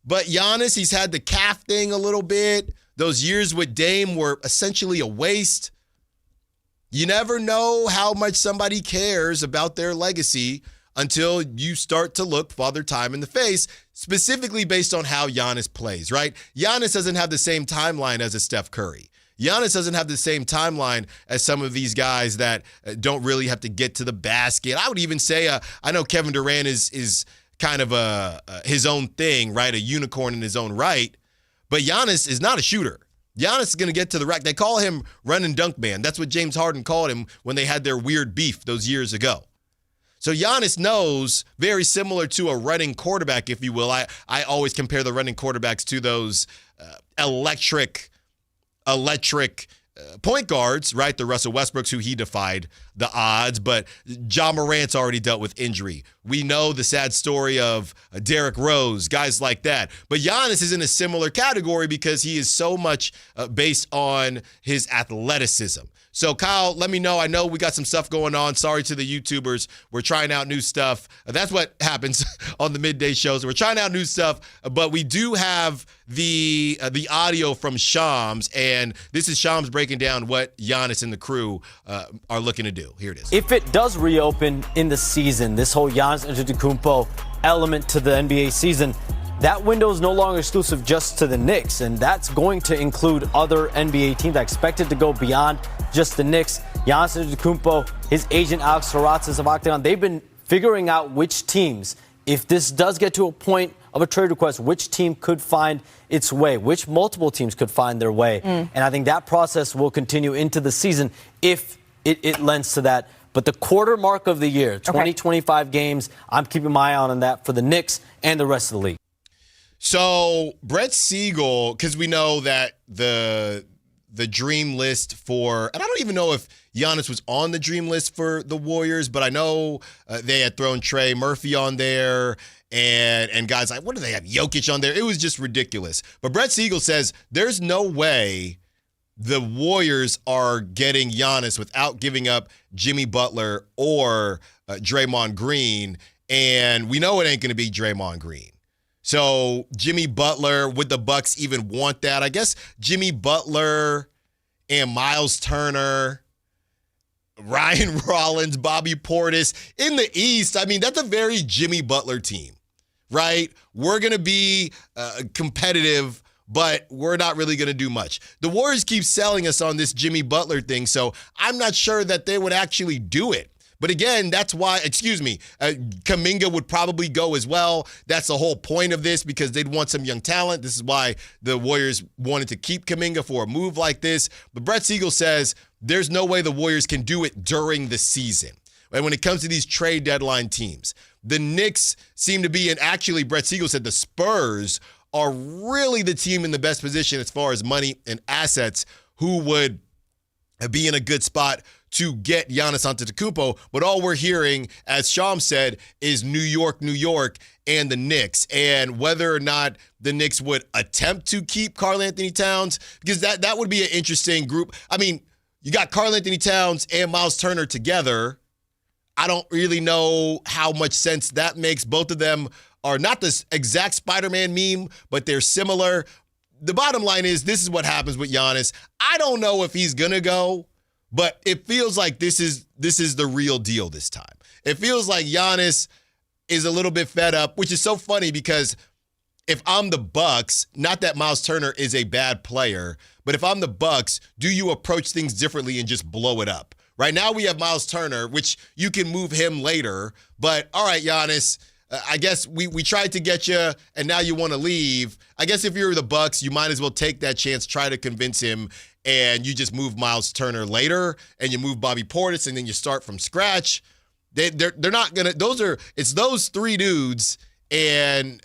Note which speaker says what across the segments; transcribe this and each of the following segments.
Speaker 1: But Giannis, he's had the calf thing a little bit. Those years with Dame were essentially a waste. You never know how much somebody cares about their legacy until you start to look Father Time in the face, specifically based on how Giannis plays, right? Giannis doesn't have the same timeline as a Steph Curry. Giannis doesn't have the same timeline as some of these guys that don't really have to get to the basket. I would even say, I know Kevin Durant is kind of his own thing, right? A unicorn in his own right. But Giannis is not a shooter. Giannis is going to get to the rack. They call him run and dunk man. That's what James Harden called him when they had their weird beef those years ago. So Giannis knows, very similar to a running quarterback, if you will. I always compare the running quarterbacks to those electric point guards, right? The Russell Westbrooks, who he defied the odds, but Ja Morant's already dealt with injury. We know the sad story of Derrick Rose, guys like that. But Giannis is in a similar category because he is so much based on his athleticism. So, Kyle, let me know. I know we got some stuff going on. Sorry to the YouTubers. We're trying out new stuff. That's what happens on the midday shows. We're trying out new stuff, but we do have the audio from Shams, and this is Shams breaking down what Giannis and the crew are looking to do. Here it is.
Speaker 2: If it does reopen in the season, this whole Giannis Antetokounmpo element to the NBA season, that window is no longer exclusive just to the Knicks, and that's going to include other NBA teams. I expect it to go beyond just the Knicks. Giannis Antetokounmpo, his agent Alex Horazis of Octagon, they've been figuring out which teams, if this does get to a point of a trade request, which team could find its way, which multiple teams could find their way. And I think that process will continue into the season if it lends to that. But the quarter mark of the year, 25 games, I'm keeping my eye on that for the Knicks and the rest of the league.
Speaker 1: So Brett Siegel, because we know that the dream list for, and I don't even know if Giannis was on the dream list for the Warriors, but I know they had thrown Trey Murphy on there and guys like, what do they have, Jokic on there? It was just ridiculous. But Brett Siegel says there's no way the Warriors are getting Giannis without giving up Jimmy Butler or Draymond Green, and we know it ain't going to be Draymond Green. So Jimmy Butler, would the Bucks even want that? I guess Jimmy Butler and Miles Turner, Ryan Rollins, Bobby Portis in the East. I mean, that's a very Jimmy Butler team, right? We're going to be competitive, but we're not really going to do much. The Warriors keep selling us on this Jimmy Butler thing, so I'm not sure that they would actually do it. But again, that's why, Kuminga would probably go as well. That's the whole point of this, because they'd want some young talent. This is why the Warriors wanted to keep Kuminga for a move like this. But Brett Siegel says there's no way the Warriors can do it during the season. And when it comes to these trade deadline teams, the Knicks seem to be, and actually Brett Siegel said the Spurs are really the team in the best position as far as money and assets who would be in a good spot to get Giannis Antetokounmpo. But all we're hearing, as Sham said, is New York, and the Knicks. And whether or not the Knicks would attempt to keep Karl Anthony Towns, because that would be an interesting group. I mean, you got Karl Anthony Towns and Miles Turner together. I don't really know how much sense that makes. Both of them are not the exact Spider-Man meme, but they're similar. The bottom line is, this is what happens with Giannis. I don't know if he's going to go, but it feels like this is the real deal this time. It feels like Giannis is a little bit fed up, which is so funny because if I'm the Bucks, not that Miles Turner is a bad player, but if I'm the Bucks, do you approach things differently and just blow it up? Right now we have Miles Turner, which you can move him later, but all right, Giannis, I guess we tried to get you, and now you want to leave. I guess if you're the Bucks, you might as well take that chance, try to convince him, and you just move Miles Turner later, and you move Bobby Portis, and then you start from scratch. They're not gonna. It's those three dudes, and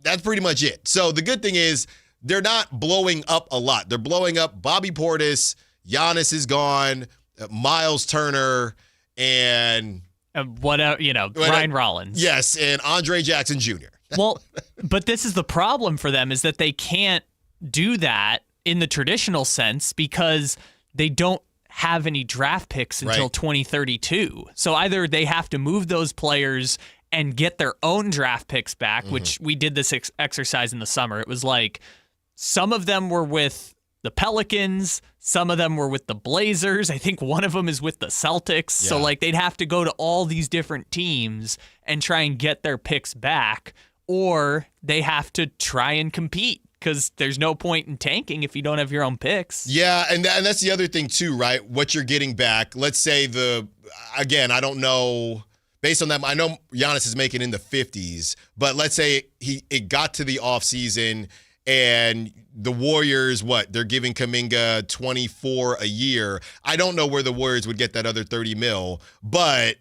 Speaker 1: that's pretty much it. So the good thing is they're not blowing up a lot. They're blowing up Bobby Portis, Giannis is gone, Miles Turner, and
Speaker 3: Ryan Rollins.
Speaker 1: Yes, and Andre Jackson Jr.
Speaker 3: Well, but this is the problem for them, is that they can't do that in the traditional sense because they don't have any draft picks until 2032. So either they have to move those players and get their own draft picks back, which we did this exercise in the summer. It was like some of them were with the Pelicans, some of them were with the Blazers. I think one of them is with the Celtics. Yeah. So like they'd have to go to all these different teams and try and get their picks back, or they have to try and compete because there's no point in tanking if you don't have your own picks.
Speaker 1: Yeah, and that's the other thing too, right? What you're getting back. Let's say again, I don't know. Based on that, I know Giannis is making in the 50s, but let's say it got to the offseason and the Warriors, they're giving Kuminga 24 a year. I don't know where the Warriors would get that other 30 mil, but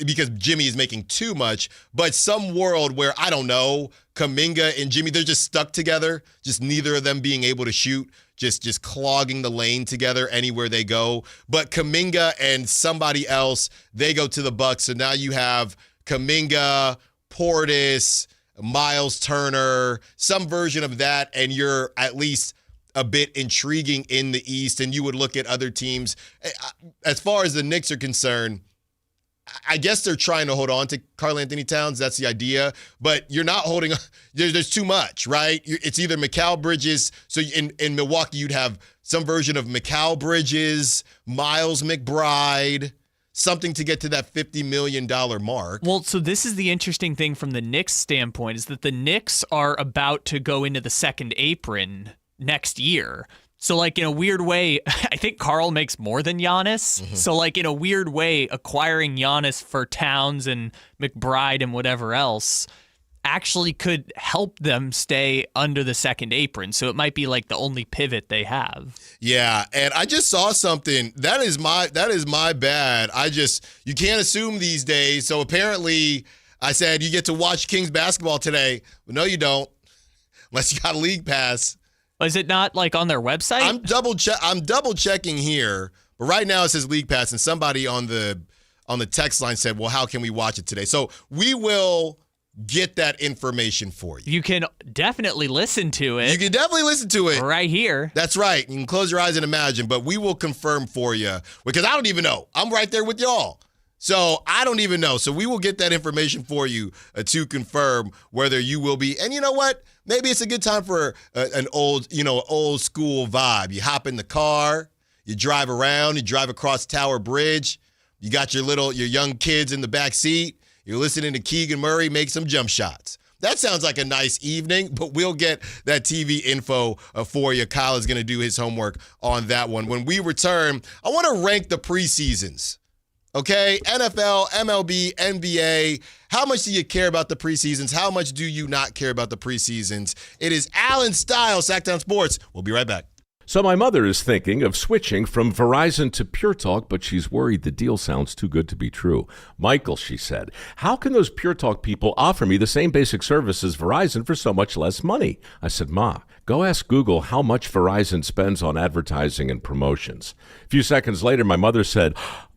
Speaker 1: because Jimmy is making too much, but some world where, I don't know, Kuminga and Jimmy, they're just stuck together, just neither of them being able to shoot, just clogging the lane together anywhere they go. But Kuminga and somebody else, they go to the Bucks. So now you have Kuminga, Portis, Miles Turner, some version of that, and you're at least a bit intriguing in the East, and you would look at other teams. As far as the Knicks are concerned, I guess they're trying to hold on to Karl-Anthony Towns. That's the idea. But you're not holding on. There's too much, right? It's either Mikal Bridges. So in Milwaukee, you'd have some version of Mikal Bridges, Miles McBride, something to get to that $50 million mark.
Speaker 3: Well, so this is the interesting thing from the Knicks standpoint, is that the Knicks are about to go into the second apron next year. So, like, in a weird way, I think Karl makes more than Giannis. Mm-hmm. So, like, in a weird way, acquiring Giannis for Towns and McBride and whatever else actually could help them stay under the second apron. So it might be like the only pivot they have.
Speaker 1: Yeah, and I just saw something. That is my bad. You can't assume these days. So apparently I said you get to watch Kings basketball today. Well, no, you don't, unless you got a league pass.
Speaker 3: Is it not like on their website?
Speaker 1: I'm double checking here, but right now it says league pass, and somebody on the text line said, "Well, how can we watch it today?" So we will get that information for you.
Speaker 3: You can definitely listen to it.
Speaker 1: You can definitely listen to it
Speaker 3: right here.
Speaker 1: That's right. You can close your eyes and imagine, but we will confirm for you because I don't even know. I'm right there with y'all. So I don't even know. So we will get that information for you to confirm whether you will be. And you know what? Maybe it's a good time for an old school vibe. You hop in the car, you drive around, you drive across Tower Bridge. You got your young kids in the back seat. You're listening to Keegan Murray make some jump shots. That sounds like a nice evening, but we'll get that TV info for you. Kyle is going to do his homework on that one. When we return, I want to rank the preseasons. Okay, NFL, MLB, NBA. How much do you care about the preseasons? How much do you not care about the preseasons? It is Allen Stiles, Sactown Sports. We'll be right back.
Speaker 4: So my mother is thinking of switching from Verizon to Pure Talk, but she's worried the deal sounds too good to be true. Michael, she said, how can those Pure Talk people offer me the same basic service as Verizon for so much less money? I said, Ma, go ask Google how much Verizon spends on advertising and promotions. A few seconds later, my mother said,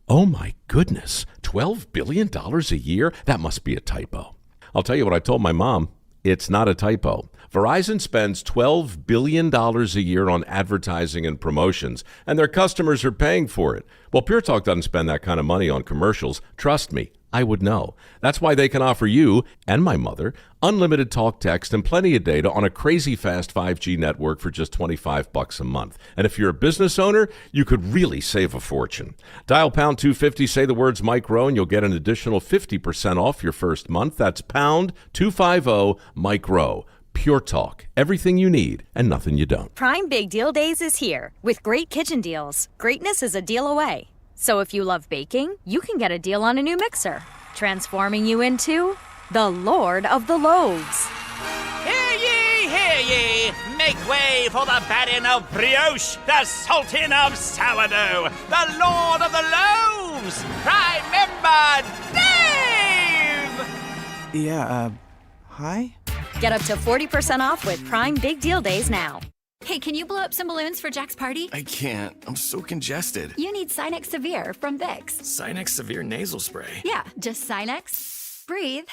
Speaker 4: oh my goodness, $12 billion a year? That must be a typo. I'll tell you what I told my mom. It's not a typo. Verizon spends $12 billion a year on advertising and promotions, and their customers are paying for it. Well, Pure Talk doesn't spend that kind of money on commercials. Trust me, I would know. That's why they can offer you and my mother unlimited talk, text, and plenty of data on a crazy fast 5G network for just $25 a month. And if you're a business owner, you could really save a fortune. Dial pound 250, say the words Mike Rowe, and you'll get an additional 50% off your first month. That's pound 250 Mike Rowe. Pure Talk. Everything you need and nothing you don't.
Speaker 5: Prime Big Deal Days is here with great kitchen deals. Greatness is a deal away. So if you love baking, you can get a deal on a new mixer, transforming you into the Lord of the Loaves.
Speaker 6: Hear ye! Make way for the baron of brioche, the sultan of sourdough, the Lord of the Loaves, Prime Member Dave!
Speaker 7: Yeah, hi?
Speaker 5: Get up to 40% off with Prime Big Deal Days now.
Speaker 8: Hey, can you blow up some balloons for Jack's party?
Speaker 9: I can't. I'm so congested.
Speaker 8: You need Sinex Severe from Vicks.
Speaker 9: Sinex Severe nasal spray.
Speaker 8: Yeah, just Sinex. Breathe.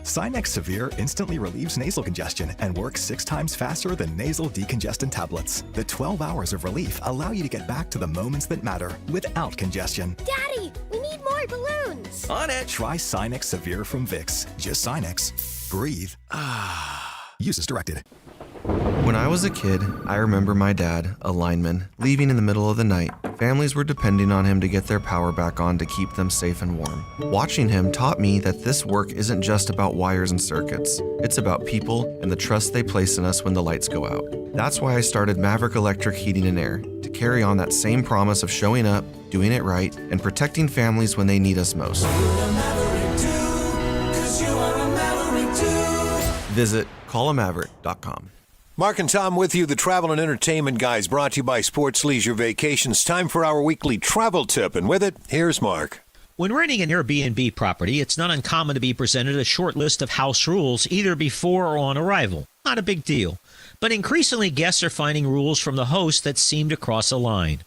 Speaker 10: Sinex Severe instantly relieves nasal congestion and works 6 times faster than nasal decongestant tablets. The 12 hours of relief allow you to get back to the moments that matter without congestion.
Speaker 11: Daddy, we need more more balloons.
Speaker 9: On it.
Speaker 10: Try Sinex Severe from Vicks. Just Sinex. Breathe. Use as directed.
Speaker 12: When I was a kid, I remember my dad, a lineman, leaving in the middle of the night. Families were depending on him to get their power back on to keep them safe and warm. Watching him taught me that this work isn't just about wires and circuits. It's about people and the trust they place in us when the lights go out. That's why I started Maverick Electric Heating and Air, to carry on that same promise of showing up, doing it right, and protecting families when they need us most. Visit callamaverick.com.
Speaker 13: Mark and Tom with you, the Travel and Entertainment Guys, brought to you by Sports Leisure Vacations. Time for our weekly travel tip, and with it, here's Mark.
Speaker 14: When renting an Airbnb property, it's not uncommon to be presented a short list of house rules either before or on arrival. Not a big deal. But increasingly, guests are finding rules from the host that seem to cross a line.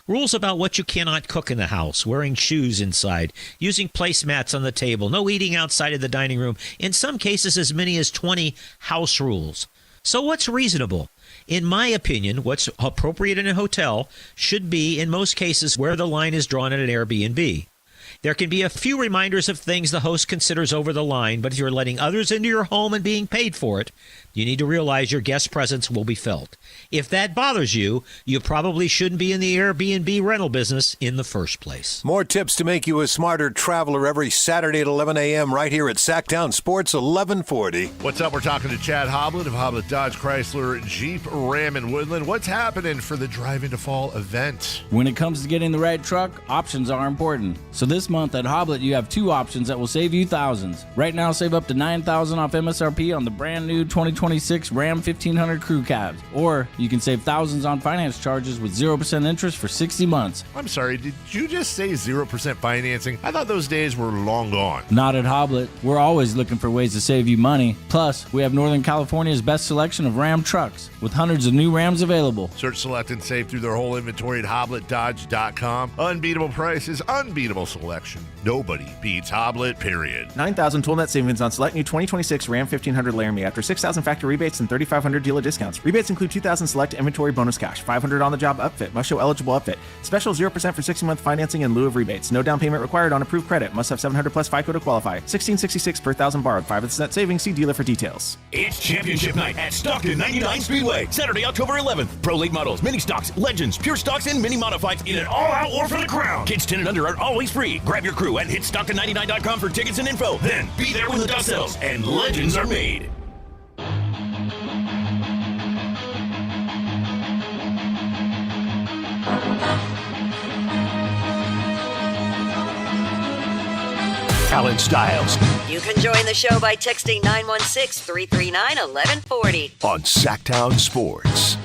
Speaker 14: Rules about what you cannot cook in the house, wearing shoes inside, using placemats on the table, no eating outside of the dining room, in some cases as many as 20 house rules. So what's reasonable? In my opinion, what's appropriate in a hotel should be, in most cases, where the line is drawn at an Airbnb. There can be a few reminders of things the host considers over the line, but if you're letting others into your home and being paid for it, you need to realize your guest presence will be felt. If that bothers you, you probably shouldn't be in the Airbnb rental business in the first place.
Speaker 13: More tips to make you a smarter traveler every Saturday at 11 a.m. right here at Sactown Sports 1140.
Speaker 15: What's up? We're talking to Chad Hoblet of Hoblet Dodge Chrysler Jeep Ram in Woodland. What's happening for the Drive Into Fall event?
Speaker 16: When it comes to getting the right truck, options are important. So this month at Hoblet, you have two options that will save you thousands. Right now, save up to $9,000 off MSRP on the brand new 2026 Ram 1500 Crew Cabs. Or you can save thousands on finance charges with 0% interest for 60 months.
Speaker 15: I'm sorry, did you just say 0% financing? I thought those days were long gone.
Speaker 16: Not at Hoblet. We're always looking for ways to save you money. Plus, we have Northern California's best selection of Ram trucks with hundreds of new Rams available.
Speaker 15: Search, select, and save through their whole inventory at HobletDodge.com. Unbeatable prices, unbeatable selection. Nobody beats Hoblet, period.
Speaker 17: $9,000 total net savings on select new 2026 Ram 1500 Laramie after $6,000 factory rebates and $3,500 dealer discounts. Rebates include $2,000 select inventory bonus cash, $500 on the job upfit, must show eligible upfit. Special 0% for 60-month financing in lieu of rebates. No down payment required on approved credit. Must have 700 plus FICO to qualify. $1,666 per thousand borrowed. 5% savings. See dealer for details.
Speaker 18: It's Championship Night at Stockton 99 Speedway. Saturday, October 11th. Pro late models, mini stocks, legends, pure stocks, and mini modifieds in an all-out war for the crown. Kids 10 and under are always free. Grab your crew and hit Stockton99.com for tickets and info. Then be there when the dust settles and legends are made.
Speaker 19: Allen Stiles.
Speaker 20: You can join the show by texting 916-339-1140
Speaker 19: on Sactown Sports.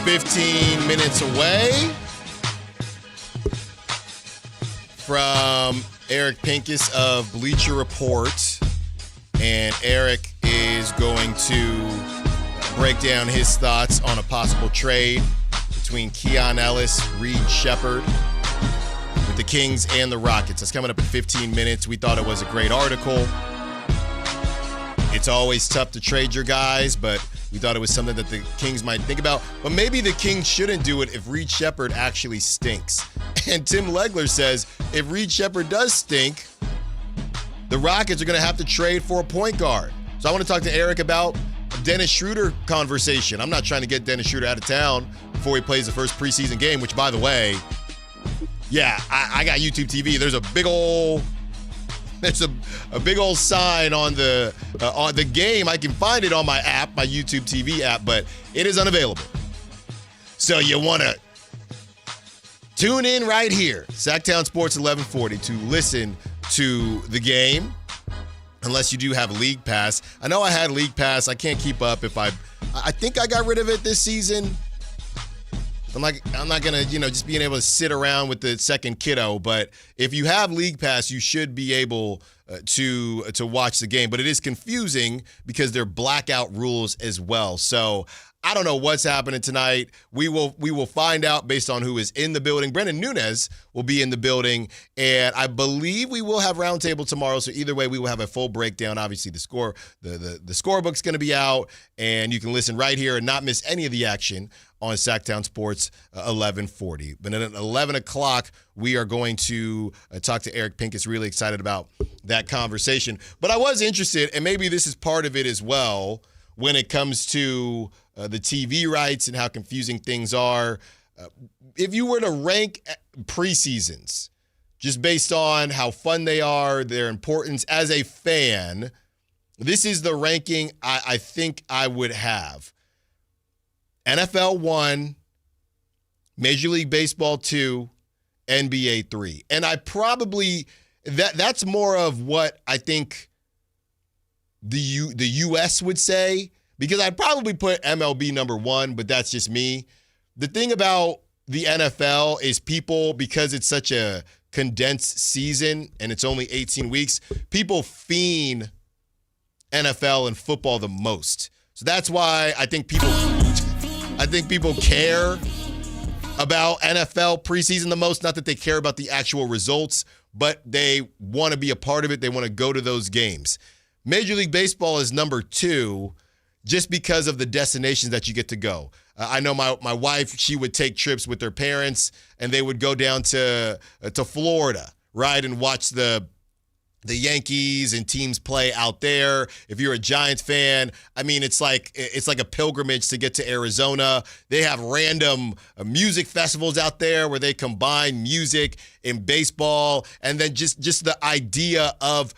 Speaker 1: 15 minutes away from Eric Pincus of Bleacher Report. And Eric is going to break down his thoughts on a possible trade between Keon Ellis, Reed Shepherd, with the Kings and the Rockets. That's coming up in 15 minutes. We thought it was a great article. It's always tough to trade your guys, but we thought it was something that the Kings might think about. But maybe the Kings shouldn't do it if Reed Shepherd actually stinks. And Tim Legler says if Reed Shepherd does stink, the Rockets are going to have to trade for a point guard. So I want to talk to Eric about Dennis Schroeder conversation. I'm not trying to get Dennis Schroeder out of town before he plays the first preseason game, which, by the way, yeah, I got YouTube TV. There's a big old sign on the game. I can find it on my app, my YouTube TV app, but it is unavailable. So you want to tune in right here, Sactown Sports 1140, to listen to the game, unless you do have League Pass. I know I had League Pass. I can't keep up I think I got rid of it this season. I'm not going to, just being able to sit around with the second kiddo. But if you have League Pass, you should be able to watch the game. But it is confusing because they're blackout rules as well. So I don't know what's happening tonight. We will find out based on who is in the building. Brendan Nunez will be in the building, and I believe we will have roundtable tomorrow. So either way, we will have a full breakdown. Obviously, the scorebook's going to be out, and you can listen right here and not miss any of the action on Sactown Sports 1140. But at 11 o'clock, we are going to talk to Eric Pincus. Really excited about that conversation. But I was interested, and maybe this is part of it as well, when it comes to the TV rights and how confusing things are. If you were to rank preseasons, just based on how fun they are, their importance as a fan, this is the ranking I think I would have. NFL 1, Major League Baseball 2, NBA 3. And I probably, that's more of what I think the U.S. would say, because I'd probably put MLB number 1, but that's just me. The thing about the NFL is people, because it's such a condensed season and it's only 18 weeks, people fiend NFL and football the most. So that's why I think people care about NFL preseason the most. Not that they care about the actual results, but they want to be a part of it. They want to go to those games. Major League Baseball is number 2 just because of the destinations that you get to go. I know my wife, she would take trips with her parents, and they would go down to Florida, right, and watch the Yankees and teams play out there. If you're a Giants fan, I mean, it's like a pilgrimage to get to Arizona. They have random music festivals out there where they combine music and baseball, and then just the idea of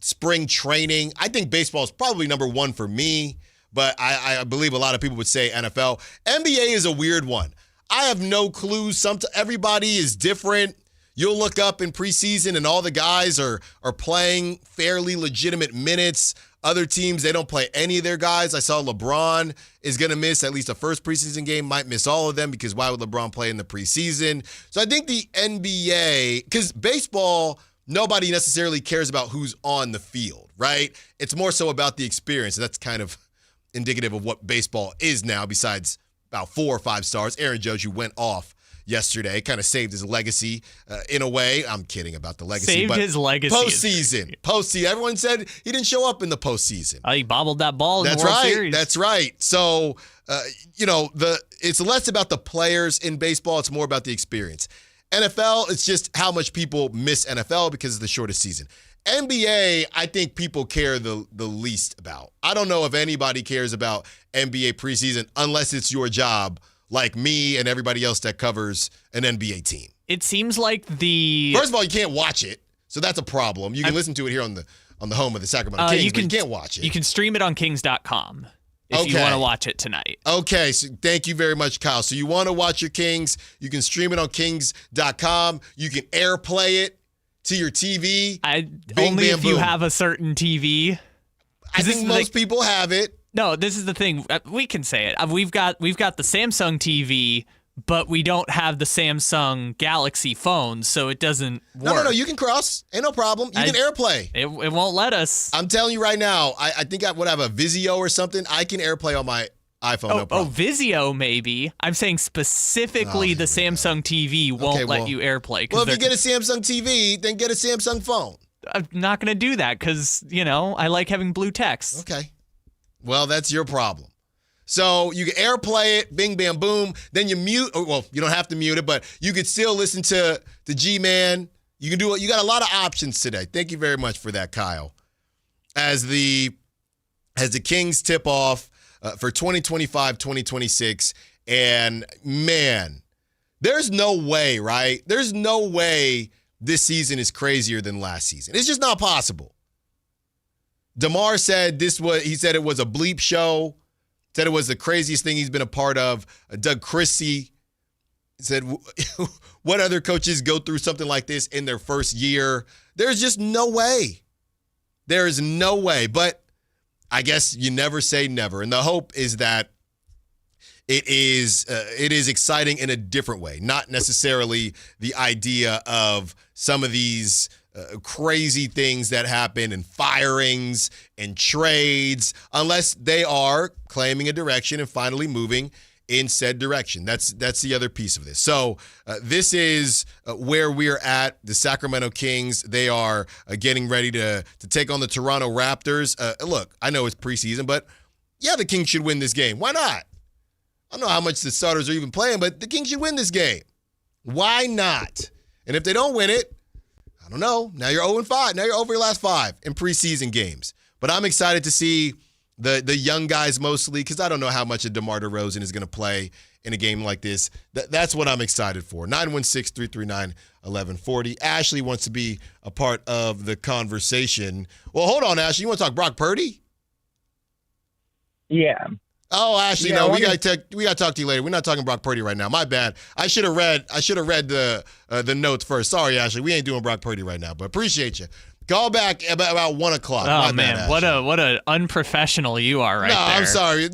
Speaker 1: spring training. I think baseball is probably number 1 for me, but I believe a lot of people would say NFL. NBA is a weird one. I have no clue. Everybody is different. You'll look up in preseason and all the guys are playing fairly legitimate minutes. Other teams, they don't play any of their guys. I saw LeBron is going to miss at least the first preseason game, might miss all of them, because why would LeBron play in the preseason? So I think the NBA, because baseball, nobody necessarily cares about who's on the field, right? It's more so about the experience. That's kind of indicative of what baseball is now, besides about 4 or 5 stars. Aaron Judge, who went off yesterday, kind of saved his legacy in a way. I'm kidding about the legacy.
Speaker 3: Saved his legacy.
Speaker 1: Postseason. Everyone said he didn't show up in the postseason.
Speaker 3: He bobbled that ball in the World Series.
Speaker 1: That's right. So, it's less about the players in baseball. It's more about the experience. NFL, it's just how much people miss NFL because of the shortest season. NBA, I think people care the least about. I don't know if anybody cares about NBA preseason unless it's your job, like me and everybody else that covers an NBA team.
Speaker 3: It seems like
Speaker 1: First of all, you can't watch it, so that's a problem. You can listen to it here on the home of the Sacramento Kings, but you can't watch it.
Speaker 3: You can stream it on Kings.com if you want to watch it tonight.
Speaker 1: Okay, so thank you very much, Kyle. So you want to watch your Kings, you can stream it on Kings.com. You can airplay it to your TV.
Speaker 3: Only if you have a certain TV.
Speaker 1: I think most people have it.
Speaker 3: No, this is the thing. We can say it. We've got the Samsung TV, but we don't have the Samsung Galaxy phone, so it doesn't work.
Speaker 1: No. You can cross. Ain't no problem. You can AirPlay.
Speaker 3: It won't let us.
Speaker 1: I'm telling you right now, I think I would have a Vizio or something. I can AirPlay on my iPhone, no problem.
Speaker 3: Vizio maybe. I'm saying specifically the Samsung TV won't let you AirPlay.
Speaker 1: Well, if you get a Samsung TV, then get a Samsung phone.
Speaker 3: I'm not going to do that because, I like having blue text.
Speaker 1: Okay. Well, that's your problem. So you can AirPlay it, bing, bam, boom. Then you mute. Well, you don't have to mute it, but you could still listen to the G-Man. You can do it. You got a lot of options today. Thank you very much for that, Kyle. As the Kings tip off for 2025-2026, and man, there's no way, right? There's no way this season is crazier than last season. It's just not possible. DeMar said he said it was a bleep show, said it was the craziest thing he's been a part of. Doug Christie said, what other coaches go through something like this in their first year? There's just no way. There is no way. But I guess you never say never. And the hope is that it is exciting in a different way, not necessarily the idea of some of these crazy things that happen and firings and trades unless they are claiming a direction and finally moving in said direction. That's the other piece of this. So this is where we're at. The Sacramento Kings, they are getting ready to take on the Toronto Raptors. Look, I know it's preseason, but yeah, the Kings should win this game. Why not? I don't know how much the starters are even playing, but the Kings should win this game. Why not? And if they don't win it, I don't know. Now you're 0-5. Now you're over your last 5 in preseason games. But I'm excited to see the young guys mostly, because I don't know how much of DeMar DeRozan is going to play in a game like this. That's what I'm excited for. 916-339-1140. Ashley wants to be a part of the conversation. Well, hold on, Ashley. You want to talk Brock Purdy?
Speaker 11: Yeah.
Speaker 1: Oh, Ashley, no, we got to talk to you later. We're not talking Brock Purdy right now. My bad. I should have read the notes first. Sorry, Ashley. We ain't doing Brock Purdy right now, but appreciate you. Call back about 1 o'clock.
Speaker 3: Oh, man, what a unprofessional you are there.
Speaker 1: I'm sorry.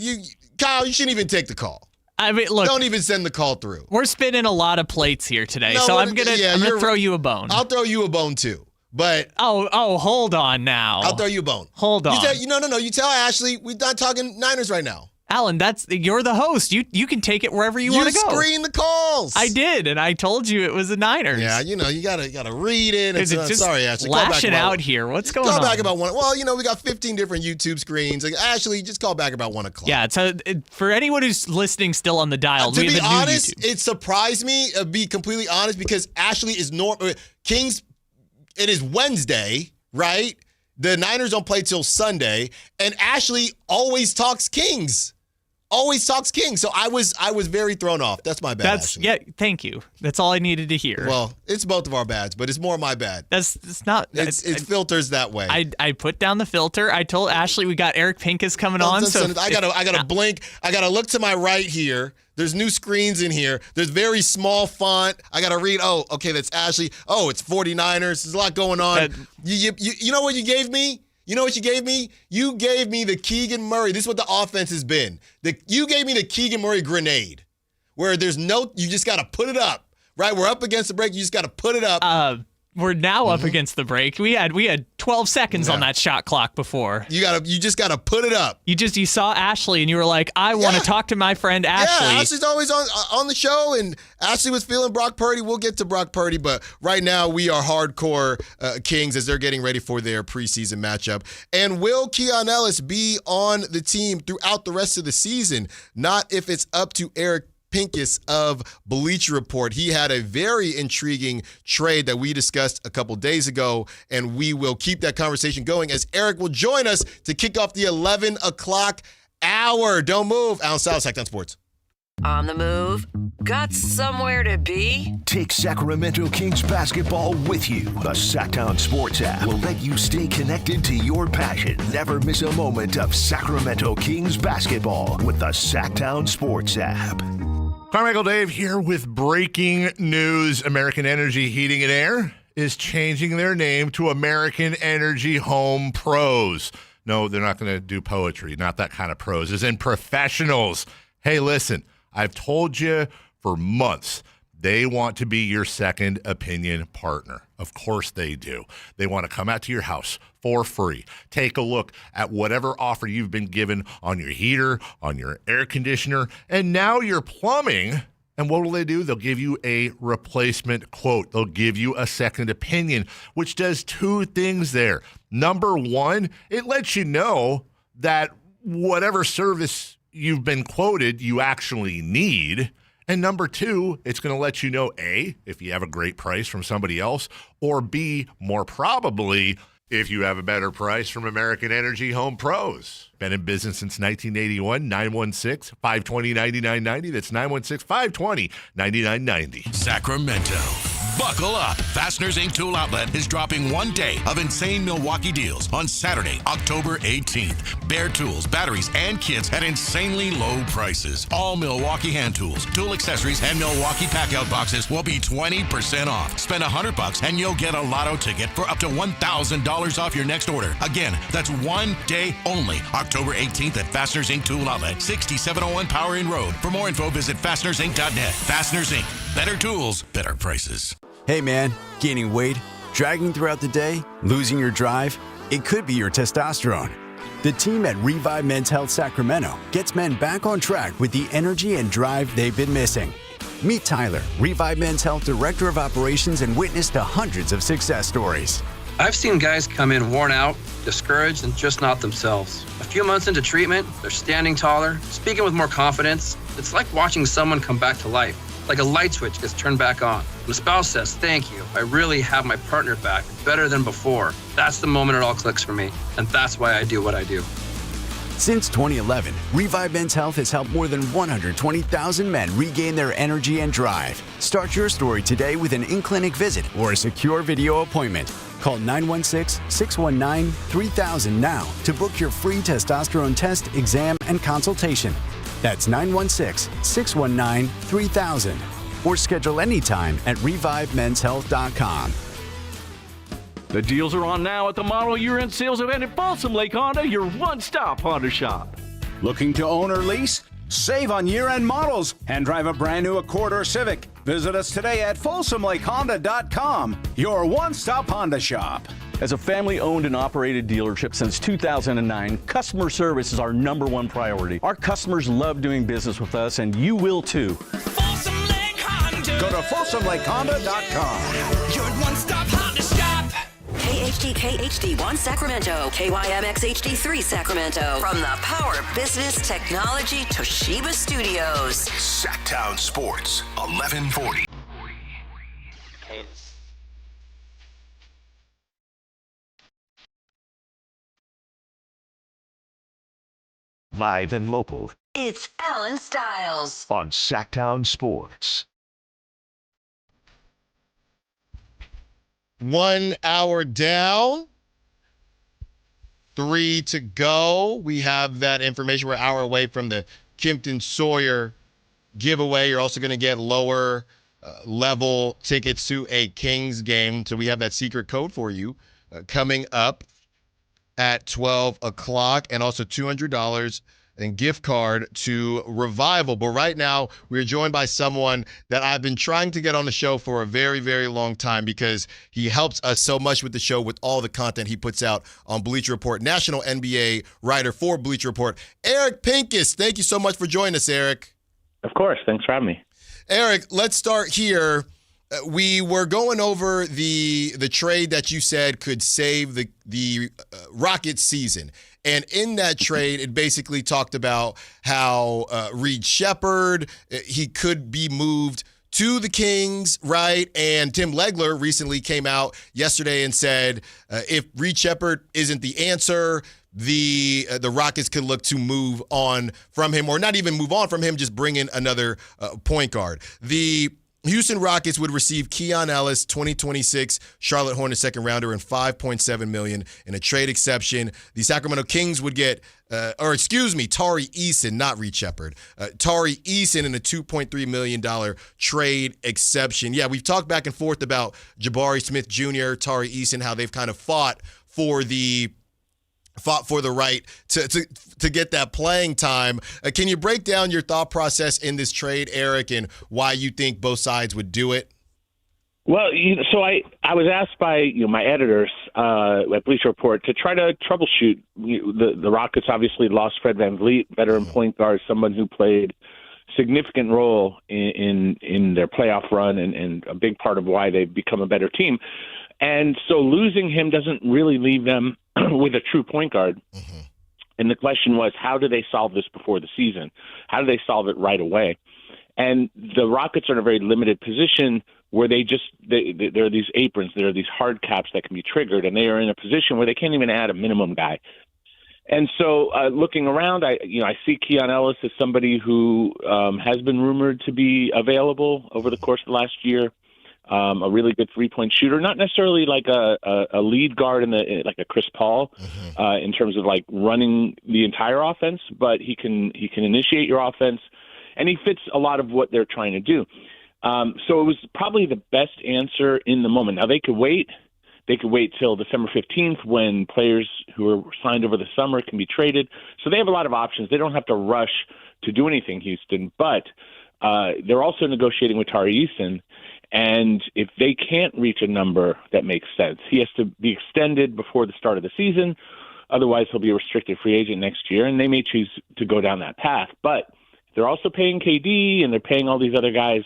Speaker 1: Kyle, you shouldn't even take the call.
Speaker 3: I mean, look.
Speaker 1: Don't even send the call through.
Speaker 3: We're spinning a lot of plates here today, so I'm gonna throw you a bone.
Speaker 1: I'll throw you a bone too. But
Speaker 3: hold on now.
Speaker 1: I'll throw you a bone.
Speaker 3: Hold on.
Speaker 1: No. You tell Ashley we're not talking Niners right now.
Speaker 3: Allen, you're the host. You can take it wherever you want to go.
Speaker 1: You screen the calls.
Speaker 3: I did, and I told you it was the Niners.
Speaker 1: Yeah, you gotta read it.
Speaker 3: Just
Speaker 1: sorry, Ashley.
Speaker 3: Lashing out here. What's going on?
Speaker 1: Call back about 1. Well, we got 15 different YouTube screens. Ashley, just call back about 1 o'clock.
Speaker 3: Yeah. So for anyone who's listening still on the dial,
Speaker 1: to
Speaker 3: we have
Speaker 1: be
Speaker 3: a new
Speaker 1: honest,
Speaker 3: YouTube.
Speaker 1: it surprised me. Be completely honest, because Ashley is Kings. It is Wednesday, right? The Niners don't play till Sunday, and Ashley always talks Kings. So I was very thrown off. That's my bad.
Speaker 3: Thank you. That's all I needed to hear.
Speaker 1: Well, it's both of our bads, but it's more my bad.
Speaker 3: It's not.
Speaker 1: It filters that way.
Speaker 3: I put down the filter. I told Ashley we got Eric Pincus coming on. So
Speaker 1: I gotta blink. I gotta look to my right here. There's new screens in here. There's very small font. I gotta read. Oh, okay, that's Ashley. Oh, it's 49ers. There's a lot going on. You know what you gave me? You know what you gave me? You gave me the Keegan Murray. This is what the offense has been. You gave me the Keegan Murray grenade, where you just got to put it up, right? We're up against the break. You just got to put it up.
Speaker 3: We're now up against the break. We had 12 seconds on that shot clock before.
Speaker 1: You just got to put it up.
Speaker 3: You saw Ashley and you were like, I want to talk to my friend Ashley.
Speaker 1: Yeah, Ashley's always on the show, and Ashley was feeling Brock Purdy. We'll get to Brock Purdy, but right now we are hardcore Kings as they're getting ready for their preseason matchup. And will Keon Ellis be on the team throughout the rest of the season? Not if it's up to Eric Pincus of Bleacher Report. He had a very intriguing trade that we discussed a couple days ago, and we will keep that conversation going as Eric will join us to kick off the 11 o'clock hour. Don't move. Allen Stiles, Sactown Sports.
Speaker 20: On the move? Got somewhere to be?
Speaker 19: Take Sacramento Kings basketball with you. The Sactown Sports app will let you stay connected to your passion. Never miss a moment of Sacramento Kings basketball with the Sactown Sports app.
Speaker 15: Carmichael Dave here with breaking news. American Energy Heating and Air is changing their name to American Energy Home Pros. No, they're not going to do poetry, not that kind of pros, as in professionals. Hey, listen, I've told you for months, they want to be your second opinion partner. Of course they do. They want to come out to your house for free. Take a look at whatever offer you've been given on your heater, on your air conditioner, and now your plumbing. And what will they do? They'll give you a replacement quote. They'll give you a second opinion, which does 2 things there. Number 1, it lets you know that whatever service you've been quoted, you actually need. And number 2, it's going to let you know, A, if you have a great price from somebody else, or B, more probably, if you have a better price from American Energy Home Pros. Been in business since 1981, 916-520-9990. That's 916-520-9990.
Speaker 18: Sacramento. Buckle up. Fasteners Inc. Tool Outlet is dropping 1 day of insane Milwaukee deals on Saturday, October 18th. Bare tools, batteries, and kits at insanely low prices. All Milwaukee hand tools, tool accessories, and Milwaukee pack-out boxes will be 20% off. Spend $100 and you'll get a lotto ticket for up to $1,000 off your next order. Again, that's 1 day only. October 18th at Fasteners Inc. Tool Outlet, 6701 Power Inn Road. For more info, visit fastenersinc.net. Fasteners Inc. Better tools, better prices.
Speaker 21: Hey man, gaining weight?
Speaker 11: Dragging throughout the day? Losing your drive? It could be your testosterone. The team at Revive Men's Health Sacramento gets men back on track with the energy and drive they've been missing. Meet Tyler, Revive Men's Health Director of Operations, and witness to hundreds of success stories.
Speaker 21: I've seen guys come in worn out, discouraged, and just not themselves. A few months into treatment, they're standing taller, speaking with more confidence. It's like watching someone come back to life, like a light switch gets turned back on. When a spouse says, "Thank you, I really have my partner back, better than before," that's the moment it all clicks for me, and that's why I do what I do.
Speaker 11: Since 2011, Revive Men's Health has helped more than 120,000 men regain their energy and drive. Start your story today with an in-clinic visit or a secure video appointment. Call 916-619-3000 now to book your free testosterone test, exam, and consultation. That's 916-619-3000. Or schedule anytime at revivemenshealth.com.
Speaker 18: The deals are on now at the model year-end sales event at Folsom Lake Honda, your one-stop Honda shop.
Speaker 22: Looking to own or lease? Save on year-end models and drive a brand new Accord or Civic. Visit us today at folsomlakehonda.com, your one-stop Honda shop.
Speaker 18: As a family-owned and operated dealership since 2009, customer service is our #1 priority. Our customers love doing business with us, and you will too.
Speaker 22: Go to folsomlakehonda.com.
Speaker 23: Your one-stop Honda shop.
Speaker 20: KHD HD1 Sacramento, KYMX HD3 Sacramento. From the Power Business Technology Toshiba Studios.
Speaker 19: Sactown Sports, 1140.
Speaker 24: Live and local
Speaker 20: It's Allen Stiles.
Speaker 24: on Sactown Sports.
Speaker 1: 1 hour down, 3 to go. We have that information. We're an hour away from the Kimpton Sawyer giveaway. You're also going to get lower level tickets to a Kings game. So we have that secret code for you coming up at 12 o'clock, and also $200 and gift card to Revival. But right now, we're joined by someone that I've been trying to get on the show for a very, very long time because he helps us so much with the show with all the content he puts out on Bleacher Report. National NBA writer for Bleacher Report, Eric Pincus. Thank you so much for joining us, Eric.
Speaker 25: Of course. Thanks for having me.
Speaker 1: Eric, let's start here. We were going over the trade that you said could save the Rockets season. And in that trade, it basically talked about how Reed Shepherd, he could be moved to the Kings, right? And Tim Legler recently came out yesterday and said if Reed Shepherd isn't the answer, the Rockets could look to move on from him, or not even move on from him, just bring in another point guard. The Houston Rockets would receive Keon Ellis, 2026 Charlotte Hornets second rounder, and $5.7 million in a trade exception. The Sacramento Kings would get, Tari Eason, not Reed Shepherd, Tari Eason in a $2.3 million trade exception. Yeah, we've talked back and forth about Jabari Smith Jr., Tari Eason, how they've kind of fought for the right to get that playing time. Can you break down your thought process in this trade, Eric, and why you think both sides would do it?
Speaker 25: Well, so I was asked by my editors at Bleacher Report to try to troubleshoot. The Rockets obviously lost Fred VanVleet, veteran point guard, someone who played significant role in their playoff run and a big part of why they've become a better team. And so losing him doesn't really leave them with a true point guard. Mm-hmm. And the question was, how do they solve this before the season? How do they solve it right away? And the Rockets are in a very limited position where there are these aprons, there are these hard caps that can be triggered, and they are in a position where they can't even add a minimum guy. And so looking around, I see Keon Ellis as somebody who has been rumored to be available over the course of the last year. A really good three-point shooter, not necessarily like a lead guard like a Chris Paul in terms of like running the entire offense, but he can initiate your offense, and he fits a lot of what they're trying to do. So it was probably the best answer in the moment. Now they could wait. They could wait till December 15th when players who are signed over the summer can be traded. So they have a lot of options. They don't have to rush to do anything, Houston, but they're also negotiating with Tari Eason. And if they can't reach a number that makes sense, he has to be extended before the start of the season. Otherwise, he'll be a restricted free agent next year, and they may choose to go down that path. But they're also paying KD, and they're paying all these other guys.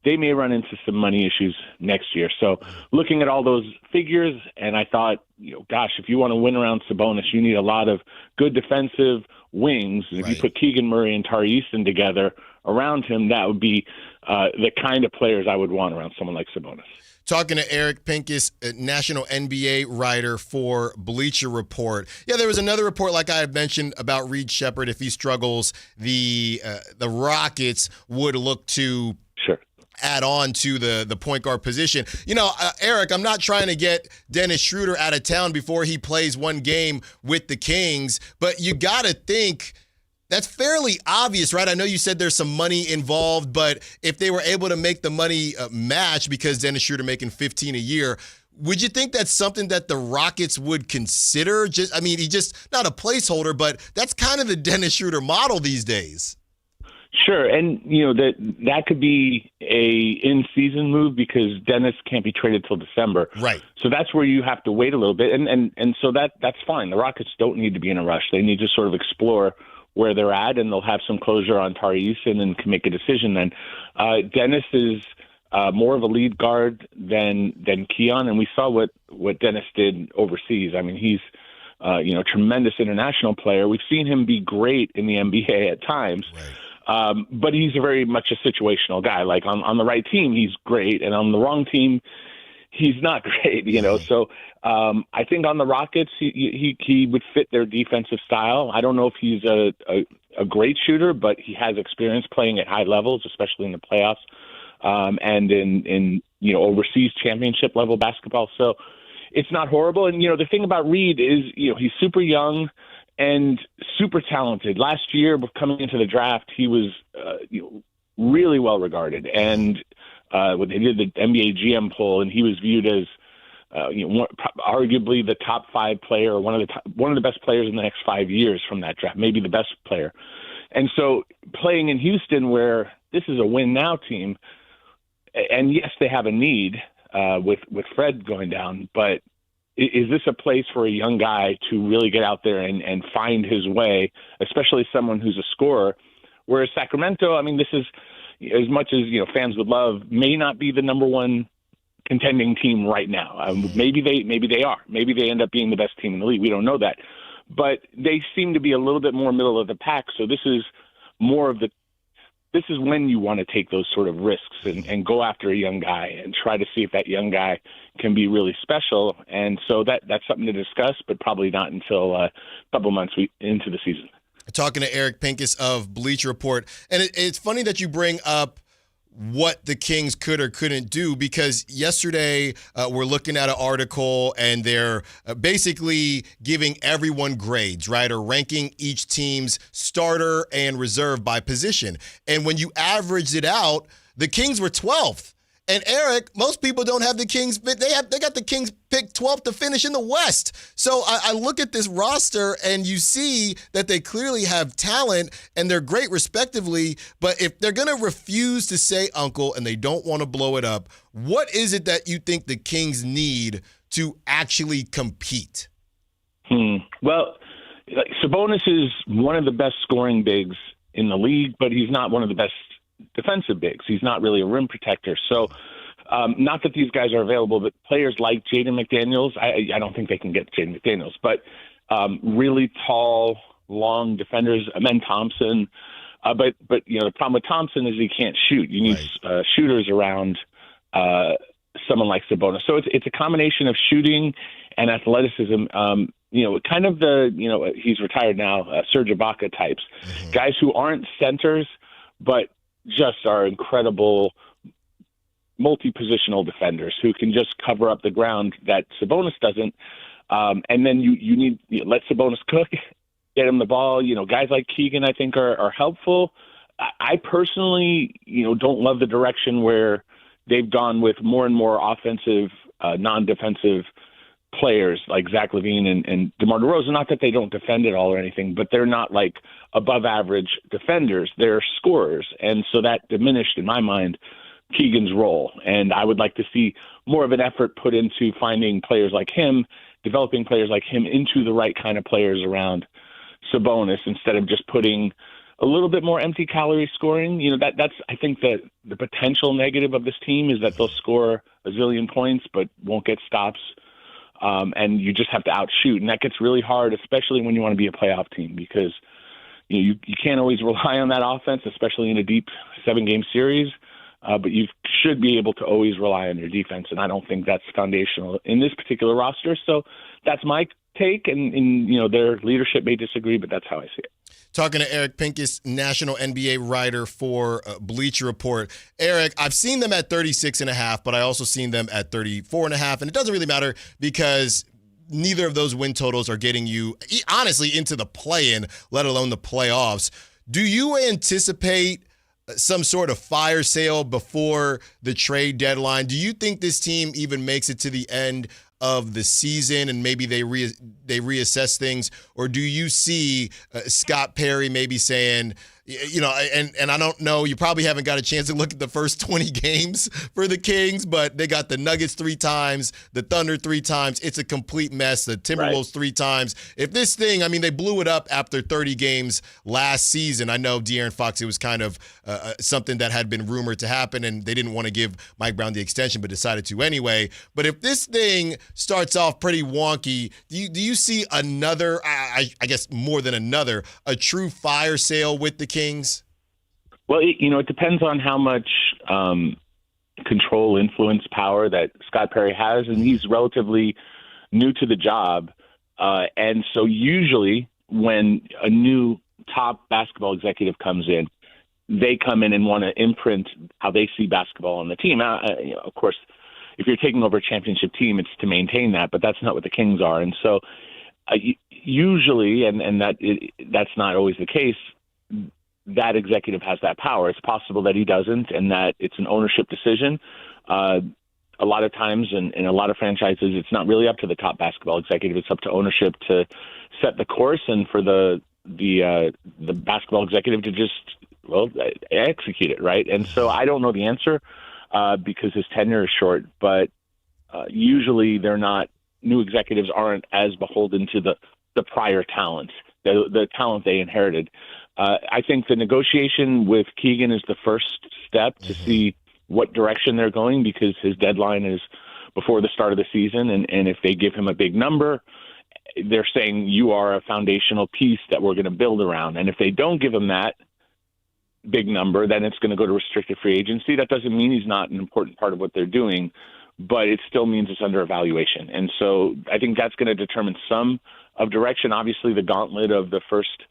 Speaker 25: They may run into some money issues next year. So looking at all those figures, and I thought, gosh, if you want to win around Sabonis, you need a lot of good defensive wings. And if you put Keegan Murray and Tari Easton together around him, that would be the kind of players I would want around someone like Sabonis.
Speaker 1: Talking to Eric Pincus, a national NBA writer for Bleacher Report. Yeah, there was another report, like I had mentioned, about Reed Sheppard. If he struggles, the Rockets would look to add on to the point guard position. Eric, I'm not trying to get Dennis Schroeder out of town before he plays one game with the Kings, but you got to think that's fairly obvious, right? I know you said there's some money involved, but if they were able to make the money match because Dennis Schroeder making $15 a year, would you think that's something that the Rockets would consider? He's just not a placeholder, but that's kind of the Dennis Schroeder model these days.
Speaker 25: Sure, and that could be a in-season move because Dennis can't be traded till December.
Speaker 1: Right.
Speaker 25: So that's where you have to wait a little bit, and so that's fine. The Rockets don't need to be in a rush. They need to sort of explore where they're at, and they'll have some closure on Tari Easton and can make a decision then. Dennis is more of a lead guard than Keon, and we saw what Dennis did overseas. I mean, he's a tremendous international player. We've seen him be great in the NBA at times. Right. But he's very much a situational guy. Like on the right team, he's great, and on the wrong team, he's not great. So I think on the Rockets, he would fit their defensive style. I don't know if he's a great shooter, but he has experience playing at high levels, especially in the playoffs and in overseas championship level basketball. So it's not horrible. And the thing about Reed is he's super young and super talented. Last year, coming into the draft, he was really well regarded. And when they did the NBA GM poll, and he was viewed as arguably the top 5 player, one of the best players in the next 5 years from that draft, maybe the best player. And so playing in Houston, where this is a win now team, and yes, they have a need with Fred going down, but is this a place for a young guy to really get out there and find his way, especially someone who's a scorer? Whereas Sacramento, this is, as much as fans would love, may not be the number one contending team right now. Maybe they are. Maybe they end up being the best team in the league. We don't know that, but they seem to be a little bit more middle of the pack. So this is more of this is when you want to take those sort of risks and go after a young guy and try to see if that young guy can be really special. And so that's something to discuss, but probably not until a couple months into the season.
Speaker 1: Talking to Eric Pincus of Bleacher Report. And it's funny that you bring up what the Kings could or couldn't do, because yesterday we're looking at an article and they're basically giving everyone grades, right, or ranking each team's starter and reserve by position. And when you averaged it out, the Kings were 12th. And Eric, most people don't have the Kings. They got the Kings picked 12th to finish in the West. So I look at this roster and you see that they clearly have talent and they're great respectively. But if they're going to refuse to say uncle and they don't want to blow it up, what is it that you think the Kings need to actually compete?
Speaker 25: Well, Sabonis is one of the best scoring bigs in the league, but he's not one of the best defensive bigs. He's not really a rim protector. So not that these guys are available, but players like Jaden McDaniels, I don't think they can get Jaden McDaniels, but really tall, long defenders, Amen Thompson. But the problem with Thompson is he can't shoot. You need shooters around someone like Sabonis. So it's a combination of shooting and athleticism. Kind of he's retired now, Serge Ibaka types, guys who aren't centers, but just are incredible multi-positional defenders who can just cover up the ground that Sabonis doesn't. And then you need let Sabonis cook, get him the ball. Guys like Keegan, I think, are helpful. I personally, don't love the direction where they've gone with more and more offensive, non-defensive players like Zach LaVine and DeMar DeRozan. Not that they don't defend at all or anything, but they're not like above average defenders. They're scorers. And so that diminished, in my mind, Keegan's role. And I would like to see more of an effort put into finding players like him, developing players like him into the right kind of players around Sabonis instead of just putting a little bit more empty calorie scoring. That's I think that the potential negative of this team is that they'll score a zillion points but won't get stops. And you just have to outshoot. And that gets really hard, especially when you want to be a playoff team, because you can't always rely on that offense, especially in a deep 7-game series. But you should be able to always rely on your defense. And I don't think that's foundational in this particular roster. So that's my take. And their leadership may disagree, but that's how I see it.
Speaker 1: Talking to Eric Pincus, national NBA writer for Bleacher Report. Eric, I've seen them at 36.5, but I also seen them at 34.5, and it doesn't really matter because neither of those win totals are getting you, honestly, into the play-in, let alone the playoffs. Do you anticipate some sort of fire sale before the trade deadline? Do you think this team even makes it to the end of the season and maybe they reassess things? Or do you see Scott Perry maybe saying, and I don't know, you probably haven't got a chance to look at the first 20 games for the Kings, but they got the Nuggets 3 times, the Thunder 3 times. It's a complete mess. The Timberwolves 3 times. If this thing, they blew it up after 30 games last season. I know De'Aaron Fox, it was kind of something that had been rumored to happen, and they didn't want to give Mike Brown the extension, but decided to anyway. But if this thing starts off pretty wonky, do you see another, I guess more than another, a true fire sale with the Kings?
Speaker 25: Well, it depends on how much control, influence, power that Scott Perry has, and he's relatively new to the job. And so usually when a new top basketball executive comes in, they come in and want to imprint how they see basketball on the team. Of course, if you're taking over a championship team, it's to maintain that, but that's not what the Kings are. And so usually, and that's not always the case, that executive has that power. It's possible that he doesn't, and that it's an ownership decision. A lot of times, in a lot of franchises, it's not really up to the top basketball executive. It's up to ownership to set the course, and for the basketball executive to just execute it, right? And so I don't know the answer because his tenure is short, but usually new executives aren't as beholden to the prior talent, the talent they inherited. I think the negotiation with Keegan is the first step to see what direction they're going, because his deadline is before the start of the season. And if they give him a big number, they're saying you are a foundational piece that we're going to build around. And if they don't give him that big number, then it's going to go to restricted free agency. That doesn't mean he's not an important part of what they're doing, but it still means it's under evaluation. And so I think that's going to determine some of direction. Obviously, the gauntlet of the first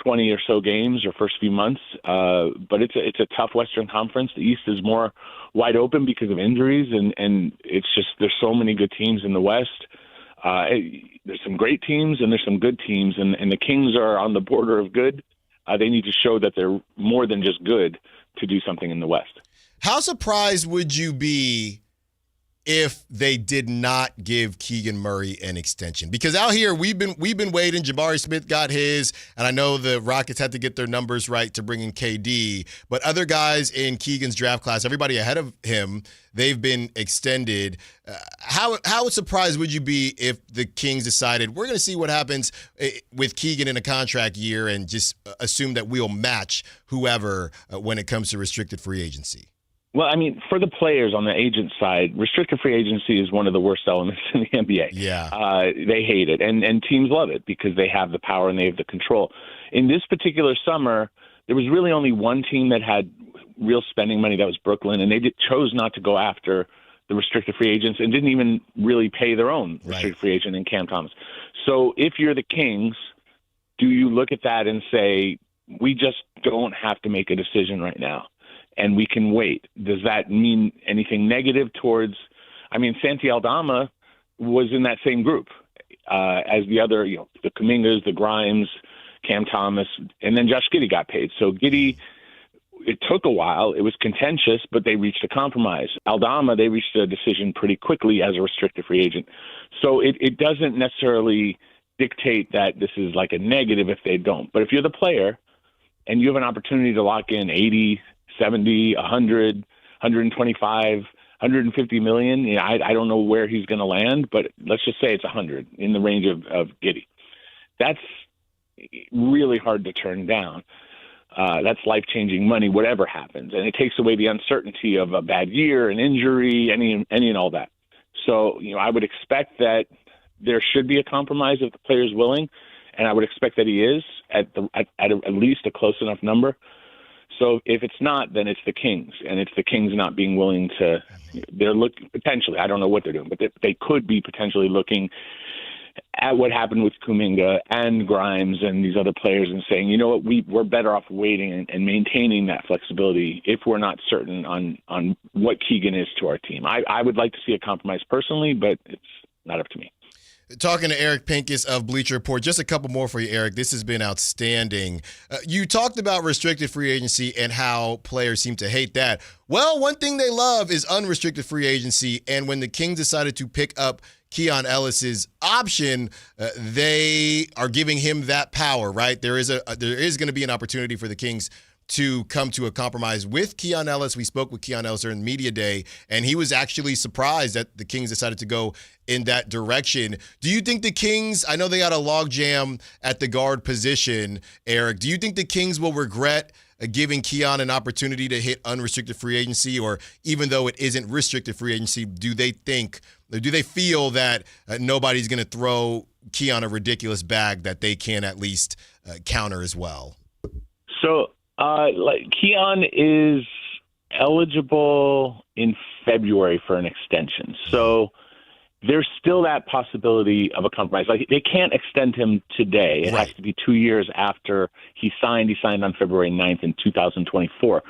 Speaker 25: 20 or so games or first few months, but it's a tough Western Conference. The East is more wide open because of injuries, and it's just there's so many good teams in the West. There's some great teams and there's some good teams, and the Kings are on the border of good. They need to show that they're more than just good to do something in the West.
Speaker 1: How surprised would you be if they did not give Keegan Murray an extension? Because out here, we've been waiting. Jabari Smith got his, and I know the Rockets had to get their numbers right to bring in KD. But other guys in Keegan's draft class, everybody ahead of him, they've been extended. How surprised would you be if the Kings decided we're going to see what happens with Keegan in a contract year and just assume that we'll match whoever when it comes to restricted free agency?
Speaker 25: Well, for the players on the agent side, restricted free agency is one of the worst elements in the NBA.
Speaker 1: Yeah.
Speaker 25: They hate it, and teams love it because they have the power and they have the control. In this particular summer, there was really only one team that had real spending money. That was Brooklyn, and they chose not to go after the restricted free agents and didn't even really pay their own restricted free agent in Cam Thomas. So if you're the Kings, do you look at that and say, we just don't have to make a decision right now, and we can wait? Does that mean anything negative towards Santi Aldama was in that same group as the other, the Kumingas, the Grimes, Cam Thomas, and then Josh Giddey got paid. So Giddey, it took a while. It was contentious, but they reached a compromise. Aldama, they reached a decision pretty quickly as a restricted free agent. So it doesn't necessarily dictate that this is like a negative if they don't. But if you're the player and you have an opportunity to lock in 80, 70, 100, 125, 150 million. You know, I don't know where he's going to land, but let's just say it's 100 in the range of Giddey. That's really hard to turn down. That's life-changing money, whatever happens. And it takes away the uncertainty of a bad year, an injury, any and all that. So, you know, I would expect that there should be a compromise if the player is willing, and I would expect that he is at least a close enough number. So if it's not, then it's the Kings, and it's the Kings not being willing to. They're looking potentially. I don't know what they're doing, but they could be potentially looking at what happened with Kuminga and Grimes and these other players and saying, you know what, we're better off waiting and maintaining that flexibility if we're not certain on what Keegan is to our team. I would like to see a compromise personally, but it's not up to me.
Speaker 1: Talking to Eric Pincus of Bleacher Report. Just a couple more for you, Eric. This has been outstanding. You talked about restricted free agency and how players seem to hate that. Well, one thing they love is unrestricted free agency, and when the Kings decided to pick up Keon Ellis's option, they are giving him that power, right? There is going to be an opportunity for the Kings to come to a compromise with Keon Ellis. We spoke with Keon Ellis during Media Day, and he was actually surprised that the Kings decided to go in that direction. Do you think the Kings, I know they got a logjam at the guard position, Eric, do you think the Kings will regret giving Keon an opportunity to hit unrestricted free agency, or even though it isn't restricted free agency, do they feel that nobody's going to throw Keon a ridiculous bag that they can at least counter as well?
Speaker 25: So, Keon is eligible in February for an extension. So there's still that possibility of a compromise. Like, they can't extend him today. It has to be 2 years after he signed. He signed on February 9th in 2024.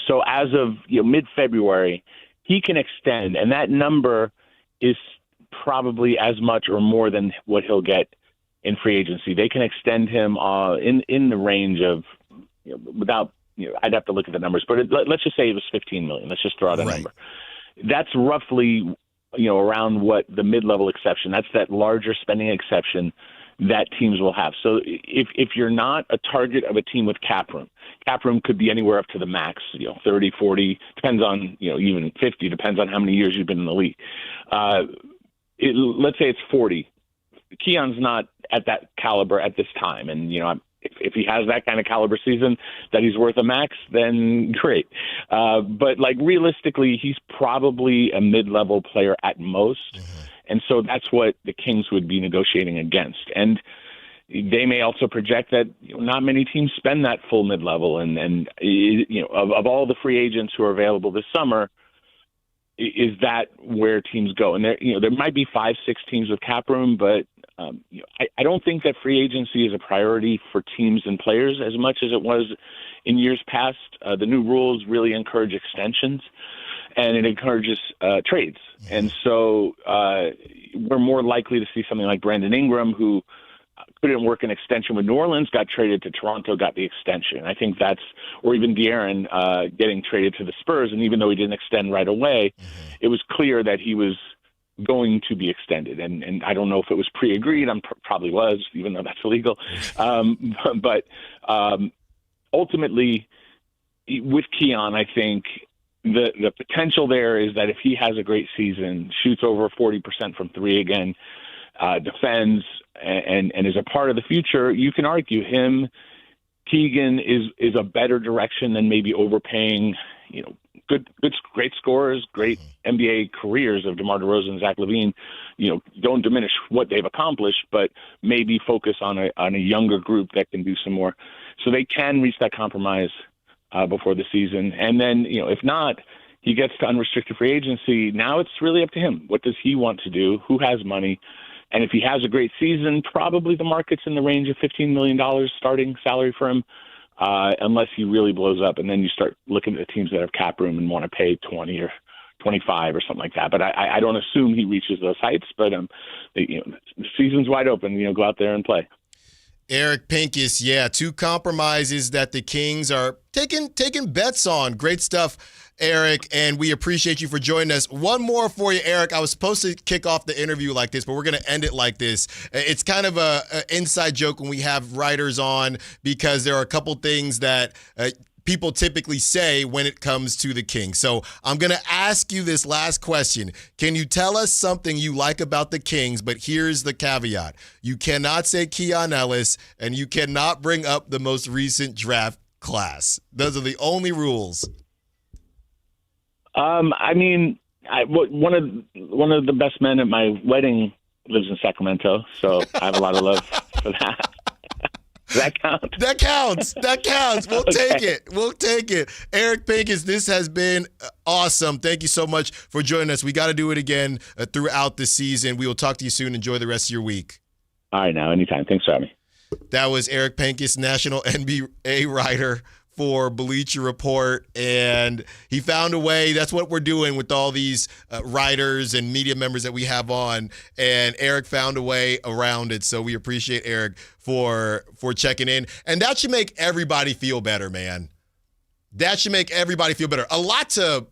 Speaker 25: So as of mid-February, he can extend, and that number is probably as much or more than what he'll get in free agency. They can extend him in the range of, without, I'd have to look at the numbers, but let's just say it was $15 million. Let's just throw out a number. That's roughly, around what the mid-level exception, that's that larger spending exception that teams will have. So if you're not a target of a team with cap room could be anywhere up to the max, 30, 40, depends on, even 50, depends on how many years you've been in the league. Let's say it's 40. Keon's not at that caliber at this time. And, if he has that kind of caliber season that he's worth a max, then great. But realistically, he's probably a mid-level player at most. And so that's what the Kings would be negotiating against. And they may also project that not many teams spend that full mid-level. And of all the free agents who are available this summer, is that where teams go? And there might be 5-6 teams with cap room, but I don't think that free agency is a priority for teams and players as much as it was in years past. The new rules really encourage extensions, and it encourages trades. And so we're more likely to see something like Brandon Ingram, who couldn't work an extension with New Orleans, got traded to Toronto, got the extension. I think or even De'Aaron getting traded to the Spurs, and even though he didn't extend right away, it was clear that he was going to be extended. And I don't know if it was pre-agreed. Probably was, even though that's illegal. But ultimately, with Keon, I think the potential there is that if he has a great season, shoots over 40% from three again, defends, and is a part of the future, you can argue Keegan is a better direction than maybe overpaying, great scorers, great NBA careers of DeMar DeRozan and Zach LaVine, don't diminish what they've accomplished, but maybe focus on a younger group that can do some more. So they can reach that compromise before the season. And then, if not, he gets to unrestricted free agency. Now it's really up to him. What does he want to do? Who has money? And if he has a great season, probably the market's in the range of $15 million starting salary for him, unless he really blows up. And then you start looking at the teams that have cap room and want to pay 20 or 25 or something like that. But I don't assume he reaches those heights. But the season's wide open. Go out there and play.
Speaker 1: Eric Pincus, two compromises that the Kings are taking bets on. Great stuff, Eric, and we appreciate you for joining us. One more for you, Eric. I was supposed to kick off the interview like this, but we're going to end it like this. It's kind of an inside joke when we have writers on, because there are a couple things that people typically say when it comes to the Kings. So I'm going to ask you this last question. Can you tell us something you like about the Kings? But here's the caveat. You cannot say Keon Ellis, and you cannot bring up the most recent draft class. Those are the only rules.
Speaker 25: I mean, one of the best men at my wedding lives in Sacramento, so I have a lot of love for that. Does that count?
Speaker 1: That counts. That counts. We'll take it. We'll take it. Eric Pincus, this has been awesome. Thank you so much for joining us. We got to do it again throughout the season. We will talk to you soon. Enjoy the rest of your week.
Speaker 25: All right, now, anytime. Thanks for having me.
Speaker 1: That was Eric Pincus, national NBA writer for Bleacher Report, and he found a way. That's what we're doing with all these writers and media members that we have on, and Eric found a way around it, so we appreciate Eric for checking in. And that should make everybody feel better, man. That should make everybody feel better. A lot to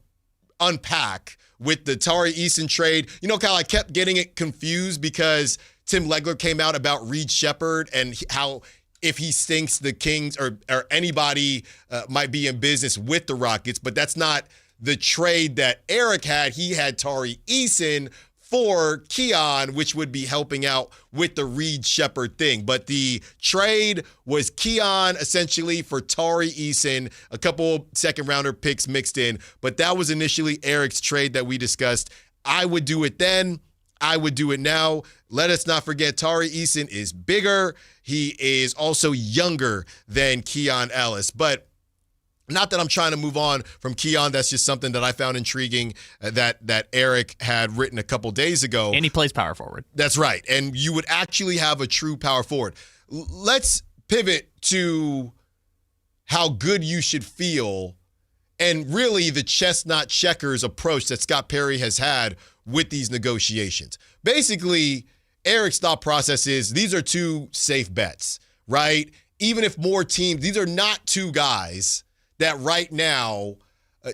Speaker 1: unpack with the Tari Eason trade. You know, Kyle, I kept getting it confused because Tim Legler came out about Reed Sheppard and how if he thinks the Kings or anybody might be in business with the Rockets, but that's not the trade that Eric had. He had Tari Eason for Keon, which would be helping out with the Reed Sheppard thing. But the trade was Keon essentially for Tari Eason, a couple second-rounder picks mixed in. But that was initially Eric's trade that we discussed. I would do it then. I would do it now. Let us not forget Tari Eason is bigger. He is also younger than Keon Ellis. But not that I'm trying to move on from Keon. That's just something that I found intriguing that Eric had written a couple days ago.
Speaker 3: And he plays power forward.
Speaker 1: That's right. And you would actually have a true power forward. Let's pivot to how good you should feel and really the chestnut checkers approach that Scott Perry has had with these negotiations. Basically, Eric's thought process is these are two safe bets, right? Even if more teams, these are not two guys that right now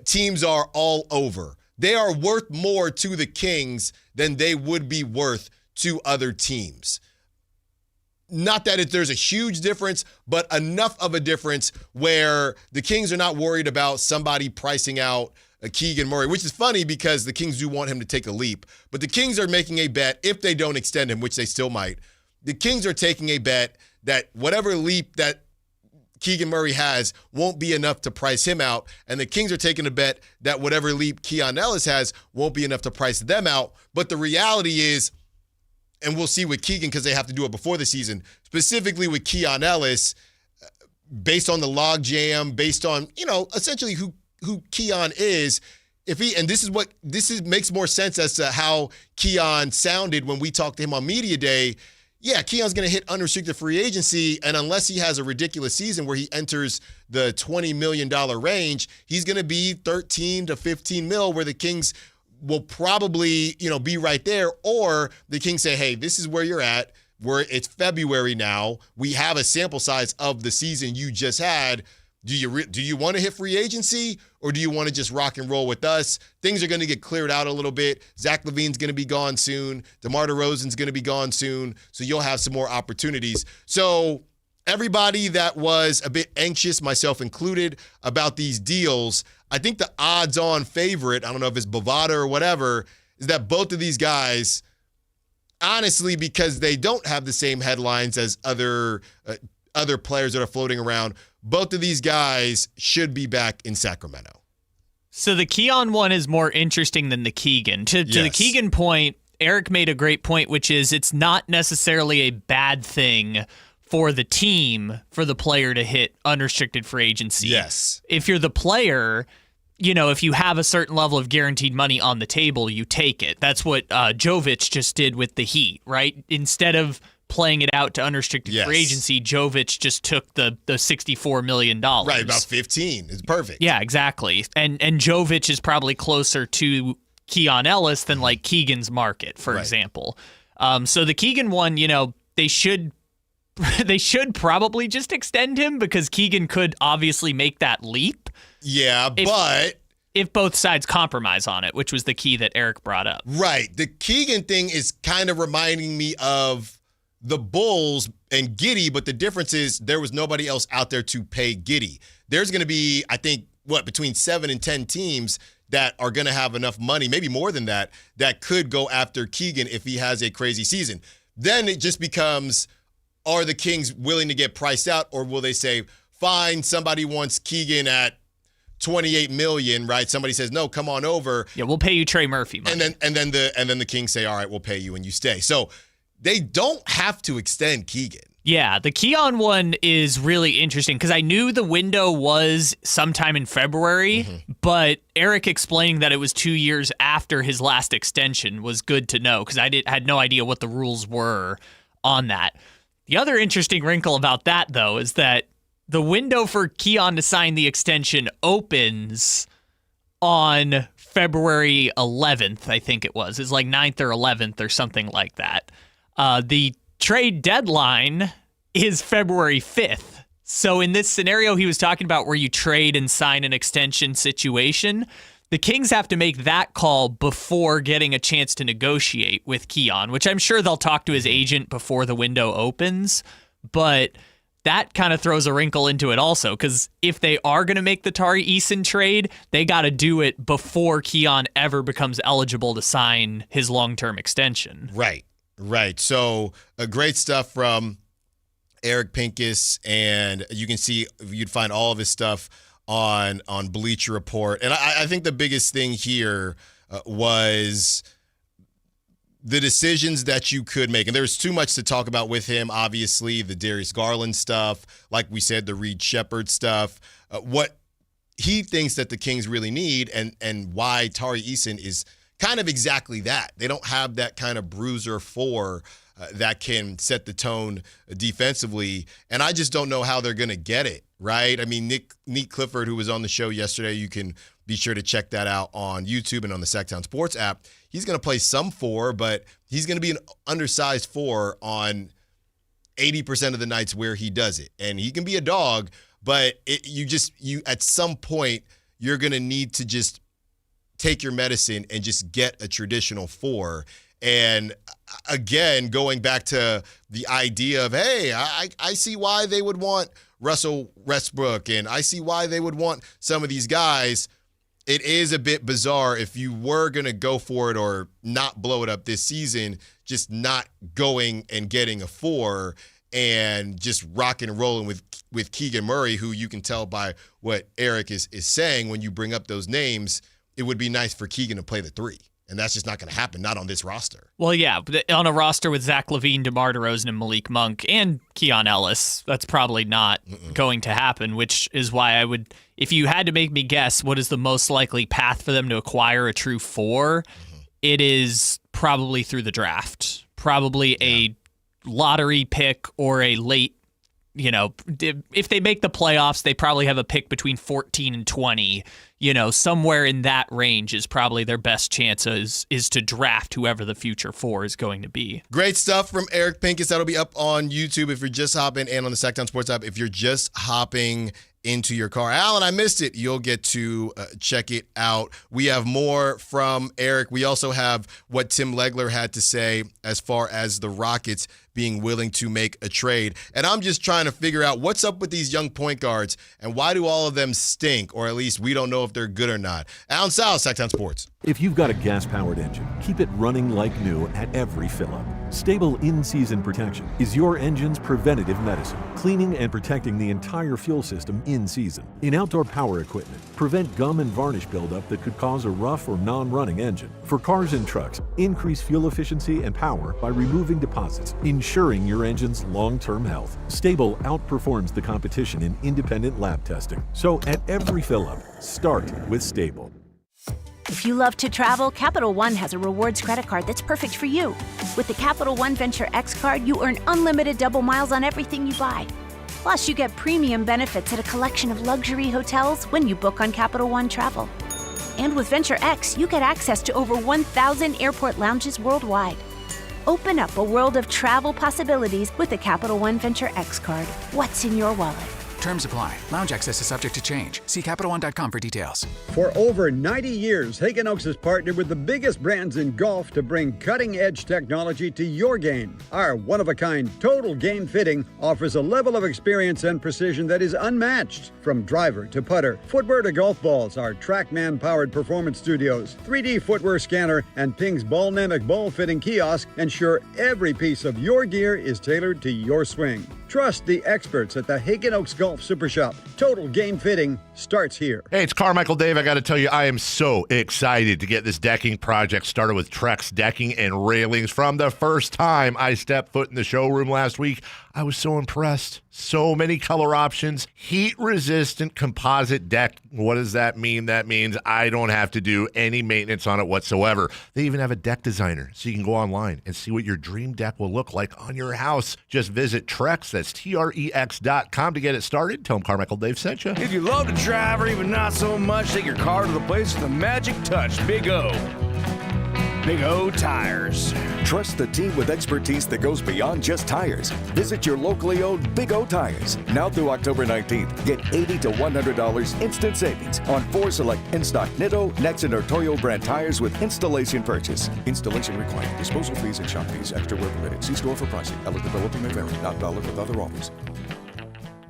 Speaker 1: teams are all over. They are worth more to the Kings than they would be worth to other teams. Not that there's a huge difference, but enough of a difference where the Kings are not worried about somebody pricing out Keegan Murray, which is funny because the Kings do want him to take a leap. But the Kings are making a bet, if they don't extend him, which they still might, the Kings are taking a bet that whatever leap that Keegan Murray has won't be enough to price him out. And the Kings are taking a bet that whatever leap Keon Ellis has won't be enough to price them out. But the reality is, and we'll see with Keegan because they have to do it before the season, specifically with Keon Ellis, based on the log jam, based on, essentially who Keon is, makes more sense as to how Keon sounded when we talked to him on Media Day. Yeah, Keon's going to hit unrestricted free agency, and unless he has a ridiculous season where he enters the $20 million range, he's going to be 13 to 15 mil, where the Kings will probably, be right there. Or the Kings say, hey, this is where you're at. It's February now. We have a sample size of the season you just had. Do you want to hit free agency, or do you want to just rock and roll with us? Things are going to get cleared out a little bit. Zach LaVine's going to be gone soon. DeMar DeRozan's going to be gone soon. So you'll have some more opportunities. So everybody that was a bit anxious, myself included, about these deals, I think the odds-on favorite, I don't know if it's Bovada or whatever, is that both of these guys, honestly, because they don't have the same headlines as other players that are floating around, both of these guys should be back in Sacramento.
Speaker 3: So the Keon one is more interesting than the Keegan. To the Keegan point, Eric made a great point, which is it's not necessarily a bad thing for the team, for the player to hit unrestricted free agency.
Speaker 1: Yes.
Speaker 3: If you're the player, if you have a certain level of guaranteed money on the table, you take it. That's what Jovic just did with the Heat, right? Instead of playing it out to unrestricted free agency, Jovic just took the $64 million.
Speaker 1: Right, about 15. It's perfect.
Speaker 3: Yeah, exactly. And Jovic is probably closer to Keon Ellis than like Keegan's market, for example. So the Keegan one, they should probably just extend him because Keegan could obviously make that leap.
Speaker 1: Yeah, but
Speaker 3: if both sides compromise on it, which was the key that Eric brought up.
Speaker 1: Right. The Keegan thing is kind of reminding me of the Bulls and Giddey, but the difference is there was nobody else out there to pay Giddey. There's going to be, I think, between 7 and 10 teams that are going to have enough money, maybe more than that could go after Keegan if he has a crazy season. Then it just becomes, are the Kings willing to get priced out, or will they say, fine, somebody wants Keegan at $28 million, right? Somebody says, no, come on over.
Speaker 3: Yeah, we'll pay you Trey Murphy money.
Speaker 1: And then the Kings say, all right, we'll pay you and you stay. So they don't have to extend Keegan.
Speaker 3: Yeah, the Keon one is really interesting because I knew the window was sometime in February, but Eric explaining that it was 2 years after his last extension was good to know because I had no idea what the rules were on that. The other interesting wrinkle about that, though, is that the window for Keon to sign the extension opens on February 11th, I think it was. It's like 9th or 11th or something like that. The trade deadline is February 5th. So in this scenario he was talking about where you trade and sign an extension situation, the Kings have to make that call before getting a chance to negotiate with Keon, which I'm sure they'll talk to his agent before the window opens. But that kind of throws a wrinkle into it also, because if they are going to make the Tari Eason trade, they got to do it before Keon ever becomes eligible to sign his long-term extension.
Speaker 1: Right. So great stuff from Eric Pincus, and you'd find all of his stuff on Bleacher Report. And I think the biggest thing here was the decisions that you could make. And there's too much to talk about with him, obviously, the Darius Garland stuff, like we said, the Reed Shepherd stuff, what he thinks that the Kings really need, and why Tari Eason is kind of exactly that. They don't have that kind of bruiser that can set the tone defensively, and I just don't know how they're going to get it, right? I mean, Nick Clifford, who was on the show yesterday, you can be sure to check that out on YouTube and on the Sactown Sports app. He's going to play some 4, but he's going to be an undersized 4 on 80% of the nights where he does it. And he can be a dog, but you at some point, you're going to need to just take your medicine and just get a traditional 4. And again, going back to the idea of, hey, I see why they would want Russell Westbrook, and I see why they would want some of these guys. It is a bit bizarre if you were going to go for it or not blow it up this season, just not going and getting a 4 and just rocking and rolling with Keegan Murray, who you can tell by what Eric is saying when you bring up those names, it would be nice for Keegan to play the 3. And that's just not going to happen, not on this roster.
Speaker 3: Well, yeah, on a roster with Zach LaVine, DeMar DeRozan, and Malik Monk, and Keon Ellis, that's probably not going to happen, which is why I would, if you had to make me guess what is the most likely path for them to acquire a true 4, it is probably through the draft. Probably a lottery pick or a late, if they make the playoffs, they probably have a pick between 14 and 20. Somewhere in that range is probably their best chance is to draft whoever the future 4 is going to be.
Speaker 1: Great stuff from Eric Pincus. That'll be up on YouTube if you're just hopping, and on the Sactown Sports app if you're just hopping into your car. Allen, I missed it. You'll get to check it out. We have more from Eric. We also have what Tim Legler had to say as far as the Rockets being willing to make a trade. And I'm just trying to figure out what's up with these young point guards and why do all of them stink, or at least we don't know if they're good or not. Allen Stiles, Sactown Sports.
Speaker 2: If you've got a gas-powered engine, keep it running like new at every fill-up. Stable in-season protection is your engine's preventative medicine, cleaning and protecting the entire fuel system in season. In outdoor power equipment, prevent gum and varnish buildup that could cause a rough or non-running engine. For cars and trucks, increase fuel efficiency and power by removing deposits, ensuring your engine's long-term health. Stable outperforms the competition in independent lab testing. So at every fill-up, start with Stable.
Speaker 4: If you love to travel, Capital One has a rewards credit card that's perfect for you. With the Capital One Venture X card, you earn unlimited double miles on everything you buy. Plus, you get premium benefits at a collection of luxury hotels when you book on Capital One Travel. And with Venture X, you get access to over 1,000 airport lounges worldwide. Open up a world of travel possibilities with the Capital One Venture X card. What's in your wallet?
Speaker 5: Terms apply. Lounge access is subject to change. See CapitalOne.com for details.
Speaker 6: For over 90 years, Hagen Oaks has partnered with the biggest brands in golf to bring cutting-edge technology to your game. Our one-of-a-kind total game fitting offers a level of experience and precision that is unmatched. From driver to putter, footwear to golf balls, our TrackMan-powered performance studios, 3D footwear scanner, and Ping's Ballnamic ball fitting kiosk ensure every piece of your gear is tailored to your swing. Trust the experts at the Hagen Oaks Golf Super Shop. Total game fitting starts here.
Speaker 15: Hey, it's Carmichael Dave. I got to tell you, I am so excited to get this decking project started with Trex Decking and Railings. From the first time I stepped foot in the showroom last week, I was so impressed. So many color options, heat-resistant composite deck. What does that mean? That means I don't have to do any maintenance on it whatsoever. They even have a deck designer, so you can go online and see what your dream deck will look like on your house. Just visit Trex, that's TREX.com to get it started. Tell them Carmichael Dave sent you.
Speaker 7: If you love to drive or even not so much, take your car to the place with the magic touch. Big O. Big O Tires.
Speaker 10: Trust the team with expertise that goes beyond just tires. Visit your locally owned Big O Tires. Now through October 19th, get $80 to $100 instant savings on 4 select in-stock Nitto, Nexen, or Toyo brand tires with installation purchase. Installation required. Disposal fees and shop fees extra where permitted. See store for pricing. Eligibility may vary. Not valid with other offers.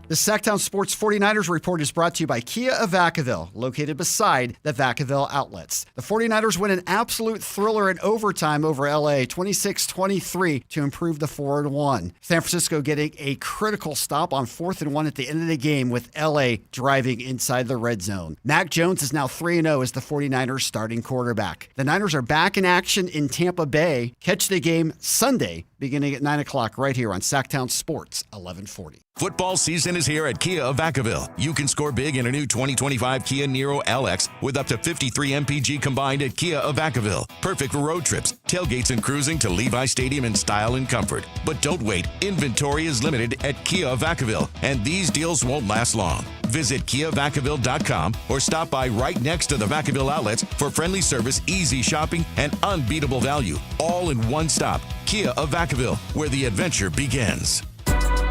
Speaker 8: The Sactown Sports 49ers Report is brought to you by Kia of Vacaville, located beside the Vacaville outlets. The 49ers win an absolute thriller in overtime over LA, 26-23, to improve the 4-1. San Francisco getting a critical stop on 4th and 1 at the end of the game with LA driving inside the red zone. Mac Jones is now 3-0 as the 49ers starting quarterback. The Niners are back in action in Tampa Bay. Catch the game Sunday beginning at 9 o'clock right here on Sactown Sports 1140.
Speaker 18: Football season is here at Kia of Vacaville. You can score big in a new 2025 Kia Niro LX with up to 53 MPG combined at Kia of Vacaville. Perfect for road trips, tailgates, and cruising to Levi Stadium in style and comfort. But don't wait. Inventory is limited at Kia of Vacaville, and these deals won't last long. Visit KiaVacaville.com or stop by right next to the Vacaville outlets for friendly service, easy shopping, and unbeatable value. All in one stop. Kia of Vacaville, where the adventure begins.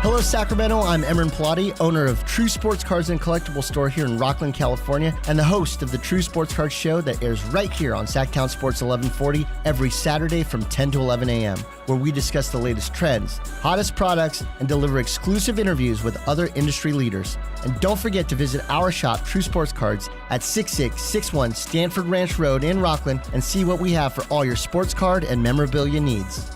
Speaker 9: Hello, Sacramento. I'm Emran Pilati, owner of True Sports Cards and Collectible Store here in Rockland, California, and the host of the True Sports Cards Show that airs right here on Sactown Sports 1140 every Saturday from 10 to 11 a.m., where we discuss the latest trends, hottest products, and deliver exclusive interviews with other industry leaders. And don't forget to visit our shop, True Sports Cards, at 6661 Stanford Ranch Road in Rockland and see what we have for all your sports card and memorabilia needs.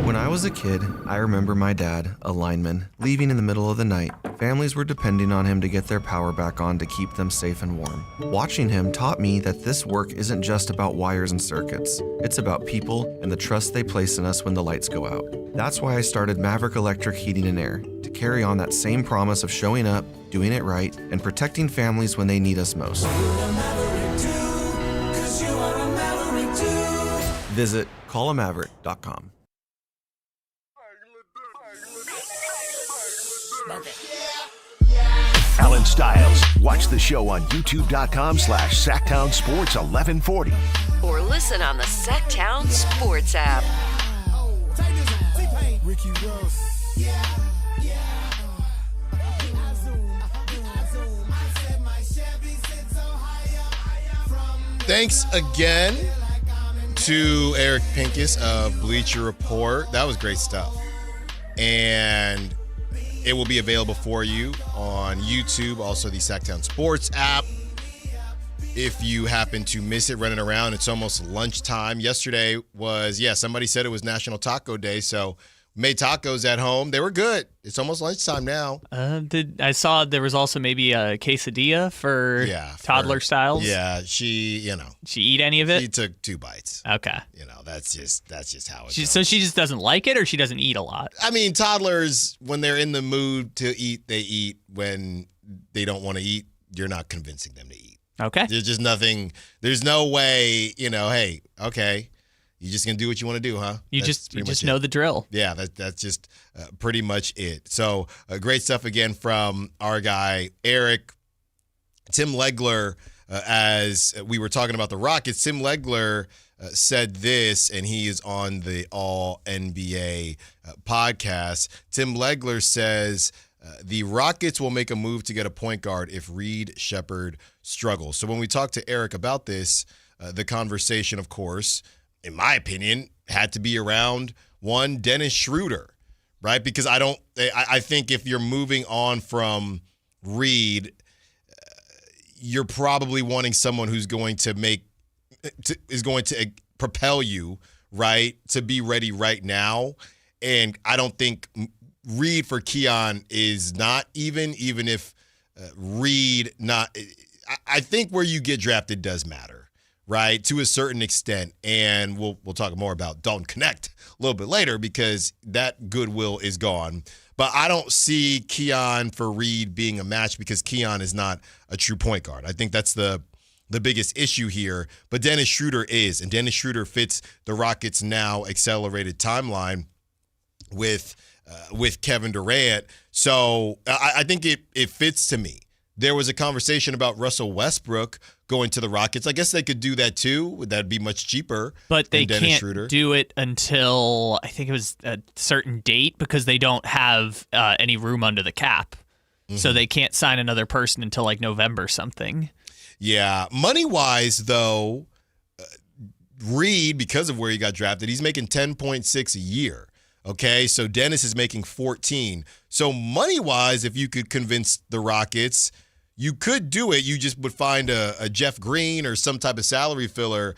Speaker 12: When I was a kid, I remember my dad, a lineman, leaving in the middle of the night. Families were depending on him to get their power back on to keep them safe and warm. Watching him taught me that this work isn't just about wires and circuits. It's about people and the trust they place in us when the lights go out. That's why I started Maverick Electric Heating and Air, to carry on that same promise of showing up, doing it right, and protecting families when they need us most. Visit callamaverick.com.
Speaker 19: Allen Stiles. Watch the show on youtube.com/Sactown Sports 1140.
Speaker 20: Or listen on the Sactown Sports app.
Speaker 1: Thanks again to Eric Pincus of Bleacher Report. That was great stuff. And it will be available for you on YouTube, also the Sactown Sports app. If you happen to miss it running around, it's almost lunchtime. Yesterday was, somebody said it was National Taco Day, so made tacos at home. They were good. It's almost lunchtime now.
Speaker 3: I saw there was also maybe a quesadilla for toddler styles.
Speaker 1: Yeah, she
Speaker 3: eat any of it?
Speaker 1: She took 2 bites.
Speaker 3: Okay.
Speaker 1: That's just how it goes.
Speaker 3: So she just doesn't like it, or she doesn't eat a lot?
Speaker 1: I mean, toddlers, when they're in the mood to eat, they eat. When they don't want to eat, you're not convincing them to eat.
Speaker 3: Okay.
Speaker 1: There's just nothing. There's no way, hey, okay. You're just going to do what you want to do, huh?
Speaker 3: You just know the drill.
Speaker 1: Yeah, that's just pretty much it. So great stuff again from our guy, Eric. Tim Legler, as we were talking about the Rockets, Tim Legler said this, and he is on the All NBA podcast. Tim Legler says The Rockets will make a move to get a point guard if Reed Sheppard struggles. So when we talked to Eric about this, the conversation, of course, in my opinion, had to be around one Dennis Schroeder, right? Because I think if you're moving on from Reed, you're probably wanting someone who's going to propel you, right, to be ready right now. And I don't think Reed for Keon is not even if Reed not. I think where you get drafted does matter, right, to a certain extent. And we'll talk more about Dalton Connect a little bit later because that goodwill is gone. But I don't see Keon for Reed being a match because Keon is not a true point guard. I think that's the biggest issue here. But Dennis Schroeder is, and Dennis Schroeder fits the Rockets' now accelerated timeline with Kevin Durant. So I think it fits to me. There was a conversation about Russell Westbrook going to the Rockets. I guess they could do that too. That'd be much cheaper.
Speaker 3: But they
Speaker 1: than Dennis
Speaker 3: can't
Speaker 1: Schroeder.
Speaker 3: do it until I think it was a certain date because they don't have any room under the cap. Mm-hmm. So they can't sign another person until like November something.
Speaker 1: Yeah. Money-wise, though, Reed, because of where he got drafted, he's making $10.6 a year. Okay, so Dennis is making 14. So money-wise, if you could convince the Rockets, you could do it. You just would find a Jeff Green or some type of salary filler,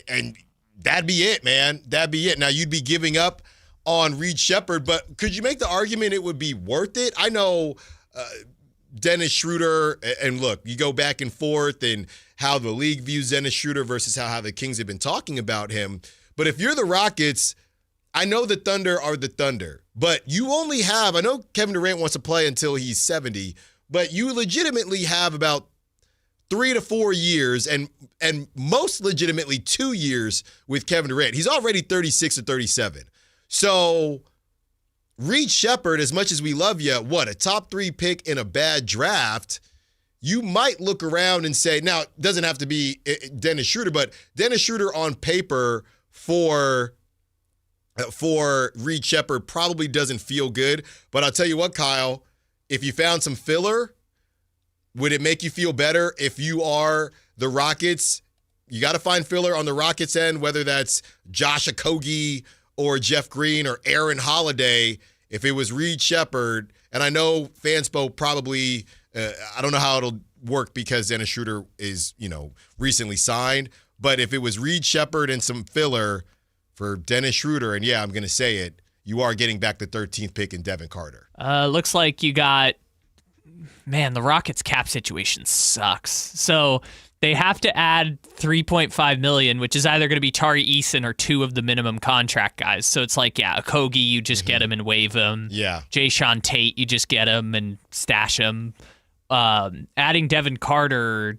Speaker 1: and that'd be it, man. That'd be it. Now, you'd be giving up on Reed Sheppard, but could you make the argument it would be worth it? I know Dennis Schroeder, and look, you go back and forth and how the league views Dennis Schroeder versus how the Kings have been talking about him. But if you're the Rockets, I know the Thunder are the Thunder, but you only have, I know Kevin Durant wants to play until he's 70, but you legitimately have about 3 to 4 years and most legitimately 2 years with Kevin Durant. He's already 36 or 37. So Reed Sheppard, as much as we love you, a top 3 pick in a bad draft, you might look around and say, now, it doesn't have to be Dennis Schroeder, but Dennis Schroeder on paper for Reed Sheppard probably doesn't feel good. But I'll tell you what, Kyle, if you found some filler, would it make you feel better if you are the Rockets? You got to find filler on the Rockets end, whether that's Josh Okogie or Jeff Green or Aaron Holiday. If it was Reed Sheppard, and I know Fanspo probably, I don't know how it'll work because Dennis Schroeder is, recently signed. But if it was Reed Sheppard and some filler for Dennis Schroeder, and yeah, I'm going to say it, you are getting back the 13th pick in Devin Carter.
Speaker 3: Looks like you got, the Rockets cap situation sucks. So they have to add $3.5 million, which is either going to be Tari Eason or 2 of the minimum contract guys. So it's like, Okogie, you just get him and waive him.
Speaker 1: Yeah.
Speaker 3: Jayshawn Tate, you just get him and stash him. Adding Devin Carter,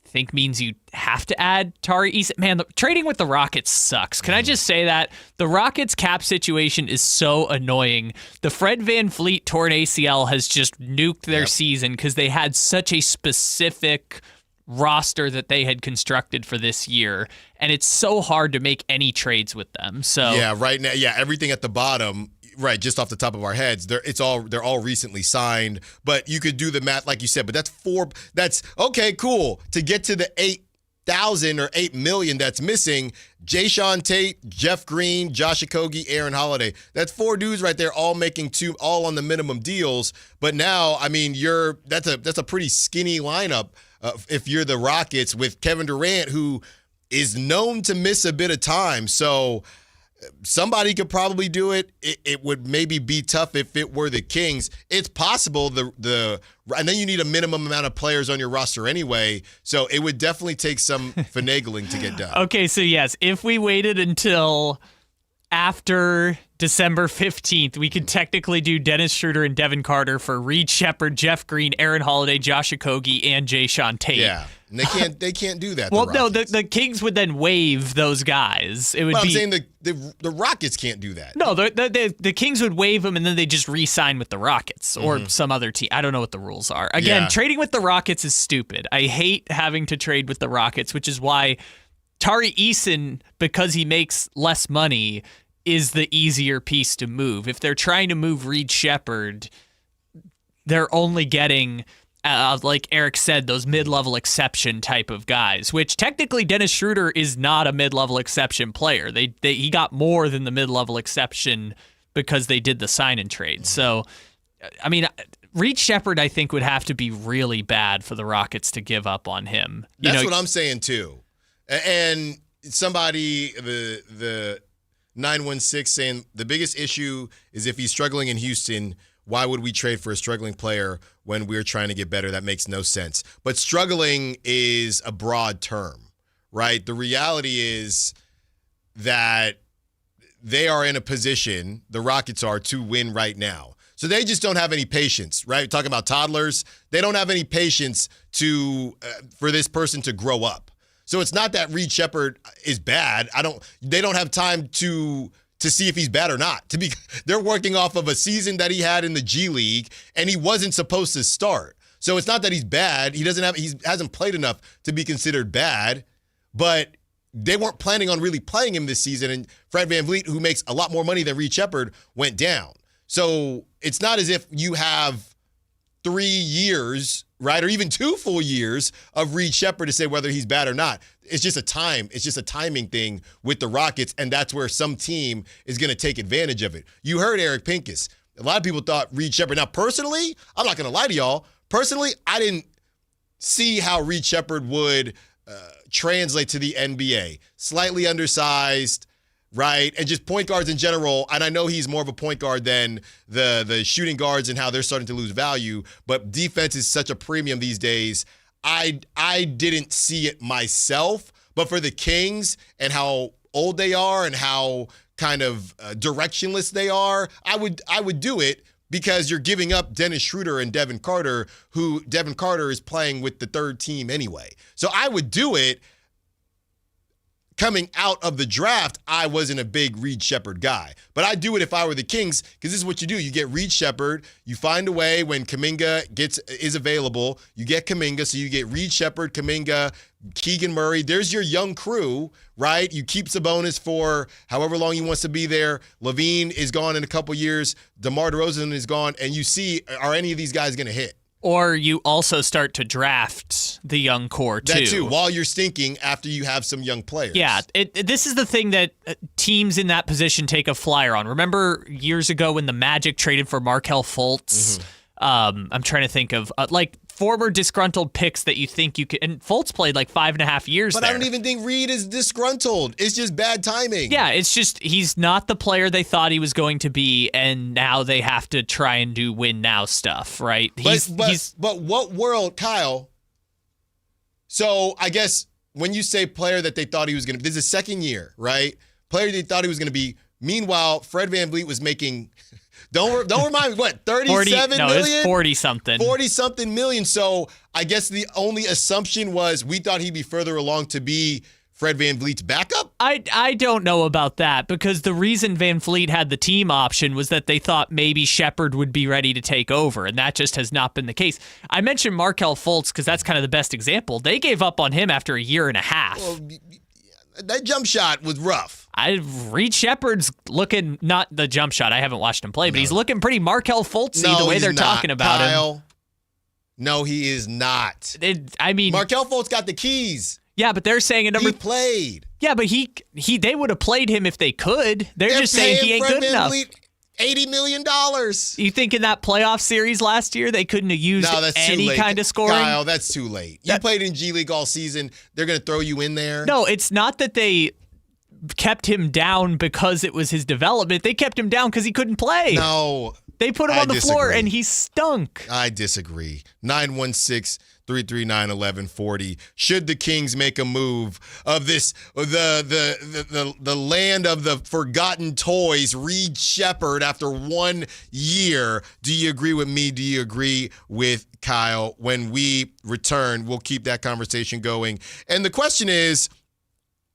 Speaker 3: I think means you have to add Tari Eason. Man, trading with the Rockets sucks. Can I just say that? The Rockets cap situation is so annoying. The Fred VanVleet torn ACL has just nuked their season because they had such a specific roster that they had constructed for this year, and it's so hard to make any trades with them. So
Speaker 1: right now, everything at the bottom, right, just off the top of our heads, they're all recently signed. But you could do the math like you said. But that's okay, cool. To get to the 8,000 or 8 million that's missing, Jayshawn Tate, Jeff Green, Josh Okogie, Aaron Holiday. That's 4 dudes right there, all making all on the minimum deals. But now, that's a pretty skinny lineup. If you're the Rockets with Kevin Durant, who is known to miss a bit of time. So somebody could probably do it. It would maybe be tough if it were the Kings. It's possible, and then you need a minimum amount of players on your roster anyway. So it would definitely take some finagling to get done.
Speaker 3: Okay, so yes, if we waited until after December 15th, we could technically do Dennis Schroeder and Devin Carter for Reed Sheppard, Jeff Green, Aaron Holiday, Josh Okogie, and Jayshawn Tate.
Speaker 1: Yeah, and they can't do that.
Speaker 3: Well, no, the Kings would then waive those guys. It would
Speaker 1: I'm saying the Rockets can't do that.
Speaker 3: No, the Kings would waive them, and then they just re-sign with the Rockets or some other team. I don't know what the rules are. Again, trading with the Rockets is stupid. I hate having to trade with the Rockets, which is why Tari Eason, because he makes less money, is the easier piece to move. If they're trying to move Reed Sheppard, they're only getting, like Eric said, those mid-level exception type of guys, which technically Dennis Schroeder is not a mid-level exception player. He got more than the mid-level exception because they did the sign and trade. So, I mean, Reed Sheppard, I think, would have to be really bad for the Rockets to give up on him.
Speaker 1: That's what I'm saying, too. And somebody, the 916 saying the biggest issue is if he's struggling in Houston, why would we trade for a struggling player when we're trying to get better? That makes no sense. But struggling is a broad term, right? The reality is that they are in a position, the Rockets are, to win right now. So they just don't have any patience, right? Talking about toddlers, they don't have any patience for this person to grow up. So it's not that Reed Sheppard is bad. They don't have time to see if he's bad or not. They're working off of a season that he had in the G League, and he wasn't supposed to start. So it's not that he's bad. He hasn't played enough to be considered bad, but they weren't planning on really playing him this season. And Fred VanVleet, who makes a lot more money than Reed Sheppard, went down. So it's not as if you have 3 years, right, or even 2 full years of Reed Sheppard to say whether he's bad or not. It's just a timing thing with the Rockets, and that's where some team is going to take advantage of it. You heard Eric Pincus. A lot of people thought Reed Sheppard. Now, personally, I'm not going to lie to y'all. Personally, I didn't see how Reed Sheppard would translate to the NBA. Slightly undersized, right? And just point guards in general. And I know he's more of a point guard than the shooting guards and how they're starting to lose value. But defense is such a premium these days. I didn't see it myself. But for the Kings and how old they are and how kind of directionless they are, I would do it because you're giving up Dennis Schroeder and Devin Carter, who Devin Carter is playing with the third team anyway. So I would do it. Coming out of the draft, I wasn't a big Reed Sheppard guy. But I'd do it if I were the Kings, because this is what you do. You get Reed Sheppard. You find a way when Kuminga is available. You get Kuminga, so you get Reed Sheppard, Kuminga, Keegan Murray. There's your young crew, right? You keep Sabonis for however long he wants to be there. Levine is gone in a couple years. DeMar DeRozan is gone. And you see, are any of these guys going to hit?
Speaker 3: Or you also start to draft the young core, too.
Speaker 1: That, too, while you're stinking after you have some young players.
Speaker 3: Yeah, this is the thing that teams in that position take a flyer on. Remember years ago when the Magic traded for Markelle Fultz? Mm-hmm. I'm trying to think of, former disgruntled picks that you think you could. And Fultz played 5.5 years
Speaker 1: But
Speaker 3: there.
Speaker 1: I don't even think Reed is disgruntled. It's just bad timing.
Speaker 3: Yeah, it's just he's not the player they thought he was going to be, and now they have to try and do win now stuff, right?
Speaker 1: But what world, Kyle? So I guess when you say player that they thought he was going to, this is second year, right? Player they thought he was going to be. Meanwhile, Fred VanVleet was making. Don't remind me, what, 37 million?
Speaker 3: No, it was 40-something.
Speaker 1: 40-something million. So I guess the only assumption was we thought he'd be further along to be Fred VanVleet's backup?
Speaker 3: I don't know about that, because the reason VanVleet had the team option was that they thought maybe Sheppard would be ready to take over, and that just has not been the case. I mentioned Markelle Fultz because that's kind of the best example. They gave up on him after a year and a half.
Speaker 1: Well, that jump shot was rough.
Speaker 3: Reed Sheppard's looking, not the jump shot. I haven't watched him play, but he's looking pretty Markelle Fultzy the way they're talking about him.
Speaker 1: No, he is not.
Speaker 3: Markelle
Speaker 1: Fultz got the keys.
Speaker 3: Yeah, but they're saying
Speaker 1: he played.
Speaker 3: Yeah, but they would have played him if they could. They're just saying he ain't good enough.
Speaker 1: $80 million.
Speaker 3: You think in that playoff series last year they couldn't have used any kind of scoring?
Speaker 1: Kyle, that's too late. You played in G League all season. They're going to throw you in there.
Speaker 3: No, it's not that they kept him down because it was his development. They kept him down because he couldn't play.
Speaker 1: No.
Speaker 3: They put him on the floor and he stunk.
Speaker 1: I disagree. 916-339-1140. Should the Kings make a move of this, the land of the forgotten toys, Reed Sheppard, after 1 year? Do you agree with me? Do you agree with Kyle? When we return, we'll keep that conversation going. And the question is,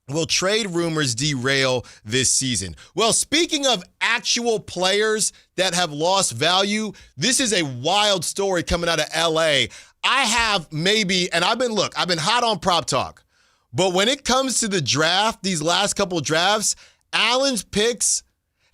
Speaker 1: will trade rumors derail this season? Well, speaking of actual players that have lost value, this is a wild story coming out of LA. I have maybe, and I've been hot on Prop Talk, but when it comes to the draft, these last couple drafts, Allen's picks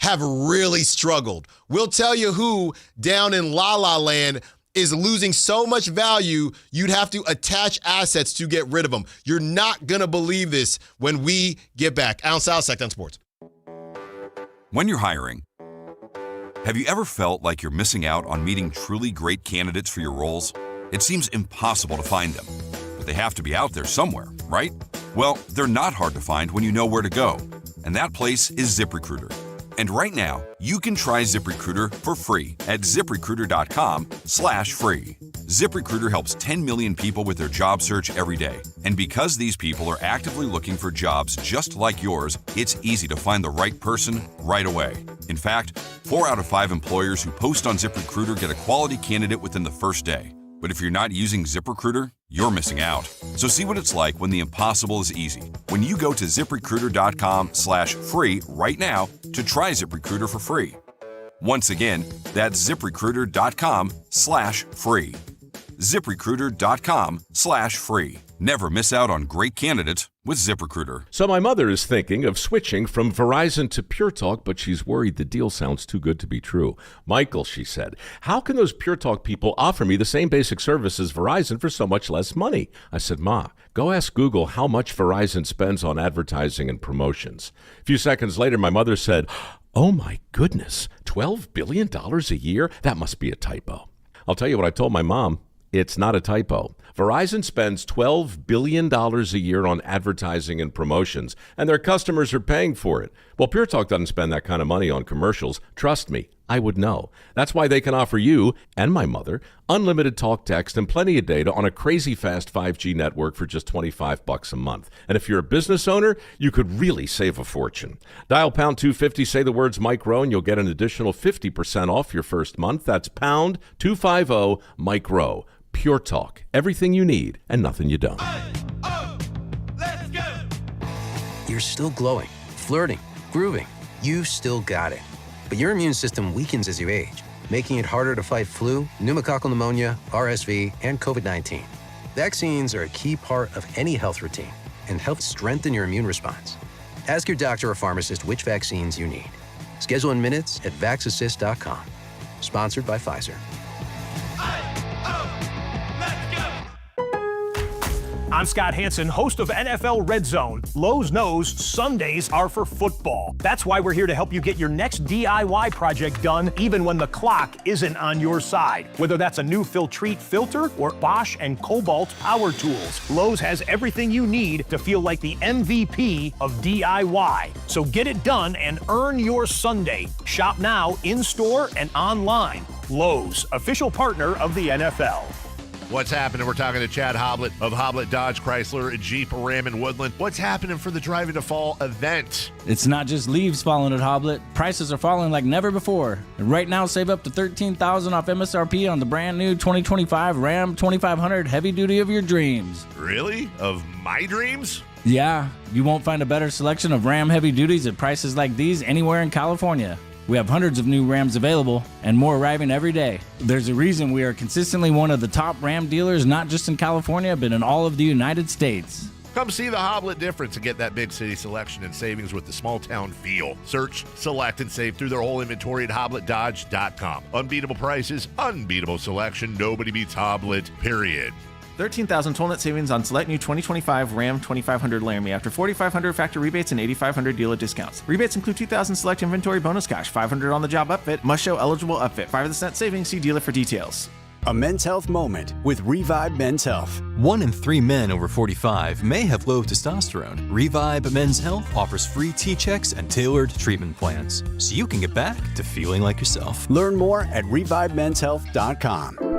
Speaker 1: have really struggled. We'll tell you who down in La La Land is losing so much value, you'd have to attach assets to get rid of them. You're not going to believe this when we get back. Allen Stiles, Sactown Sports.
Speaker 13: When you're hiring, have you ever felt like you're missing out on meeting truly great candidates for your roles? It seems impossible to find them, but they have to be out there somewhere, right? Well, they're not hard to find when you know where to go, and that place is ZipRecruiter. And right now, you can try ZipRecruiter for free at ZipRecruiter.com/free. ZipRecruiter helps 10 million people with their job search every day. And because these people are actively looking for jobs just like yours, it's easy to find the right person right away. In fact, 4 out of 5 employers who post on ZipRecruiter get a quality candidate within the first day. But if you're not using ZipRecruiter, you're missing out. So see what it's like when the impossible is easy. When you go to ZipRecruiter.com/free right now to try ZipRecruiter for free. Once again, that's ZipRecruiter.com/free. ZipRecruiter.com/free. Never miss out on great candidates with ZipRecruiter.
Speaker 14: So my mother is thinking of switching from Verizon to Pure Talk, but she's worried the deal sounds too good to be true. Michael, she said, how can those Pure Talk people offer me the same basic service as Verizon for so much less money? I said, Ma, go ask Google how much Verizon spends on advertising and promotions. A few seconds later, my mother said, oh my goodness, $12 billion a year? That must be a typo. I'll tell you what I told my mom. It's not a typo. Verizon spends $12 billion a year on advertising and promotions, and their customers are paying for it. Well, Pure Talk doesn't spend that kind of money on commercials. Trust me, I would know. That's why they can offer you and my mother unlimited talk, text, and plenty of data on a crazy fast 5G network for just $25 a month. And if you're a business owner, you could really save a fortune. Dial pound 250, say the words Mike Rowe, and you'll get an additional 50% off your first month. That's pound 250 Mike Rowe. Pure Talk. Everything you need and nothing you don't.
Speaker 16: You're still glowing, flirting, grooving. You've still got it. But your immune system weakens as you age, making it harder to fight flu, pneumococcal pneumonia, RSV, and COVID-19. Vaccines are a key part of any health routine and help strengthen your immune response. Ask your doctor or pharmacist which vaccines you need. Schedule in minutes at vaxassist.com. Sponsored by Pfizer.
Speaker 17: I'm Scott Hansen, host of NFL Red Zone. Lowe's knows Sundays are for football. That's why we're here to help you get your next DIY project done, even when the clock isn't on your side. Whether that's a new Filtrete filter or Bosch and Cobalt power tools, Lowe's has everything you need to feel like the MVP of DIY. So get it done and earn your Sunday. Shop now, in-store and online. Lowe's, official partner of the NFL.
Speaker 15: What's happening? We're talking to Chad Hoblet of Hoblet Dodge Chrysler Jeep Ram in Woodland. What's happening for the Drive Into Fall event?
Speaker 21: It's not just leaves falling at Hoblet. Prices are falling like never before. And right now, save up to $13,000 off MSRP on the brand new 2025 Ram 2500 heavy duty of your dreams.
Speaker 15: Really? Of my dreams?
Speaker 21: Yeah, you won't find a better selection of Ram heavy duties at prices like these anywhere in California. We have hundreds of new Rams available and more arriving every day. There's a reason we are consistently one of the top Ram dealers, not just in California, but in all of the United States.
Speaker 15: Come see the Hoblet difference and get that big city selection and savings with the small town feel. Search, select, and save through their whole inventory at HobletDodge.com. Unbeatable prices, unbeatable selection. Nobody beats Hoblet, period.
Speaker 26: $13,000 total net savings on select new 2025 Ram 2500 Laramie after $4,500 factor rebates and $8,500 dealer discounts. Rebates include $2,000 select inventory bonus cash, $500 on the job upfit, must show eligible upfit, 5% savings, see dealer for details.
Speaker 11: A men's health moment with Revive Men's Health.
Speaker 27: 1 in 3 men over 45 may have low testosterone. Revive Men's Health offers free T-checks and tailored treatment plans, so you can get back to feeling like yourself.
Speaker 11: Learn more at ReviveMen'sHealth.com.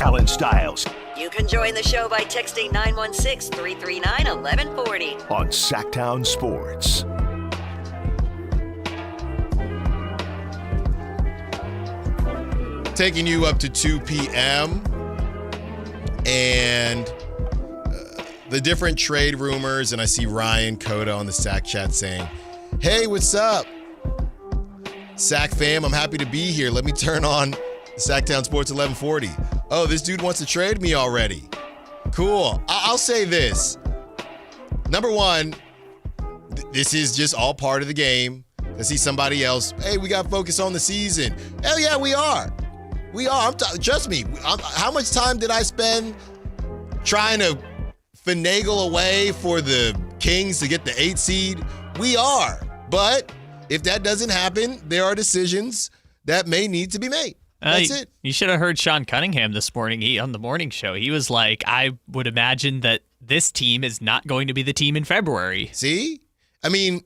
Speaker 19: Allen Stiles
Speaker 20: You can join the show by texting 916-339-1140
Speaker 19: on Sactown Sports.
Speaker 1: Taking you up to 2 p.m. and the different trade rumors, and I see Ryan Coda on the Sac chat saying, hey, what's up? Sac fam, I'm happy to be here. Let me turn on Sactown Sports 1140. Oh, this dude wants to trade me already. Cool. I'll say this. Number one, this is just all part of the game. To see somebody else, hey, we got to focus on the season. Hell yeah, we are. We are. Trust me. How much time did I spend trying to finagle away for the Kings to get the 8 seed? We are. But if that doesn't happen, there are decisions that may need to be made. That's it.
Speaker 3: You should have heard Sean Cunningham this morning on the morning show. He was like, I would imagine that this team is not going to be the team in February.
Speaker 1: See? I mean,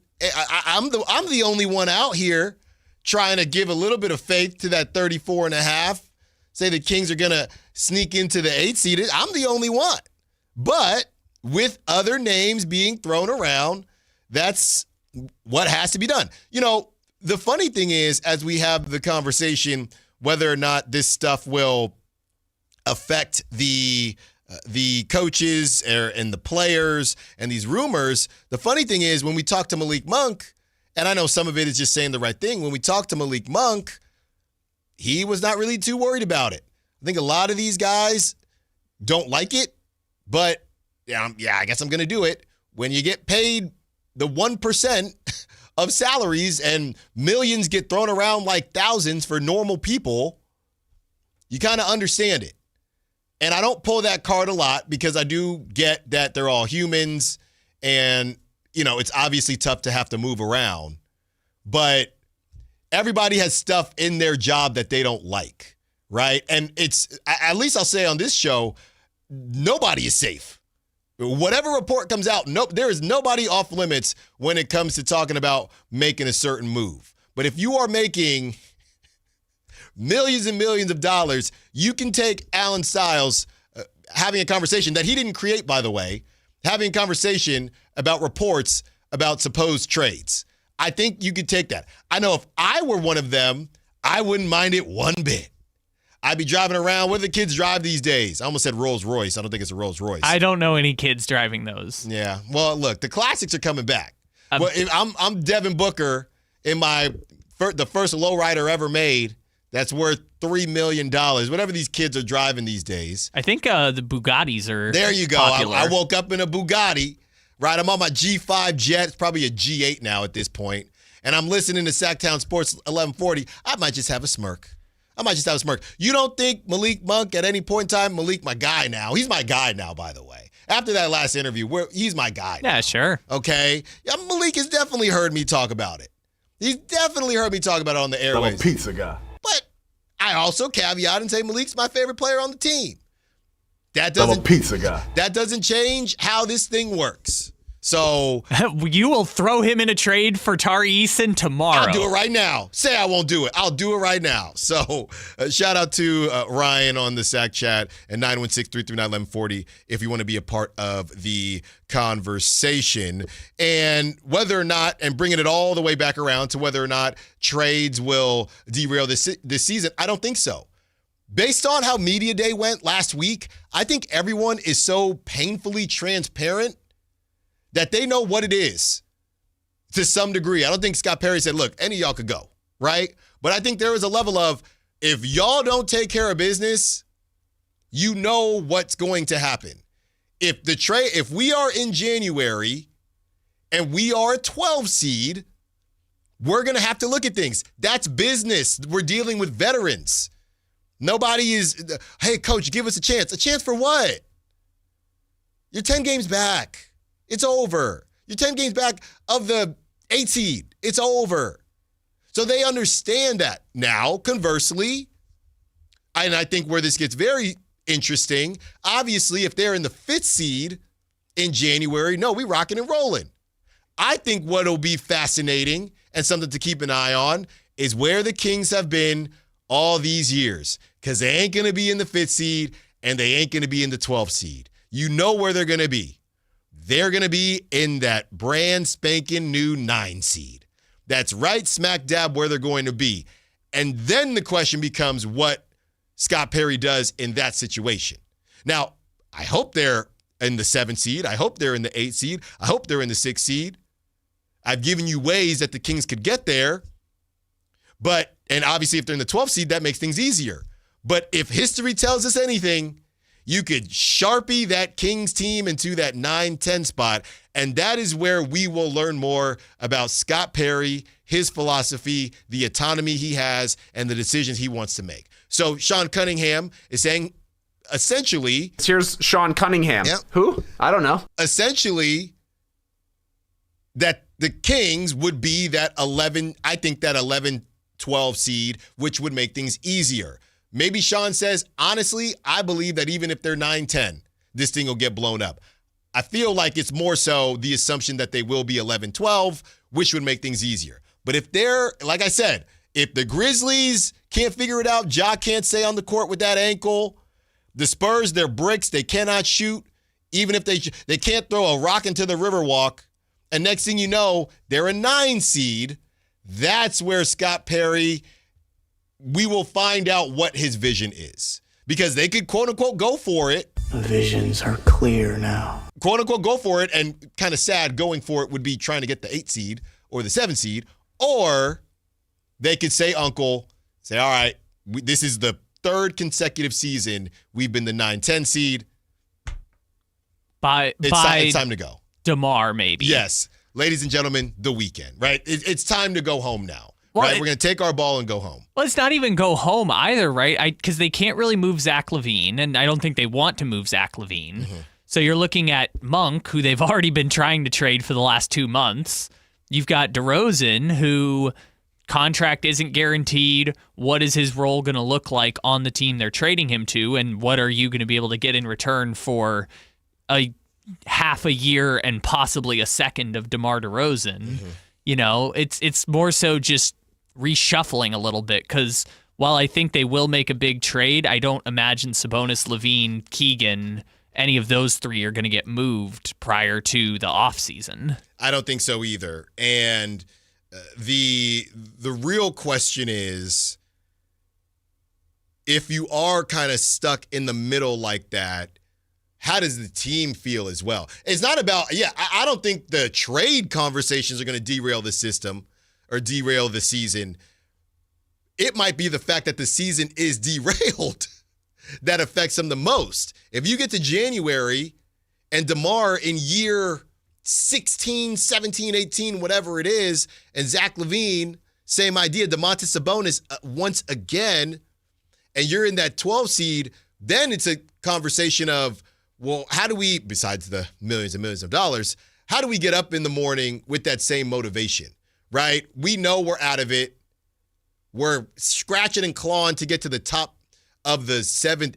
Speaker 1: I'm the only one out here trying to give a little bit of faith to that 34.5. Say the Kings are going to sneak into the 8 seed. I'm the only one. But with other names being thrown around, that's what has to be done. You know, the funny thing is, as we have the conversation, whether or not this stuff will affect the coaches and the players and these rumors, the funny thing is when we talk to Malik Monk, and I know some of it is just saying the right thing, when we talk to Malik Monk, he was not really too worried about it. I think a lot of these guys don't like it, but yeah, I guess I'm going to do it. When you get paid the 1% of salaries and millions get thrown around like thousands for normal people, you kind of understand it. And I don't pull that card a lot because I do get that they're all humans and, you know, it's obviously tough to have to move around. But everybody has stuff in their job that they don't like, right? And it's, at least I'll say on this show, nobody is safe. Whatever report comes out, there is nobody off limits when it comes to talking about making a certain move. But if you are making millions and millions of dollars, you can take Allen Stiles having a conversation that he didn't create, by the way, having a conversation about reports about supposed trades. I think you could take that. I know if I were one of them, I wouldn't mind it one bit. I'd be driving around. What do the kids drive these days? I almost said Rolls Royce. I don't think it's a Rolls Royce.
Speaker 3: I don't know any kids driving those.
Speaker 1: Yeah. Well, look, the classics are coming back. I'm Devin Booker in the first lowrider ever made that's worth $3 million. Whatever these kids are driving these days.
Speaker 3: I think the Bugattis are
Speaker 1: There you go. I woke up in a Bugatti, right? I'm on my G5 jet. It's probably a G8 now at this point. And I'm listening to Sactown Sports 1140. I might just have a smirk. You don't think Malik Monk at any point in time, Malik, my guy now. He's my guy now, by the way. After that last interview, he's my guy now.
Speaker 3: Yeah, sure.
Speaker 1: Okay? Yeah, Malik has definitely heard me talk about it. He's definitely heard me talk about it on the airways.
Speaker 15: I'm a pizza guy.
Speaker 1: But I also caveat and say Malik's my favorite player on the team.
Speaker 15: I'm a pizza guy.
Speaker 1: That doesn't change how this thing works. So
Speaker 3: you will throw him in a trade for Tari Eason tomorrow.
Speaker 1: I'll do it right now. Say I won't do it. I'll do it right now. So shout out to Ryan on the Sac Chat at 916-339-1140 if you want to be a part of the conversation. And whether or not, and bringing it all the way back around to whether or not trades will derail this season, I don't think so. Based on how Media Day went last week, I think everyone is so painfully transparent that they know what it is to some degree. I don't think Scott Perry said, look, any of y'all could go, right? But I think there is a level of, if y'all don't take care of business, you know what's going to happen. If we are in January and we are a 12 seed, we're going to have to look at things. That's business. We're dealing with veterans. Nobody is, hey, coach, give us a chance. A chance for what? You're 10 games back. It's over. You're 10 games back of the 8 seed. It's over. So they understand that. Now, conversely, and I think where this gets very interesting, obviously, if they're in the 5th seed in January, no, we rocking and rolling. I think what'll be fascinating and something to keep an eye on is where the Kings have been all these years, because they ain't going to be in the 5th seed and they ain't going to be in the 12th seed. You know where they're going to be. They're going to be in that brand spanking new 9 seed. That's right smack dab where they're going to be. And then the question becomes what Scott Perry does in that situation. Now, I hope they're in the 7th seed. I hope they're in the 8th seed. I hope they're in the 6th seed. I've given you ways that the Kings could get there. And obviously if they're in the 12th seed, that makes things easier. But if history tells us anything, you could Sharpie that Kings team into that 9-10 spot, and that is where we will learn more about Scott Perry, his philosophy, the autonomy he has, and the decisions he wants to make. So Sean Cunningham is saying, essentially...
Speaker 2: Here's Sean Cunningham.
Speaker 1: Yep.
Speaker 2: Who? I don't know.
Speaker 1: Essentially, that the Kings would be that 11-12 seed, which would make things easier. Maybe Sean says, honestly, I believe that even if they're 9-10, this thing will get blown up. I feel like it's more so the assumption that they will be 11-12, which would make things easier. But if they're, like I said, if the Grizzlies can't figure it out, Ja can't stay on the court with that ankle, the Spurs, they're bricks, they cannot shoot, even if they can't throw a rock into the Riverwalk, and next thing you know, they're a 9 seed, that's where Scott Perry... we will find out what his vision is. Because they could, quote-unquote, go for it.
Speaker 4: The visions are clear now.
Speaker 1: Quote-unquote, go for it, and kind of sad going for it would be trying to get the 8 seed or the 7 seed. Or they could say, all right, this is the 3rd consecutive season we've been the 9-10 seed. It's time to go.
Speaker 3: DeMar, maybe.
Speaker 1: Yes. Ladies and gentlemen, the weekend, right? It's time to go home now. Right, we're going to take our ball and go home.
Speaker 3: Well, it's not even go home either, right? Because they can't really move Zach LaVine, and I don't think they want to move Zach LaVine. Mm-hmm. So you're looking at Monk, who they've already been trying to trade for the last 2 months. You've got DeRozan, who contract isn't guaranteed. What is his role going to look like on the team they're trading him to, and what are you going to be able to get in return for a half a year and possibly a second of DeMar DeRozan? Mm-hmm. You know, it's more so just reshuffling a little bit, because while I think they will make a big trade, I don't imagine Sabonis, LaVine, Keegan, any of those 3 are going to get moved prior to the offseason.
Speaker 1: I don't think so either. And the real question is, if you are kind of stuck in the middle like that, how does the team feel as well? It's not about, I don't think the trade conversations are going to derail the system or derail the season. It might be the fact that the season is derailed that affects them the most. If you get to January and DeMar in year 16, 17, 18, whatever it is, and Zach LaVine, same idea, Domantas Sabonis once again, and you're in that 12 seed, then it's a conversation of, well, how do we, besides the millions and millions of dollars, how do we get up in the morning with that same motivation? Right? We know we're out of it. We're scratching and clawing to get to the top of the 7th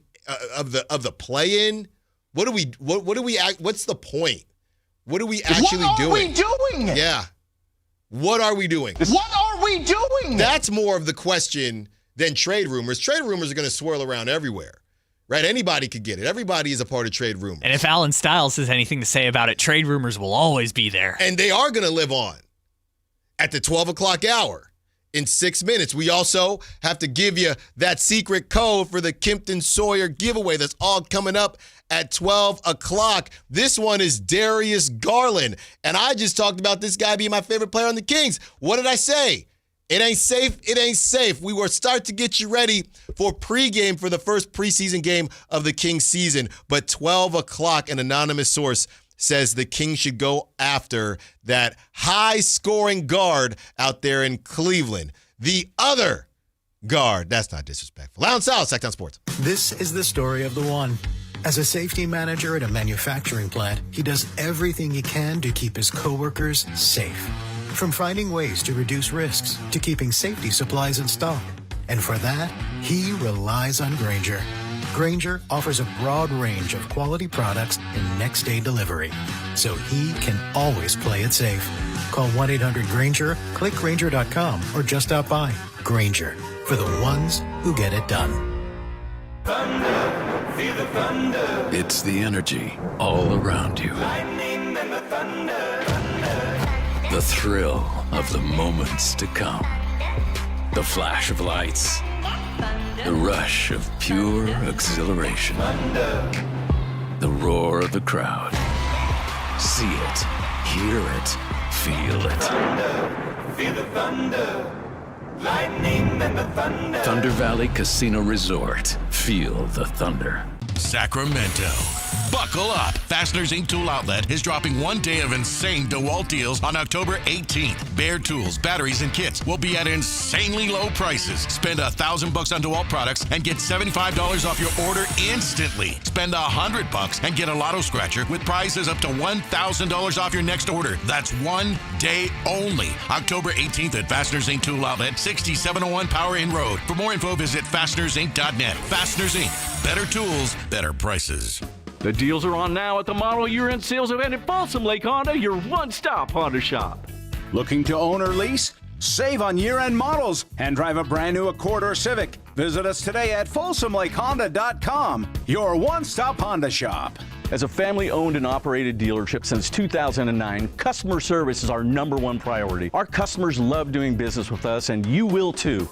Speaker 1: of the play-in. What's the point? What are we actually doing?
Speaker 4: What are we doing?
Speaker 1: Yeah. What are we doing?
Speaker 4: What are we doing?
Speaker 1: That's more of the question than trade rumors. Trade rumors are going to swirl around everywhere. Right? Anybody could get it. Everybody is a part of trade rumors.
Speaker 3: And if Allen Stiles has anything to say about it, trade rumors will always be there.
Speaker 1: And they are going to live on. At the 12 o'clock hour in 6 minutes. We also have to give you that secret code for the Kempton Sawyer giveaway that's all coming up at 12 o'clock. This one is Darius Garland. And I just talked about this guy being my favorite player on the Kings. What did I say? It ain't safe. It ain't safe. We will start to get you ready for pregame for the first preseason game of the Kings season. But 12 o'clock, an anonymous source says the Kings should go after that high-scoring guard out there in Cleveland. The other guard. That's not disrespectful. Allen Stiles, Sactown Sports.
Speaker 5: This is the story of the one. As a safety manager at a manufacturing plant, he does everything he can to keep his coworkers safe. From finding ways to reduce risks to keeping safety supplies in stock. And for that, he relies on Grainger. Grainger offers a broad range of quality products and next-day delivery, so he can always play it safe. Call 1-800-GRAINGER, click Grainger.com, or just stop by. Grainger, for the ones who get it done.
Speaker 22: Thunder, feel the thunder. It's the energy all around you. Lightning and the thunder. The thrill of the moments to come. The flash of lights. The rush of pure exhilaration. The roar of the crowd. See it, hear it, feel it. Feel the thunder. Thunder Valley Casino Resort. Feel the thunder.
Speaker 18: Sacramento. Buckle up. Fasteners Inc. Tool Outlet is dropping one day of insane DeWalt deals on October 18th. Bare tools, batteries, and kits will be at insanely low prices. Spend $1,000 on DeWalt products and get $75 off your order instantly. Spend $100 and get a lotto scratcher with prizes up to $1,000 off your next order. That's one day only. October 18th at Fasteners Inc. Tool Outlet, 6701 Power Inn Road. For more info, visit fastenersinc.net. Fasteners Inc. Better tools, better prices.
Speaker 6: The deals are on now at the model year-end sales event at Folsom Lake Honda, your one-stop Honda shop.
Speaker 7: Looking to own or lease? Save on year-end models and drive a brand new Accord or Civic. Visit us today at folsomlakehonda.com, your one-stop Honda shop.
Speaker 6: As a family-owned and operated dealership since 2009, customer service is our #1 priority. Our customers love doing business with us, and you will too.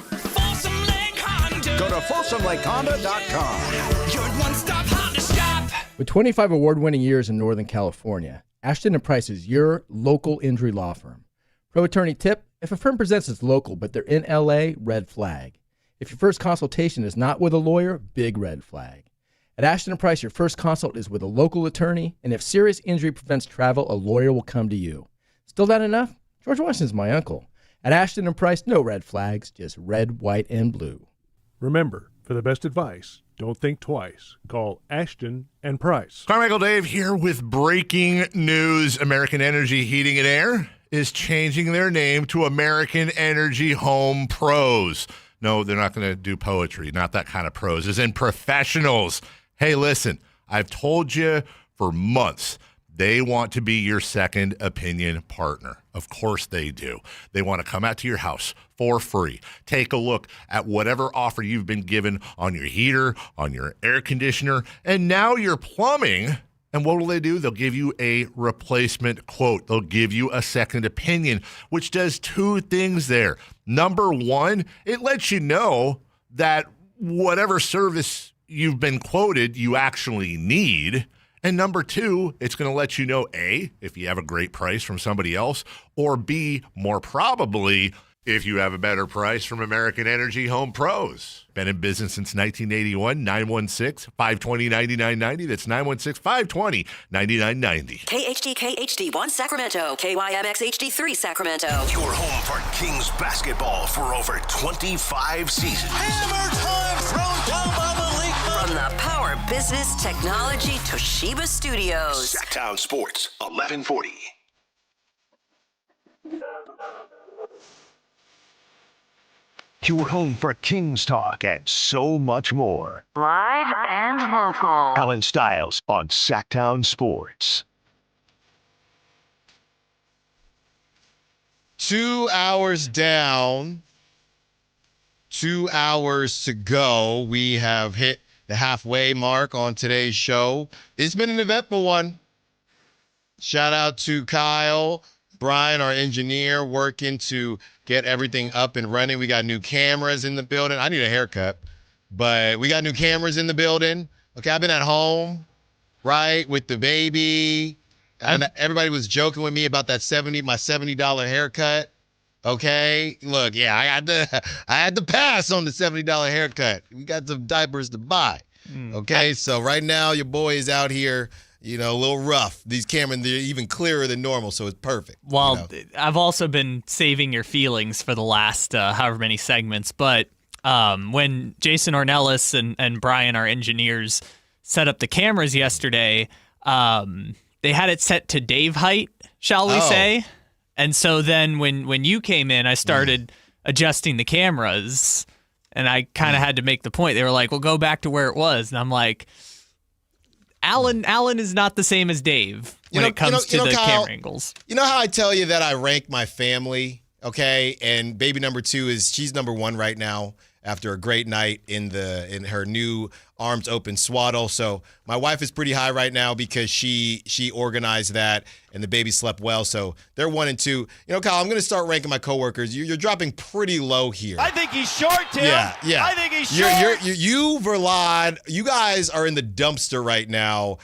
Speaker 7: Go to folsomlakehonda.com.
Speaker 8: Your one-stop Honda shop.
Speaker 10: With 25 award-winning years in Northern California, Ashton & Price is your local injury law firm. Pro attorney tip: if a firm presents as local but they're in LA, red flag. If your first consultation is not with a lawyer, big red flag. At Ashton & Price, your first consult is with a local attorney, and if serious injury prevents travel, a lawyer will come to you. Still not enough? George Washington's my uncle. At Ashton & Price, no red flags, just red, white, and blue.
Speaker 23: Remember, for the best advice, don't think twice. Call Ashton and Price.
Speaker 15: Carmichael Dave here with breaking news. American Energy Heating and Air is changing their name to American Energy Home Pros. No, they're not going to do poetry. Not that kind of pros. As in professionals. Hey, listen, I've told you for months, they want to be your second opinion partner. Of course they do. They want to come out to your house for free. Take a look at whatever offer you've been given on your heater, on your air conditioner, and now your plumbing. And what will they do? They'll give you a replacement quote. They'll give you a second opinion, which does two things there. Number one, it lets you know that whatever service you've been quoted, you actually need. And number two, it's going to let you know, A, if you have a great price from somebody else, or B, more probably, if you have a better price from American Energy Home Pros. Been in business since 1981, 916-520-9990. That's 916-520-9990.
Speaker 20: KHD 1 Sacramento, KYMX HD3 Sacramento.
Speaker 19: Your home for Kings basketball for over 25 seasons.
Speaker 20: Hammer time thrown down by the league. From the Power Business Technology Toshiba Studios.
Speaker 19: Sactown Sports, 1140. Your home for Kings talk and so much more.
Speaker 20: Live and local.
Speaker 19: Allen Stiles on Sactown Sports.
Speaker 1: 2 hours down, 2 hours to go. We have hit the halfway mark on today's show. It's been an eventful one. Shout out to Kyle, Brian, our engineer, working to get everything up and running. We got new cameras in the building. I need a haircut, but we got new cameras in the building. Okay, I've been at home, right, with the baby. And everybody was joking with me about that my $70 haircut. Okay, look, yeah, I had to pass on the $70 haircut. We got some diapers to buy. Okay, so right now your boy is out here, a little rough. These cameras, they're even clearer than normal, so it's perfect.
Speaker 3: Well, I've also been saving your feelings for the last however many segments, but when Jason Ornelas and Brian, our engineers, set up the cameras yesterday, they had it set to Dave height, shall we say. And so then when you came in, I started adjusting the cameras, and I kind of had to make the point. They were like, well, go back to where it was. And I'm like, Allen is not the same as Dave when it comes to the
Speaker 1: Kyle,
Speaker 3: camera angles.
Speaker 1: You know how I tell you that I rank my family, okay? And baby number 2 she's number 1 right now after a great night in her new arms open swaddle. So my wife is pretty high right now because she organized that, and the baby slept well. So they're 1 and 2. You know, Kyle, I'm going to start ranking my coworkers. You're dropping pretty low here.
Speaker 9: I think he's short, Tim.
Speaker 1: Yeah.
Speaker 9: I think he's short.
Speaker 1: You, Verlad, you guys are in the dumpster right now.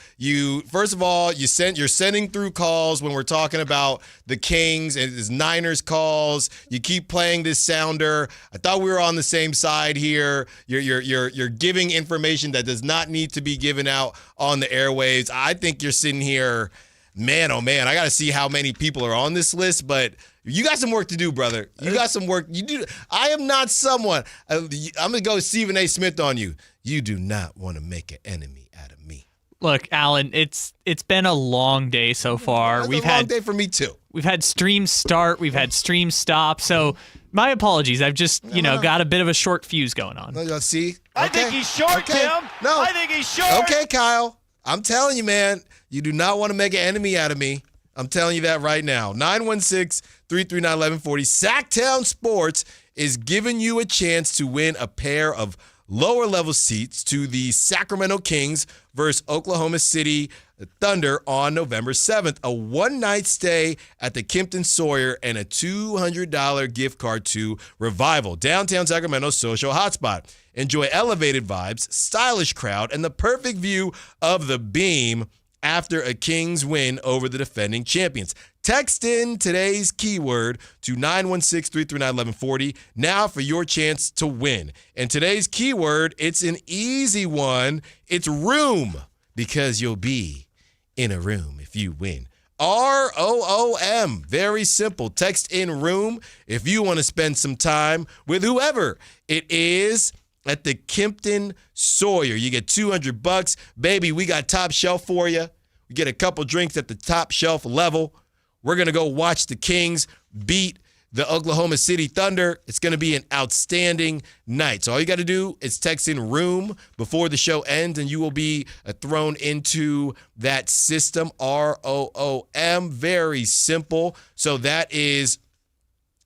Speaker 1: First of all, you're sending through calls when we're talking about the Kings and his Niners calls. You keep playing this sounder. I thought we were on the same side here. You're giving information that does not need to be given out on the airwaves. I think you're sitting here, man, oh man, I got to see how many people are on this list, but you got some work to do, brother. You got some work. You do. I am not someone. I'm going to go Stephen A. Smith on you. You do not want to make an enemy out of me.
Speaker 3: Look, Allen, it's been a long day so far.
Speaker 1: It's a long day for me too.
Speaker 3: We've had stream start, we've had stream stop. So my apologies. I've just, got a bit of a short fuse going on.
Speaker 1: Let's see.
Speaker 9: I think he's short, Tim.
Speaker 1: No.
Speaker 9: I think he's short.
Speaker 1: Okay, Kyle. I'm telling you, man, you do not want to make an enemy out of me. I'm telling you that right now. 916-339-1140. Sactown Sports is giving you a chance to win a pair of lower-level seats to the Sacramento Kings versus Oklahoma City Thunder on November 7th. A one-night stay at the Kimpton Sawyer and a $200 gift card to Revival, downtown Sacramento's social hotspot. Enjoy elevated vibes, stylish crowd, and the perfect view of the Beam after a Kings win over the defending champions. Text in today's keyword to 916-339-1140 now for your chance to win. And today's keyword, it's an easy one. It's room, because you'll be in a room if you win. ROOM. Very simple. Text in room if you want to spend some time with whoever it is at the Kimpton Sawyer. You get $200. Baby, we got top shelf for you. We get a couple drinks at the top shelf level. We're going to go watch the Kings beat the Oklahoma City Thunder. It's going to be an outstanding night. So all you got to do is text in room before the show ends, and you will be thrown into that system. ROOM. Very simple. So that is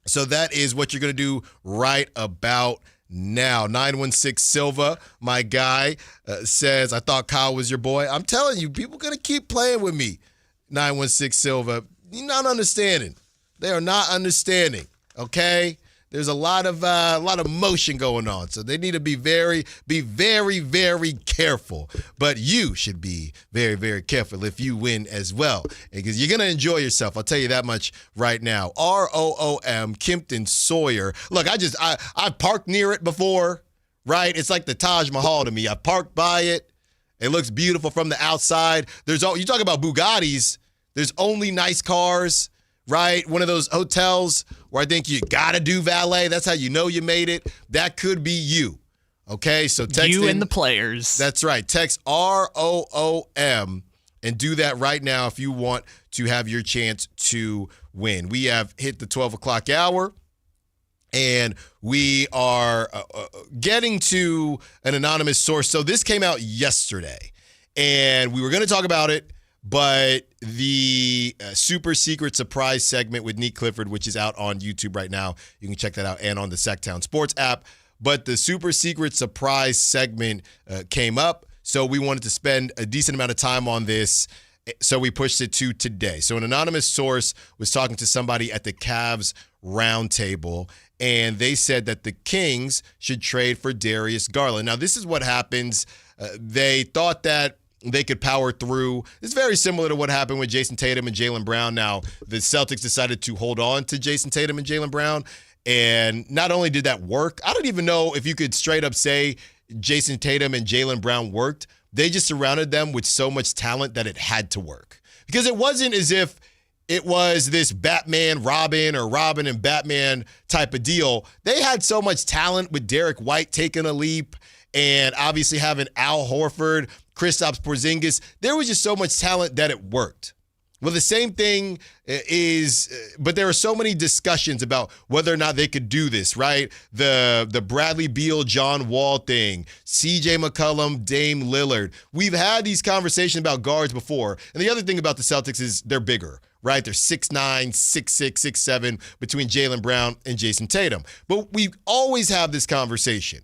Speaker 1: what you're going to do right about now. 916 Silva, my guy, says, I thought Kyle was your boy. I'm telling you, people are going to keep playing with me. 916 Silva, you're not understanding. They are not understanding, okay? There's a lot of motion going on, so they need to be very, very careful. But you should be very, very careful if you win as well, because you're gonna enjoy yourself. I'll tell you that much right now. ROOM, Kimpton Sawyer. Look, I parked near it before, right? It's like the Taj Mahal to me. I parked by it. It looks beautiful from the outside. You talk about Bugattis. There's only nice cars. Right? One of those hotels where I think you got to do valet. That's how you know you made it. That could be you. Okay? So text
Speaker 3: you
Speaker 1: in,
Speaker 3: and the players.
Speaker 1: That's right. Text ROOM and do that right now if you want to have your chance to win. We have hit the 12 o'clock hour, and we are getting to an anonymous source. So this came out yesterday, and we were going to talk about it, but the super secret surprise segment with Neat Clifford, which is out on YouTube right now, you can check that out, and on the Sactown Sports app. But the super secret surprise segment came up, so we wanted to spend a decent amount of time on this, so we pushed it to today. So an anonymous source was talking to somebody at the Cavs roundtable, and they said that the Kings should trade for Darius Garland. Now, this is what happens. They thought that they could power through. It's very similar to what happened with Jason Tatum and Jaylen Brown. Now, the Celtics decided to hold on to Jason Tatum and Jaylen Brown, and not only did that work, I don't even know if you could straight up say Jason Tatum and Jaylen Brown worked. They just surrounded them with so much talent that it had to work. Because it wasn't as if it was this Batman, Robin, or Robin and Batman type of deal. They had so much talent with Derek White taking a leap, and obviously having Al Horford, Kristaps Porzingis. There was just so much talent that it worked. Well, the same thing but there are so many discussions about whether or not they could do this, right? The Bradley Beal, John Wall thing, CJ McCollum, Dame Lillard. We've had these conversations about guards before. And the other thing about the Celtics is they're bigger, right? They're 6'9", 6'6", 6'7", between Jaylen Brown and Jason Tatum. But we always have this conversation.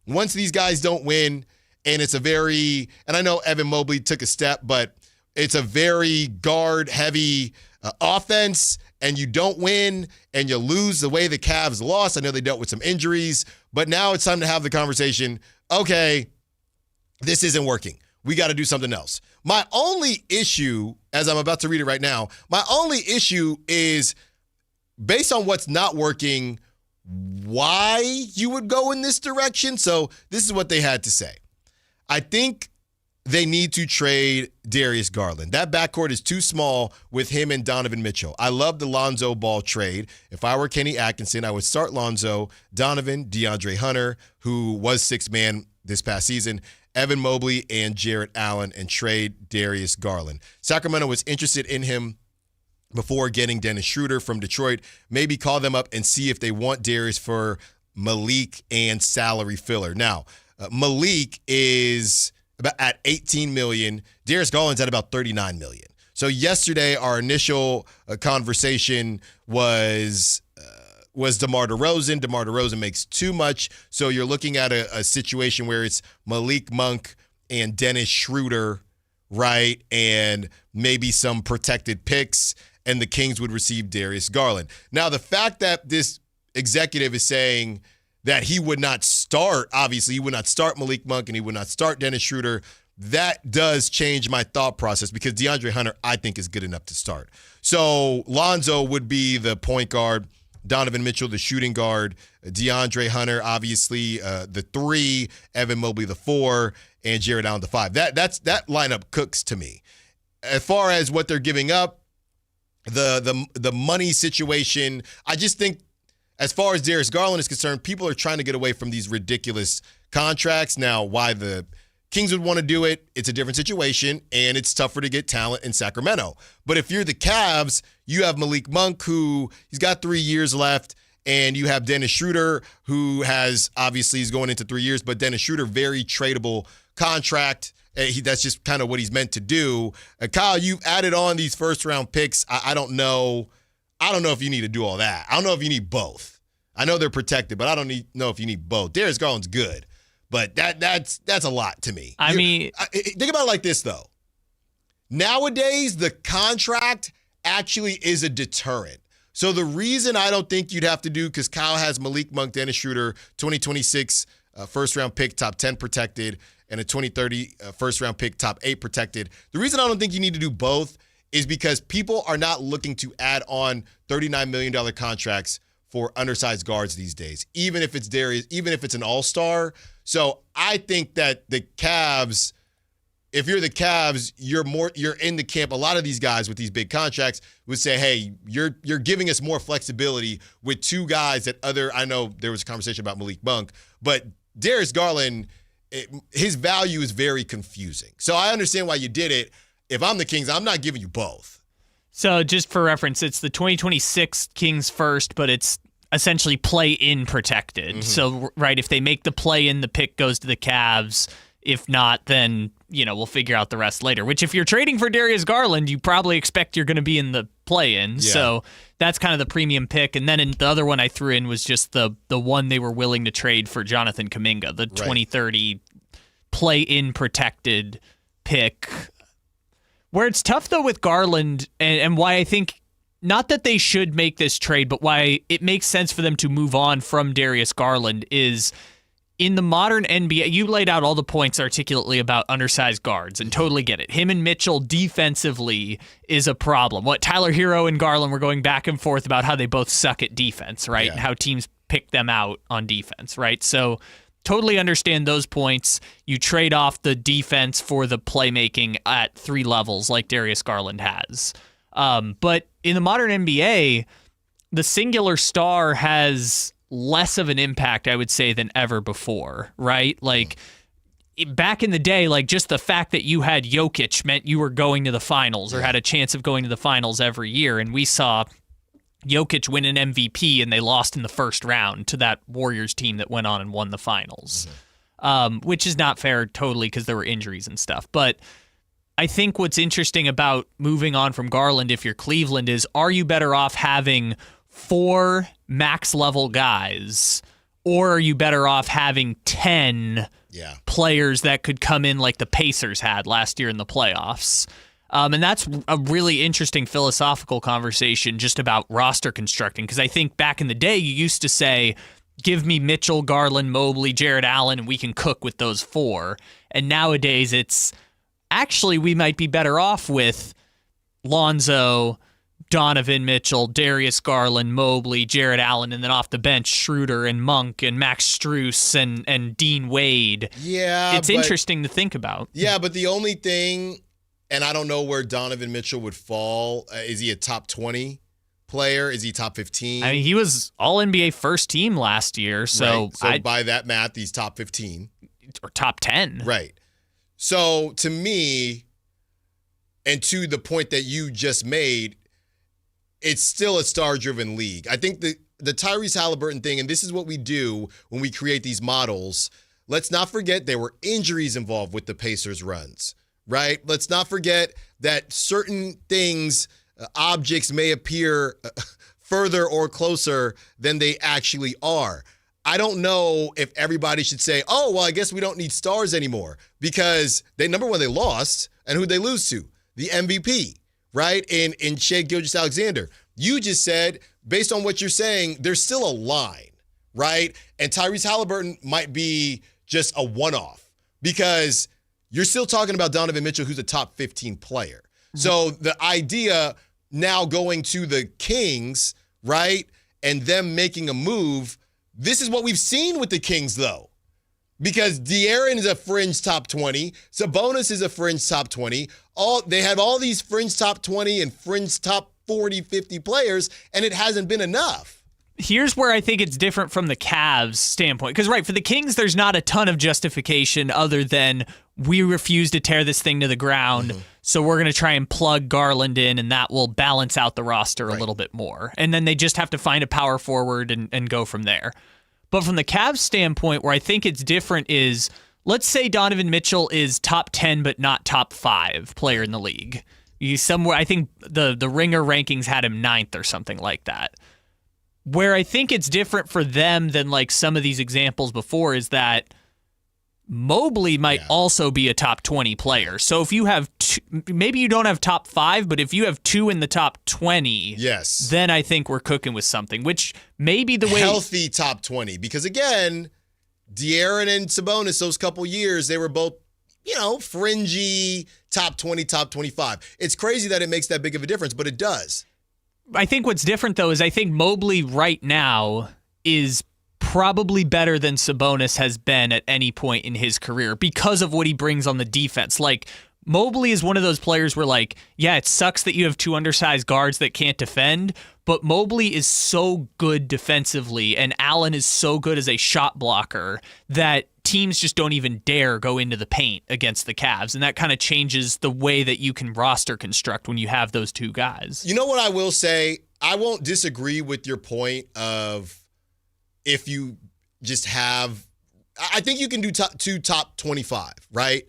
Speaker 1: Once these guys don't win, and it's a very, and I know Evan Mobley took a step, but it's a very guard-heavy offense, and you don't win, and you lose the way the Cavs lost. I know they dealt with some injuries, but now it's time to have the conversation, okay, this isn't working. We got to do something else. My only issue, as I'm about to read it right now, my only issue is based on what's not working, why you would go in this direction. So this is what they had to say. I think they need to trade Darius Garland. That backcourt is too small with him and Donovan Mitchell. I love the Lonzo Ball trade. If I were Kenny Atkinson, I would start Lonzo, Donovan, DeAndre Hunter, who was sixth man this past season, Evan Mobley, and Jarrett Allen, and trade Darius Garland. Sacramento was interested in him before getting Dennis Schroeder from Detroit. Maybe call them up and see if they want Darius for Malik and salary filler. Now, Malik is about at $18 million. Darius Garland's at about $39 million. So yesterday, our initial conversation was DeMar DeRozan. DeMar DeRozan makes too much. So you're looking at a situation where it's Malik Monk and Dennis Schroeder, right? And maybe some protected picks, and the Kings would receive Darius Garland. Now, the fact that this executive is saying that he would not start, obviously, he would not start Malik Monk and he would not start Dennis Schroeder, that does change my thought process because DeAndre Hunter, I think, is good enough to start. So Lonzo would be the point guard, Donovan Mitchell, the shooting guard, DeAndre Hunter, obviously, the 3, Evan Mobley, the 4, and Jarrett Allen, the 5. That lineup cooks to me. As far as what they're giving up, the money situation, I just think as far as Darius Garland is concerned, people are trying to get away from these ridiculous contracts. Now, why the Kings would want to do it, it's a different situation, and it's tougher to get talent in Sacramento. But if you're the Cavs, you have Malik Monk, who he's got 3 years left, and you have Dennis Schroeder, who has, obviously, he's going into 3 years, but Dennis Schroeder, very tradable contract. That's just kind of what he's meant to do. Kyle, you've added on these first-round picks. I don't know if you need to do all that. I don't know if you need both. I know they're protected, but I don't know if you need both. Darius Garland's good. But that's a lot to me.
Speaker 3: I mean,
Speaker 1: think about it like this, though. Nowadays, the contract actually is a deterrent. So the reason I don't think you'd have to do, because Kyle has Malik Monk, Dennis Schroeder, 2026 first-round pick, top 10 protected, and a 2030 first-round pick, top 8 protected. The reason I don't think you need to do both is because people are not looking to add on $39 million contracts for undersized guards these days, even if it's Darius, even if it's an all-star. So I think that the Cavs, if you're the Cavs, you're in the camp. A lot of these guys with these big contracts would say, hey, you're giving us more flexibility with two guys that I know there was a conversation about Malik Monk, but Darius Garland, his value is very confusing. So I understand why you did it. If I'm the Kings, I'm not giving you both.
Speaker 3: So just for reference, it's the 2026 Kings first, but it's essentially play-in protected. Mm-hmm. So, right, if they make the play-in, the pick goes to the Cavs. If not, then, we'll figure out the rest later. Which, if you're trading for Darius Garland, you probably expect you're going to be in the play-in. Yeah. So that's kind of the premium pick. And then the other one I threw in was just the one they were willing to trade for Jonathan Kuminga, the 2030 play-in protected pick. Where it's tough, though, with Garland, and why I think, not that they should make this trade, but why it makes sense for them to move on from Darius Garland is, in the modern NBA, you laid out all the points articulately about undersized guards, and totally get it. Him and Mitchell defensively is a problem. Tyler Hero and Garland were going back and forth about how they both suck at defense, right? Yeah. And how teams pick them out on defense, right? So totally understand those points. You trade off the defense for the playmaking at 3 levels like Darius Garland has. But in the modern NBA, the singular star has less of an impact, I would say, than ever before, right? Like, back in the day, like, just the fact that you had Jokic meant you were going to the finals or had a chance of going to the finals every year. And we saw Jokic win an MVP and they lost in the first round to that Warriors team that went on and won the finals, which is not fair totally because there were injuries and stuff. But I think what's interesting about moving on from Garland, if you're Cleveland, is are you better off having 4 max level guys, or are you better off having 10 players that could come in like the Pacers had last year in the playoffs. And that's a really interesting philosophical conversation just about roster constructing, because I think back in the day you used to say, give me Mitchell, Garland, Mobley, Jared Allen, and we can cook with those 4. And nowadays it's actually we might be better off with Lonzo, Donovan Mitchell, Darius Garland, Mobley, Jared Allen, and then off the bench, Schroeder and Monk and Max Strus and Dean Wade.
Speaker 1: Yeah,
Speaker 3: it's interesting to think about.
Speaker 1: Yeah, but the only thing, and I don't know where Donovan Mitchell would fall. Is he a top 20 player? Is he top 15?
Speaker 3: I mean, he was All-NBA first team last year, so
Speaker 1: right. So by that math, he's top 15.
Speaker 3: Or top 10.
Speaker 1: Right. So to me, and to the point that you just made, it's still a star-driven league. I think the Tyrese Halliburton thing, and this is what we do when we create these models, let's not forget there were injuries involved with the Pacers runs, right? Let's not forget that certain things, objects may appear further or closer than they actually are. I don't know if everybody should say, oh, well, I guess we don't need stars anymore, because number one, they lost, and who'd they lose to? The MVP. Right? In Shai Gilgeous-Alexander. You just said, based on what you're saying, there's still a line, right? And Tyrese Halliburton might be just a one-off, because you're still talking about Donovan Mitchell, who's a top 15 player. Mm-hmm. So the idea now going to the Kings, right, and them making a move, this is what we've seen with the Kings, though. Because De'Aaron is a fringe top 20. Sabonis is a fringe top 20. They have all these fringe top 20 and fringe top 40, 50 players, and it hasn't been enough.
Speaker 3: Here's where I think it's different from the Cavs standpoint. Because, right, for the Kings, there's not a ton of justification other than we refuse to tear this thing to the ground, so we're going to try and plug Garland in, and that will balance out the roster a little bit more. And then they just have to find a power forward and go from there. But from the Cavs standpoint, where I think it's different is, let's say Donovan Mitchell is top 10 but not top 5 player in the league. He's somewhere, I think the Ringer rankings had him 9th or something like that. Where I think it's different for them than like some of these examples before is that Mobley might also be a top 20 player. So if you have maybe you don't have top 5, but if you have 2 in the top 20, then I think we're cooking with something, which may be the way.
Speaker 1: Healthy top 20. Because again, De'Aaron and Sabonis, those couple years, they were both, fringy top 20, top 25. It's crazy that it makes that big of a difference, but it does.
Speaker 3: I think what's different, though, is I think Mobley right now is probably better than Sabonis has been at any point in his career because of what he brings on the defense. Like, Mobley is one of those players where, like, yeah, it sucks that you have 2 undersized guards that can't defend, but Mobley is so good defensively, and Allen is so good as a shot blocker that teams just don't even dare go into the paint against the Cavs, and that kind of changes the way that you can roster construct when you have those 2 guys.
Speaker 1: You know what I will say? I won't disagree with your point of if you just have – I think you can do 2 top 25, right?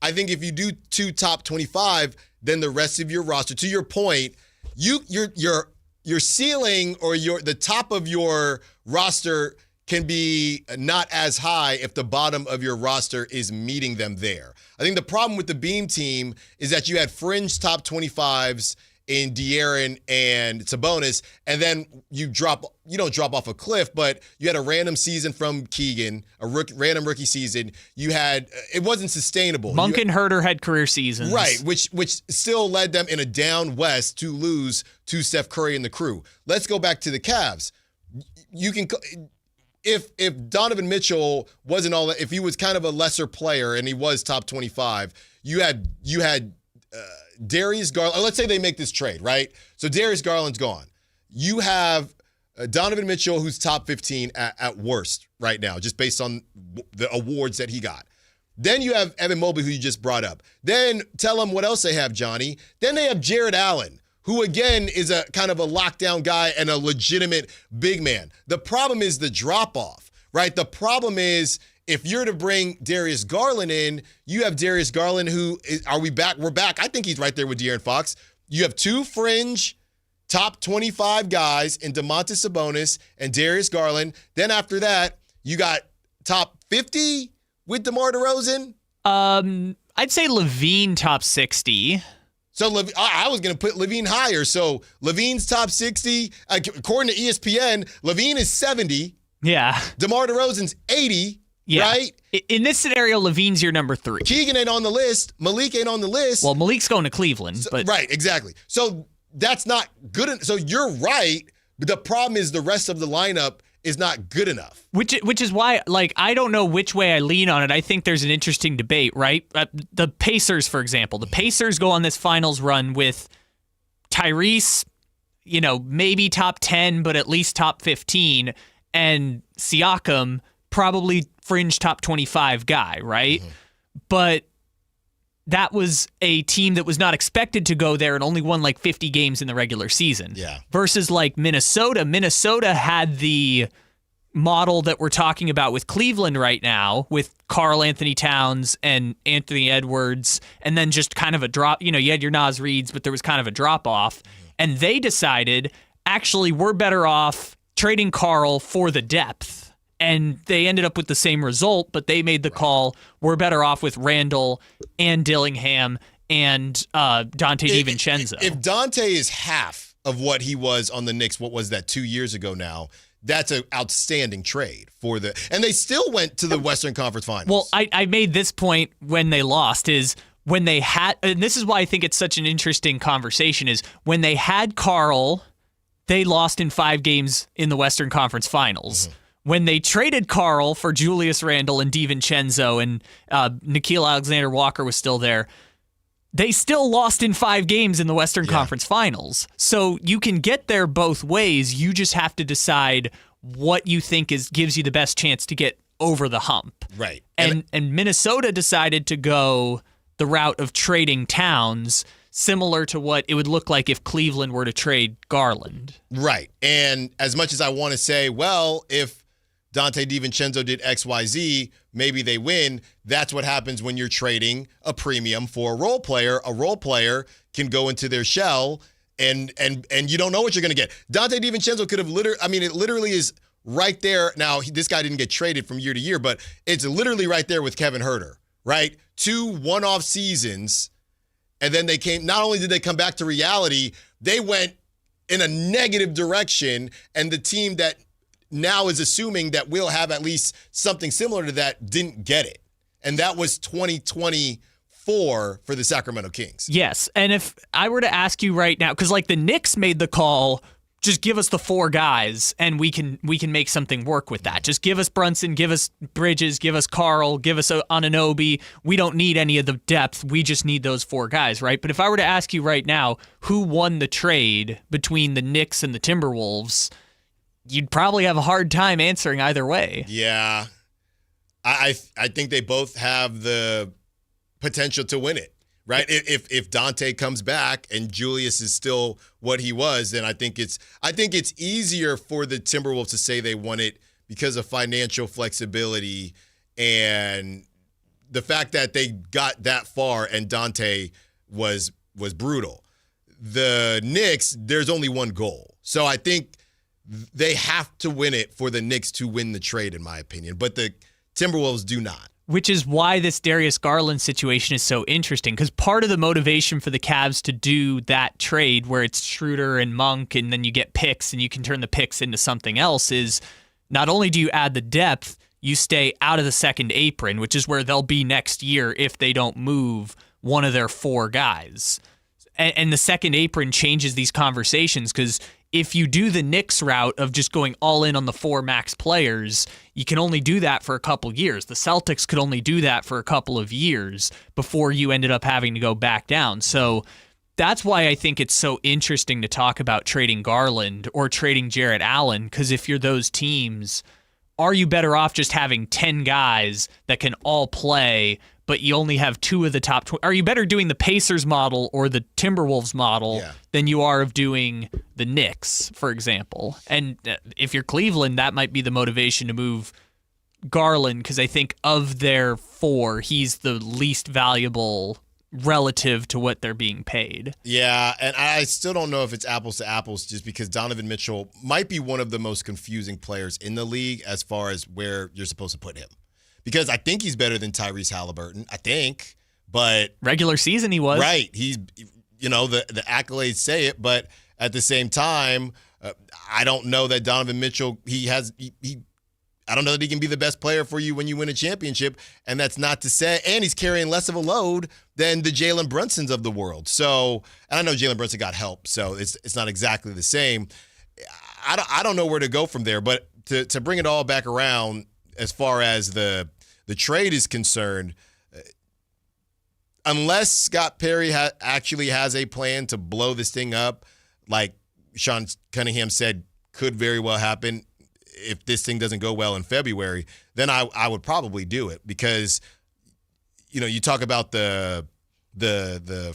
Speaker 1: I think if you do 2 top 25, then the rest of your roster, to your point, your ceiling or the top of your roster can be not as high if the bottom of your roster is meeting them there. I think the problem with the Beam team is that you had fringe top 25s in De'Aaron and Sabonis, and then you don't drop off a cliff, but you had a random season from Keegan, random rookie season. You had, it wasn't sustainable.
Speaker 3: Monk and Herter had career seasons.
Speaker 1: Right, which still led them in a down west to lose to Steph Curry and the crew. Let's go back to the Cavs. You can, if Donovan Mitchell wasn't all that, if he was kind of a lesser player and he was top 25, you had Darius Garland. Let's say they make this trade, right? So Darius Garland's gone. You have Donovan Mitchell, who's top 15 at worst right now, just based on the awards that he got. Then you have Evan Mobley, who you just brought up. Then tell them what else they have, Johnny. Then they have Jared Allen, who again is a kind of a lockdown guy and a legitimate big man. The problem is the drop-off, right? The problem is, if you're to bring Darius Garland in, you have Darius Garland are we back? We're back. I think he's right there with De'Aaron Fox. You have 2 fringe top 25 guys in Domantas Sabonis and Darius Garland. Then after that, you got top 50 with DeMar DeRozan?
Speaker 3: I'd say Levine top 60.
Speaker 1: So I was going to put Levine higher. So Levine's top 60. According to ESPN, Levine is 70.
Speaker 3: Yeah.
Speaker 1: DeMar DeRozan's 80.
Speaker 3: Yeah.
Speaker 1: Right?
Speaker 3: In this scenario, Levine's your number 3.
Speaker 1: Keegan ain't on the list. Malik ain't on the list.
Speaker 3: Well, Malik's going to Cleveland. But
Speaker 1: right, exactly. So that's not good. So you're right. But the problem is the rest of the lineup is not good enough.
Speaker 3: Which is why, like, I don't know which way I lean on it. I think there's an interesting debate, right? The Pacers, for example. The Pacers go on this finals run with Tyrese, maybe top 10, but at least top 15, and Siakam, probably fringe top 25 guy, right? Mm-hmm. But that was a team that was not expected to go there and only won like 50 games in the regular season.
Speaker 1: Yeah.
Speaker 3: Versus like Minnesota. Minnesota had the model that we're talking about with Cleveland right now with Karl Anthony Towns and Anthony Edwards, and then just kind of a drop. You had your Naz Reeds, but there was kind of a drop off. And they decided, actually, we're better off trading Karl for the depth. And they ended up with the same result, but they made the call, we're better off with Randall and Dillingham and Dante DiVincenzo.
Speaker 1: If Dante is half of what he was on the Knicks, what was that, 2 years ago now, that's an outstanding trade for and they still went to the Western Conference Finals.
Speaker 3: Well, I made this point when they lost, is when they had, and this is why I think it's such an interesting conversation, is when they had Karl, they lost in 5 games in the Western Conference Finals. Mm-hmm. When they traded Karl for Julius Randle and DiVincenzo and Nickeil Alexander-Walker was still there, they still lost in 5 games in the Western Conference Finals. So you can get there both ways. You just have to decide what you think gives you the best chance to get over the hump.
Speaker 1: Right.
Speaker 3: And Minnesota decided to go the route of trading Towns, similar to what it would look like if Cleveland were to trade Garland.
Speaker 1: Right. And as much as I want to say, well, if Dante DiVincenzo did XYZ, maybe they win. That's what happens when you're trading a premium for a role player. A role player can go into their shell and you don't know what you're going to get. Dante DiVincenzo could have it literally is right there. Now, this guy didn't get traded from year to year, but it's literally right there with Kevin Huerter, right? 2 one-off seasons, and then not only did they come back to reality, they went in a negative direction, and the team that now is assuming that we'll have at least something similar to that didn't get it. And that was 2024 for the Sacramento Kings.
Speaker 3: Yes. And if I were to ask you right now, because like the Knicks made the call, just give us the 4 guys and we can make something work with that. Just give us Brunson, give us Bridges, give us Karl, give us Anunoby. We don't need any of the depth. We just need those 4 guys, right? But if I were to ask you right now, who won the trade between the Knicks and the Timberwolves, you'd probably have a hard time answering either way.
Speaker 1: Yeah. I think they both have the potential to win it, right? If Dante comes back and Julius is still what he was, then I think it's easier for the Timberwolves to say they won it because of financial flexibility and the fact that they got that far and Dante was brutal. The Knicks, there's only one goal. So I think they have to win it for the Knicks to win the trade, in my opinion. But the Timberwolves do not.
Speaker 3: Which is why this Darius Garland situation is so interesting, because part of the motivation for the Cavs to do that trade where it's Schroeder and Monk and then you get picks and you can turn the picks into something else is not only do you add the depth, you stay out of the second apron, which is where they'll be next year if they don't move one of their 4 guys. And the second apron changes these conversations because if you do the Knicks route of just going all in on the 4 max players, you can only do that for a couple years. The Celtics could only do that for a couple of years before you ended up having to go back down. So that's why I think it's so interesting to talk about trading Garland or trading Jarrett Allen, because if you're those teams, are you better off just having 10 guys that can all play, but you only have 2 of the top 20? Are you better doing the Pacers model or the Timberwolves model than you are of doing the Knicks, for example? And if you're Cleveland, that might be the motivation to move Garland, because I think of their 4, he's the least valuable relative to what they're being paid.
Speaker 1: Yeah, and I still don't know if it's apples to apples just because Donovan Mitchell might be one of the most confusing players in the league as far as where you're supposed to put him. because I think he's better than Tyrese Halliburton. I think, but
Speaker 3: regular season he was.
Speaker 1: Right. He's, the accolades say it, but at the same time, I don't know that Donovan Mitchell, I don't know that he can be the best player for you when you win a championship, and that's not to say, and he's carrying less of a load than the Jalen Brunsons of the world. So, and I know Jalen Brunson got help, so it's not exactly the same. I don't know where to go from there, but to bring it all back around as far as the trade is concerned, unless Scott Perry actually has a plan to blow this thing up, like Sean Cunningham said, could very well happen. If this thing doesn't go well in February, then I would probably do it because, you talk about the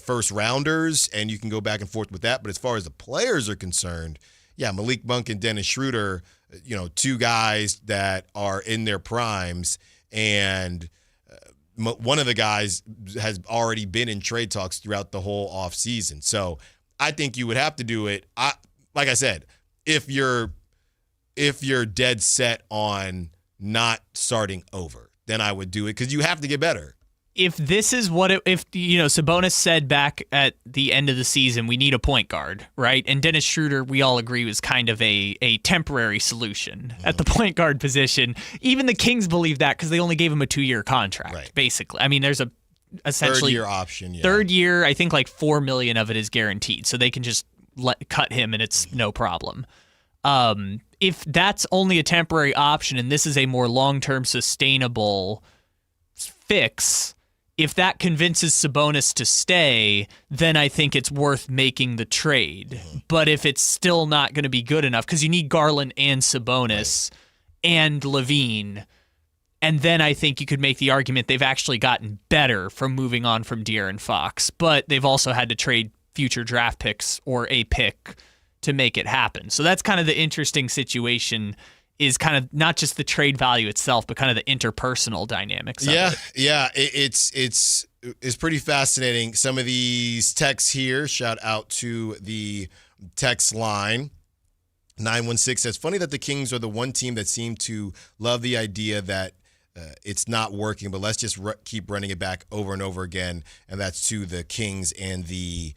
Speaker 1: first rounders and you can go back and forth with that. But as far as the players are concerned, yeah, Malik Monk and Dennis Schroeder, two guys that are in their primes, and one of the guys has already been in trade talks throughout the whole offseason. So I think you would have to do it. Like I said, if you're dead set on not starting over, then I would do it because you have to get better.
Speaker 3: If this is what Sabonis said back at the end of the season, we need a point guard, right? And Dennis Schroeder, we all agree, was kind of a temporary solution at the point guard position. Even the Kings believe that because they only gave him a 2-year contract, basically. I mean, there's essentially
Speaker 1: third-year option. Yeah.
Speaker 3: Third year, I think like $4 million of it is guaranteed, so they can just cut him and it's no problem. If that's only a temporary option and this is a more long-term sustainable fix, if that convinces Sabonis to stay, then I think it's worth making the trade. But if it's still not going to be good enough, because you need Garland and Sabonis and LaVine, and then I think you could make the argument they've actually gotten better from moving on from De'Aaron Fox, but they've also had to trade future draft picks or a pick to make it happen. So that's kind of the interesting situation, is kind of not just the trade value itself, but kind of the interpersonal dynamics of it.
Speaker 1: Yeah. It's pretty fascinating. Some of these texts here, shout out to the text line. 916 says, funny that the Kings are the one team that seem to love the idea that it's not working, but let's just keep running it back over and over again. And that's to the Kings and the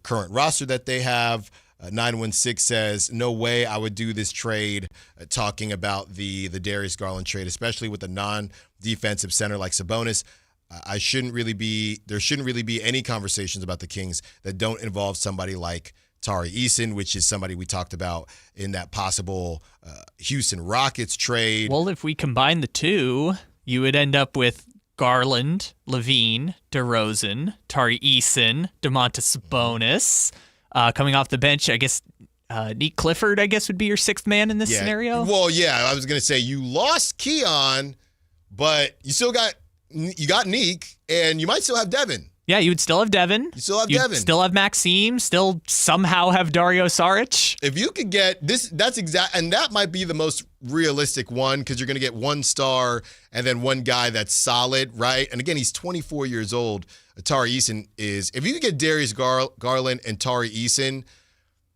Speaker 1: current roster that they have. 916 says, no way I would do this trade, talking about the Darius Garland trade, especially with a non-defensive center like Sabonis. There shouldn't really be any conversations about the Kings that don't involve somebody like Tari Eason, which is somebody we talked about in that possible Houston Rockets trade.
Speaker 3: Well, if we combine the two, you would end up with Garland, LaVine, DeRozan, Tari Eason, Domantas Sabonis. Coming off the bench, I guess Nick Clifford, would be your sixth man in this scenario.
Speaker 1: Well, yeah, I was going to say you lost Keon, but you got Nick, and you might still have Devin.
Speaker 3: Yeah, you would still have Devin.
Speaker 1: You still have Devin.
Speaker 3: Still have Maxime. Still somehow have Dario Saric.
Speaker 1: If you could get this, and that might be the most realistic one because you're going to get one star and then one guy that's solid, right? And again, he's 24 years old. Tari Eason is. If you could get Darius Garland and Tari Eason,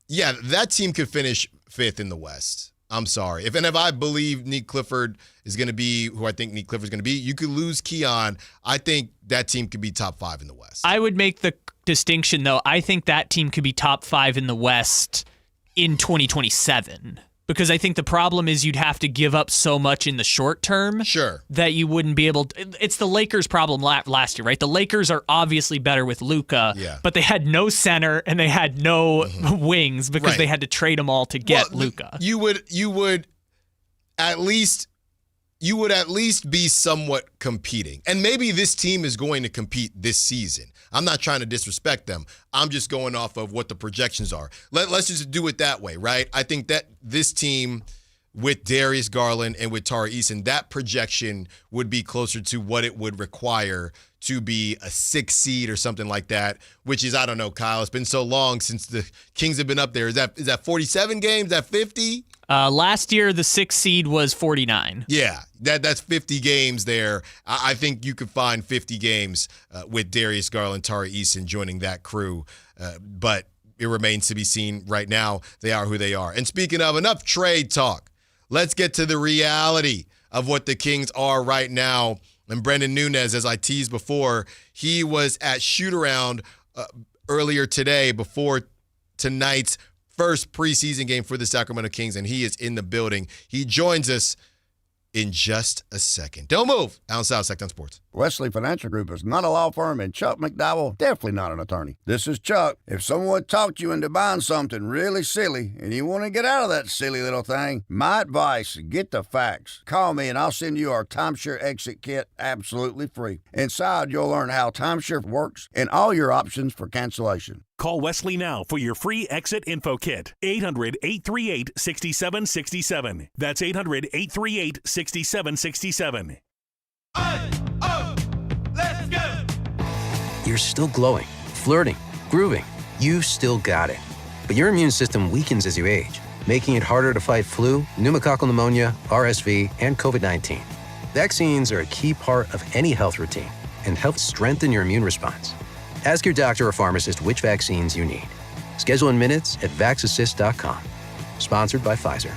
Speaker 1: yeah, that team could finish fifth in the West. I'm sorry. If I believe Nick Clifford is going to be who I think Nick Clifford is going to be, you could lose Keon. I think that team could be top 5 in the West.
Speaker 3: I would make the distinction, though. I think that team could be top 5 in the West in 2027. Because I think the problem is you'd have to give up so much in the short term that you wouldn't be able to. It's the Lakers' problem last year, right? The Lakers are obviously better with Luka, but they had no center and they had no wings because they had to trade them all to get Luka.
Speaker 1: You would at least be somewhat competing. And maybe this team is going to compete this season. I'm not trying to disrespect them. I'm just going off of what the projections are. Let's just do it that way, right? I think that this team with Darius Garland and with Tari Eason, that projection would be closer to what it would require to be a 6 seed or something like that, which is, I don't know, Kyle, it's been so long since the Kings have been up there. Is that 47 games? Is that 50?
Speaker 3: Last year, the 6th seed was 49.
Speaker 1: Yeah, that's 50 games there. I think you could find 50 games with Darius Garland, Tari Eason joining that crew. But it remains to be seen right now. They are who they are. And speaking of enough trade talk, let's get to the reality of what the Kings are right now. And Brendan Nunez, as I teased before, he was at shoot-around earlier today before tonight's first preseason game for the Sacramento Kings, and he is in the building. He joins us in just a second. Don't move. Allen Stiles, Sactown Sports.
Speaker 12: Wesley Financial Group is not a law firm, and Chuck McDowell definitely not an attorney. This is Chuck. If someone talked you into buying something really silly and you want to get out of that silly little thing, my advice, get the facts. Call me and I'll send you our timeshare exit kit absolutely free. Inside, you'll learn how timeshare works and all your options for cancellation.
Speaker 18: Call Wesley now for your free exit info kit. 800-838-6767. That's 800-838-6767.
Speaker 8: Let's go!
Speaker 13: You're still glowing, flirting, grooving. You still got it. But your immune system weakens as you age, making it harder to fight flu, pneumococcal pneumonia, RSV, and COVID-19. Vaccines are a key part of any health routine and help strengthen your immune response. Ask your doctor or pharmacist which vaccines you need. Schedule in minutes at vaxassist.com. Sponsored by Pfizer.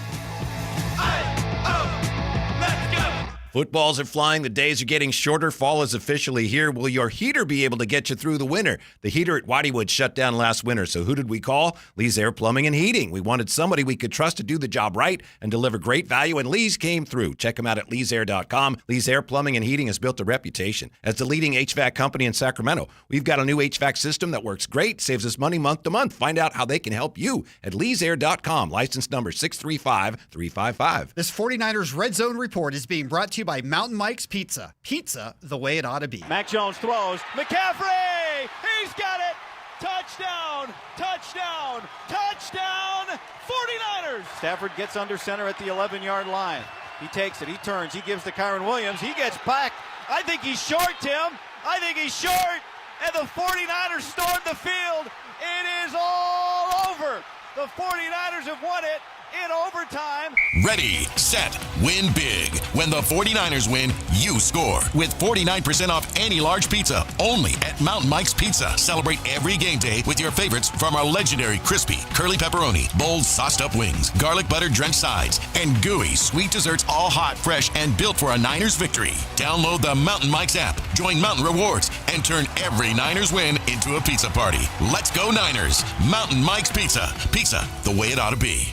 Speaker 14: Footballs are flying. The days are getting shorter. Fall is officially here. Will your heater be able to get you through the winter? The heater at Whiteywood shut down last winter. So who did we call? Lee's Air Plumbing and Heating. We wanted somebody we could trust to do the job right and deliver great value, and Lee's came through. Check them out at leesair.com. Lee's Air Plumbing and Heating has built a reputation as the leading HVAC company in Sacramento. We've got a new HVAC system that works great, saves us money month to month. Find out how they can help you at leesair.com. License number 635355.
Speaker 16: This 49ers Red Zone Report is being brought to you by Mountain Mike's Pizza. Pizza the way it ought to be.
Speaker 9: Mac Jones throws. McCaffrey! He's got it! Touchdown! Touchdown! Touchdown! 49ers! Stafford gets under center at the 11-yard line. He takes it. He turns. He gives to Kyron Williams. He gets back. I think he's short, Tim. I think he's short. And the 49ers storm the field. It is all over. The 49ers have won it in overtime.
Speaker 18: Ready, set, win big. When the 49ers win, you score. With 49% off any large pizza, only at Mountain Mike's Pizza. Celebrate every game day with your favorites from our legendary crispy, curly pepperoni, bold sauced up wings, garlic butter drenched sides, and gooey sweet desserts, all hot, fresh, and built for a Niners victory. Download the Mountain Mike's app, join Mountain Rewards, and turn every Niners win into a pizza party. Let's go Niners. Mountain Mike's Pizza. Pizza the way it ought to be.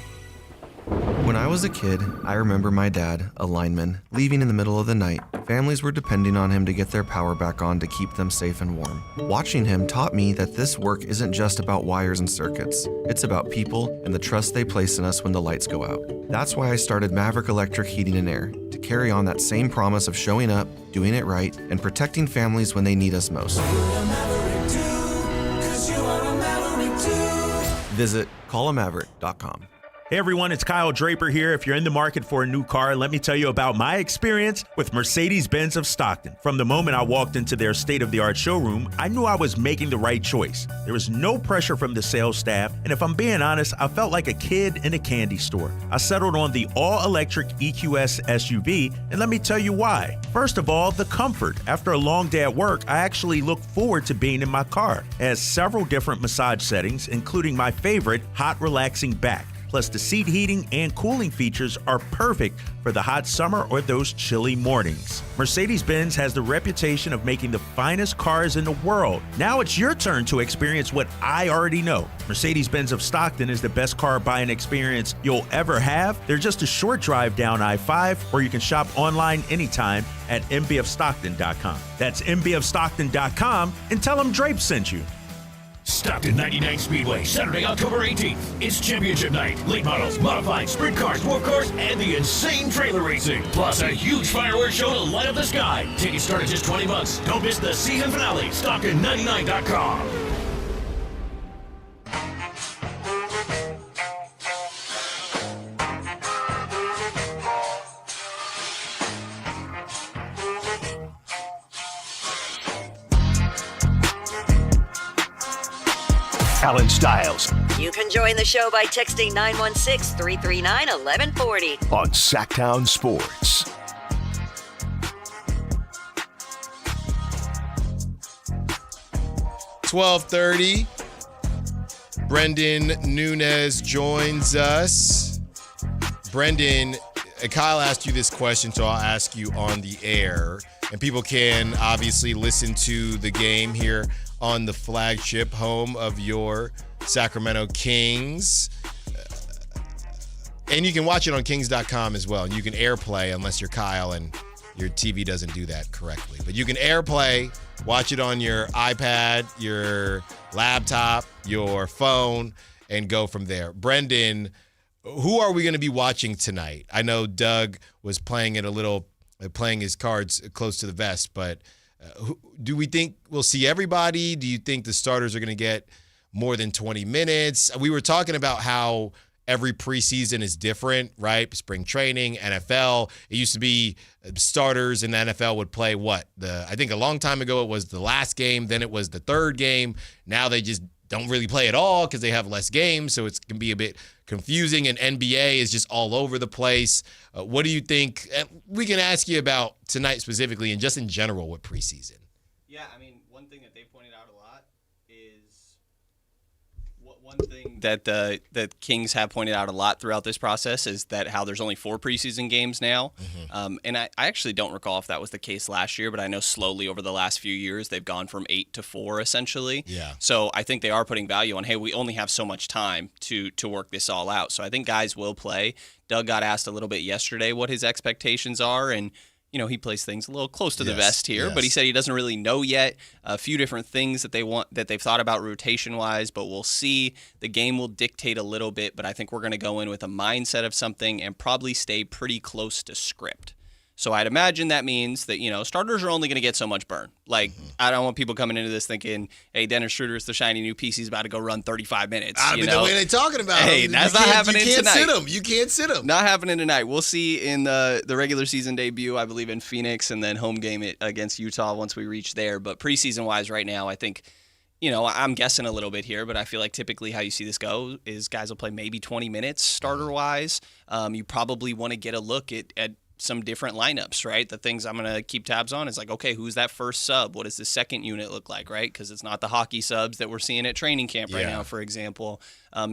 Speaker 17: When I was a kid, I remember my dad, a lineman, leaving in the middle of the night. Families were depending on him to get their power back on to keep them safe and warm. Watching him taught me that this work isn't just about wires and circuits. It's about people and the trust they place in us when the lights go out. That's why I started Maverick Electric Heating and Air, to carry on that same promise of showing up, doing it right, and protecting families when they need us most. Visit callamaverick.com.
Speaker 24: Hey everyone, it's Kyle Draper here. If you're in the market for a new car, let me tell you about my experience with Mercedes-Benz of Stockton. From the moment I walked into their state-of-the-art showroom, I knew I was making the right choice. There was no pressure from the sales staff, and if I'm being honest, I felt like a kid in a candy store. I settled on the all-electric EQS SUV, and let me tell you why. First of all, the comfort. After a long day at work, I actually look forward to being in my car. It has several different massage settings, including my favorite, hot relaxing back. Plus, the seat heating and cooling features are perfect for the hot summer or those chilly mornings. Mercedes-Benz has the reputation of making the finest cars in the world. Now it's your turn to experience what I already know. Mercedes-Benz of Stockton is the best car buying experience you'll ever have. They're just a short drive down I-5, or you can shop online anytime at mbfstockton.com. That's mbfstockton.com, and tell them Drape sent you.
Speaker 18: Stockton 99 Speedway, Saturday, October 18th. It's championship night. Late models, modified, sprint cars, dwarf cars, and the insane trailer racing. Plus a huge fireworks show to light up the sky. Tickets start at just $20. Don't miss the season finale. Stockton99.com.
Speaker 19: Allen Stiles
Speaker 20: You can join the show by texting 916-339-1140
Speaker 19: on Sactown Sports.
Speaker 1: $12:30. Brendan Nunez joins us. Brendan, Kyle asked you this question, so I'll ask you on the air. And people can obviously listen to the game here on the flagship home of your Sacramento Kings. And you can watch it on kings.com as well. And you can AirPlay unless you're Kyle and your TV doesn't do that correctly. But you can AirPlay, watch it on your iPad, your laptop, your phone, and go from there. Brendan, who are we going to be watching tonight? I know Doug was playing his cards close to the vest, but do we think we'll see everybody? Do you think the starters are going to get more than 20 minutes? We were talking about how every preseason is different, right? Spring training, NFL. It used to be starters in the NFL would play I think a long time ago it was the last game, then it was the third game. Now they just don't really play at all because they have less games, so it can be a bit confusing, and NBA is just all over the place. What do you think? We can ask you about tonight specifically and just in general with preseason.
Speaker 2: Yeah, I mean, one thing that they pointed out a lot is one thing that the Kings have pointed out a lot throughout this process is that how there's only 4 preseason games now. Mm-hmm. And I actually don't recall if that was the case last year, but I know slowly over the last few years they've gone from 8 to 4 essentially.
Speaker 1: Yeah.
Speaker 2: So I think they are putting value on, hey, we only have so much time to work this all out. So I think guys will play. Doug got asked a little bit yesterday what his expectations are, and he plays things a little close to the vest here, but he said he doesn't really know yet. A few different things that they've thought about rotation-wise, but we'll see. The game will dictate a little bit, but I think we're going to go in with a mindset of something and probably stay pretty close to script. So I'd imagine that means that, starters are only going to get so much burn. Like, I don't want people coming into this thinking, hey, Dennis Schroeder's the shiny new piece. He's about to go run 35 minutes.
Speaker 1: I mean, the way they're talking about him.
Speaker 2: Hey, that's not happening tonight.
Speaker 1: You can't sit him.
Speaker 2: Not happening tonight. We'll see in the regular season debut, I believe, in Phoenix, and then home game against Utah once we reach there. But preseason-wise right now, I think, I'm guessing a little bit here, but I feel like typically how you see this go is guys will play maybe 20 minutes starter-wise. You probably want to get a look at some different lineups, right? The things I'm going to keep tabs on is like, okay, who's that first sub? What does the second unit look like, right? Because it's not the hockey subs that we're seeing at training camp right now, for example.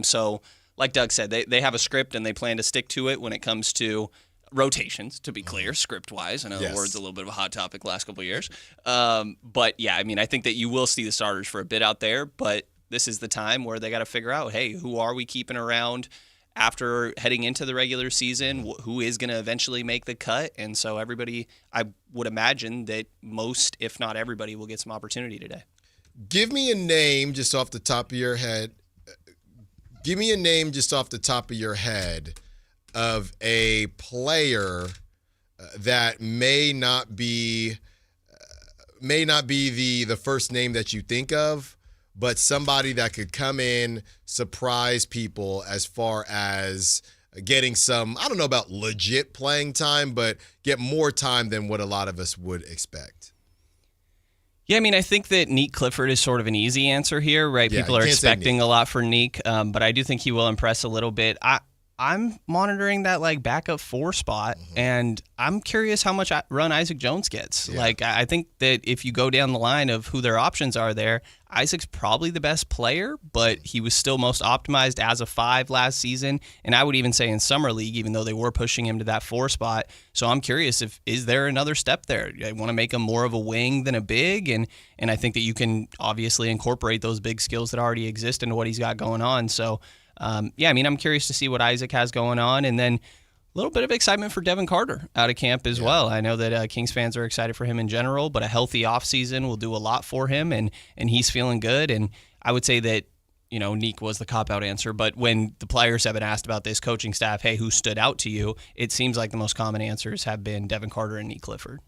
Speaker 2: So like Doug said, they have a script and they plan to stick to it when it comes to rotations, to be clear, script-wise. I know the word's a little bit of a hot topic the last couple of years. But yeah, I mean, I think that you will see the starters for a bit out there, but this is the time where they got to figure out, hey, who are we keeping around after heading into the regular season, who is going to eventually make the cut? And so everybody, I would imagine that most, if not everybody, will get some opportunity today.
Speaker 1: Give me a name just off the top of your head. Of a player that may not be the first name that you think of, but somebody that could come in, surprise people as far as getting some, I don't know about legit playing time, but get more time than what a lot of us would expect.
Speaker 2: Yeah, I mean, I think that Nick Clifford is sort of an easy answer here, right?
Speaker 1: Yeah,
Speaker 2: people are expecting a lot for Nick, but I do think he will impress a little bit. I'm monitoring that backup 4 spot, and I'm curious how much run Isaac Jones gets. Yeah. I think that if you go down the line of who their options are there, Isaac's probably the best player, but he was still most optimized as a 5 last season, and I would even say in Summer League, even though they were pushing him to that 4 spot. So I'm curious is there another step there? I want to make him more of a wing than a big, and I think that you can obviously incorporate those big skills that already exist into what he's got going on. So yeah, I mean, I'm curious to see what Isaac has going on, and then a little bit of excitement for Devin Carter out of camp as well. I know that Kings fans are excited for him in general, but a healthy offseason will do a lot for him, and he's feeling good. And I would say that, Nick was the cop-out answer, but when the players have been asked about this coaching staff, hey, who stood out to you, it seems like the most common answers have been Devin Carter and Nick Clifford.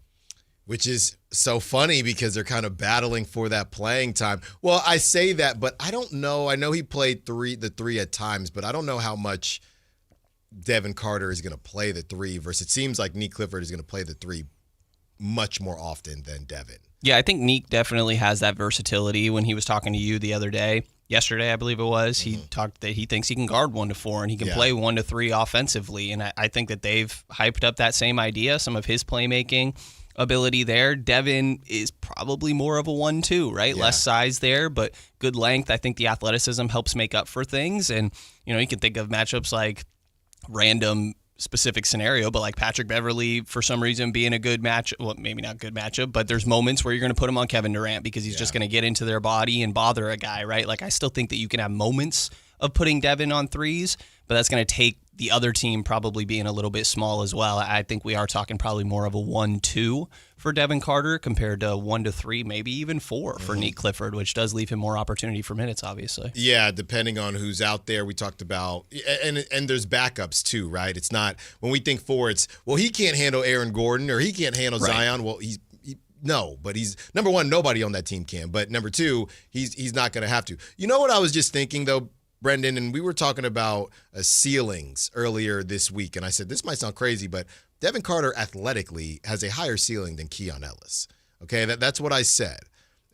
Speaker 1: Which is so funny because they're kind of battling for that playing time. Well, I say that, but I don't know. I know he played the three at times, but I don't know how much Devin Carter is going to play the 3 versus it seems like Nick Clifford is going to play the 3 much more often than Devin.
Speaker 2: Yeah, I think Nick definitely has that versatility. When he was talking to you the other day, yesterday I believe it was, he talked that he thinks he can guard 1 to 4 and he can play 1 to 3 offensively. And I think that they've hyped up that same idea, some of his playmaking ability there. Devin is probably more of a 1-2, right? Yeah. Less size there, but good length. I think the athleticism helps make up for things. And, you can think of matchups like random specific scenario, but like Patrick Beverley, for some reason, being a good match, well, maybe not good matchup, but there's moments where you're going to put him on Kevin Durant because he's just going to get into their body and bother a guy, right? Like, I still think that you can have moments of putting Devin on threes, but that's going to take the other team probably being a little bit small as well. I think we are talking probably more of a 1-2 for Devin Carter compared to 1-3, maybe even 4 for Nick Clifford, which does leave him more opportunity for minutes, obviously.
Speaker 1: Yeah, depending on who's out there. We talked about, and there's backups too, right? It's not, when we think forwards, well, he can't handle Aaron Gordon or he can't handle Zion. Well, no, but he's, number one, nobody on that team can. But number two, he's not going to have to. You know what I was just thinking, though, Brendan, and we were talking about ceilings earlier this week, and I said, this might sound crazy, but Devin Carter athletically has a higher ceiling than Keon Ellis. Okay, that's what I said,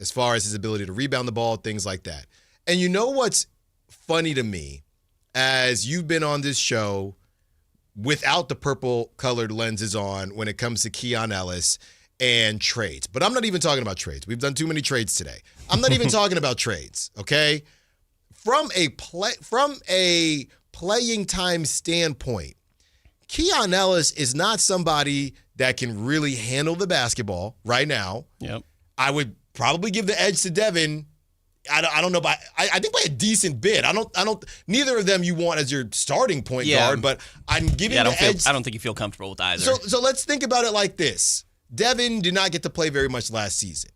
Speaker 1: as far as his ability to rebound the ball, things like that. And you know what's funny to me, as you've been on this show without the purple-colored lenses on when it comes to Keon Ellis and trades. But I'm not even talking about trades. We've done too many trades today. I'm not even talking about trades, okay? From a playing time standpoint, Keon Ellis is not somebody that can really handle the basketball right now.
Speaker 2: Yep.
Speaker 1: I would probably give the edge to Devin. I don't know, but I think by a decent bit. I don't. Neither of them you want as your starting point guard, but I'm giving the edge.
Speaker 2: I don't think you feel comfortable with either.
Speaker 1: So let's think about it like this: Devin did not get to play very much last season.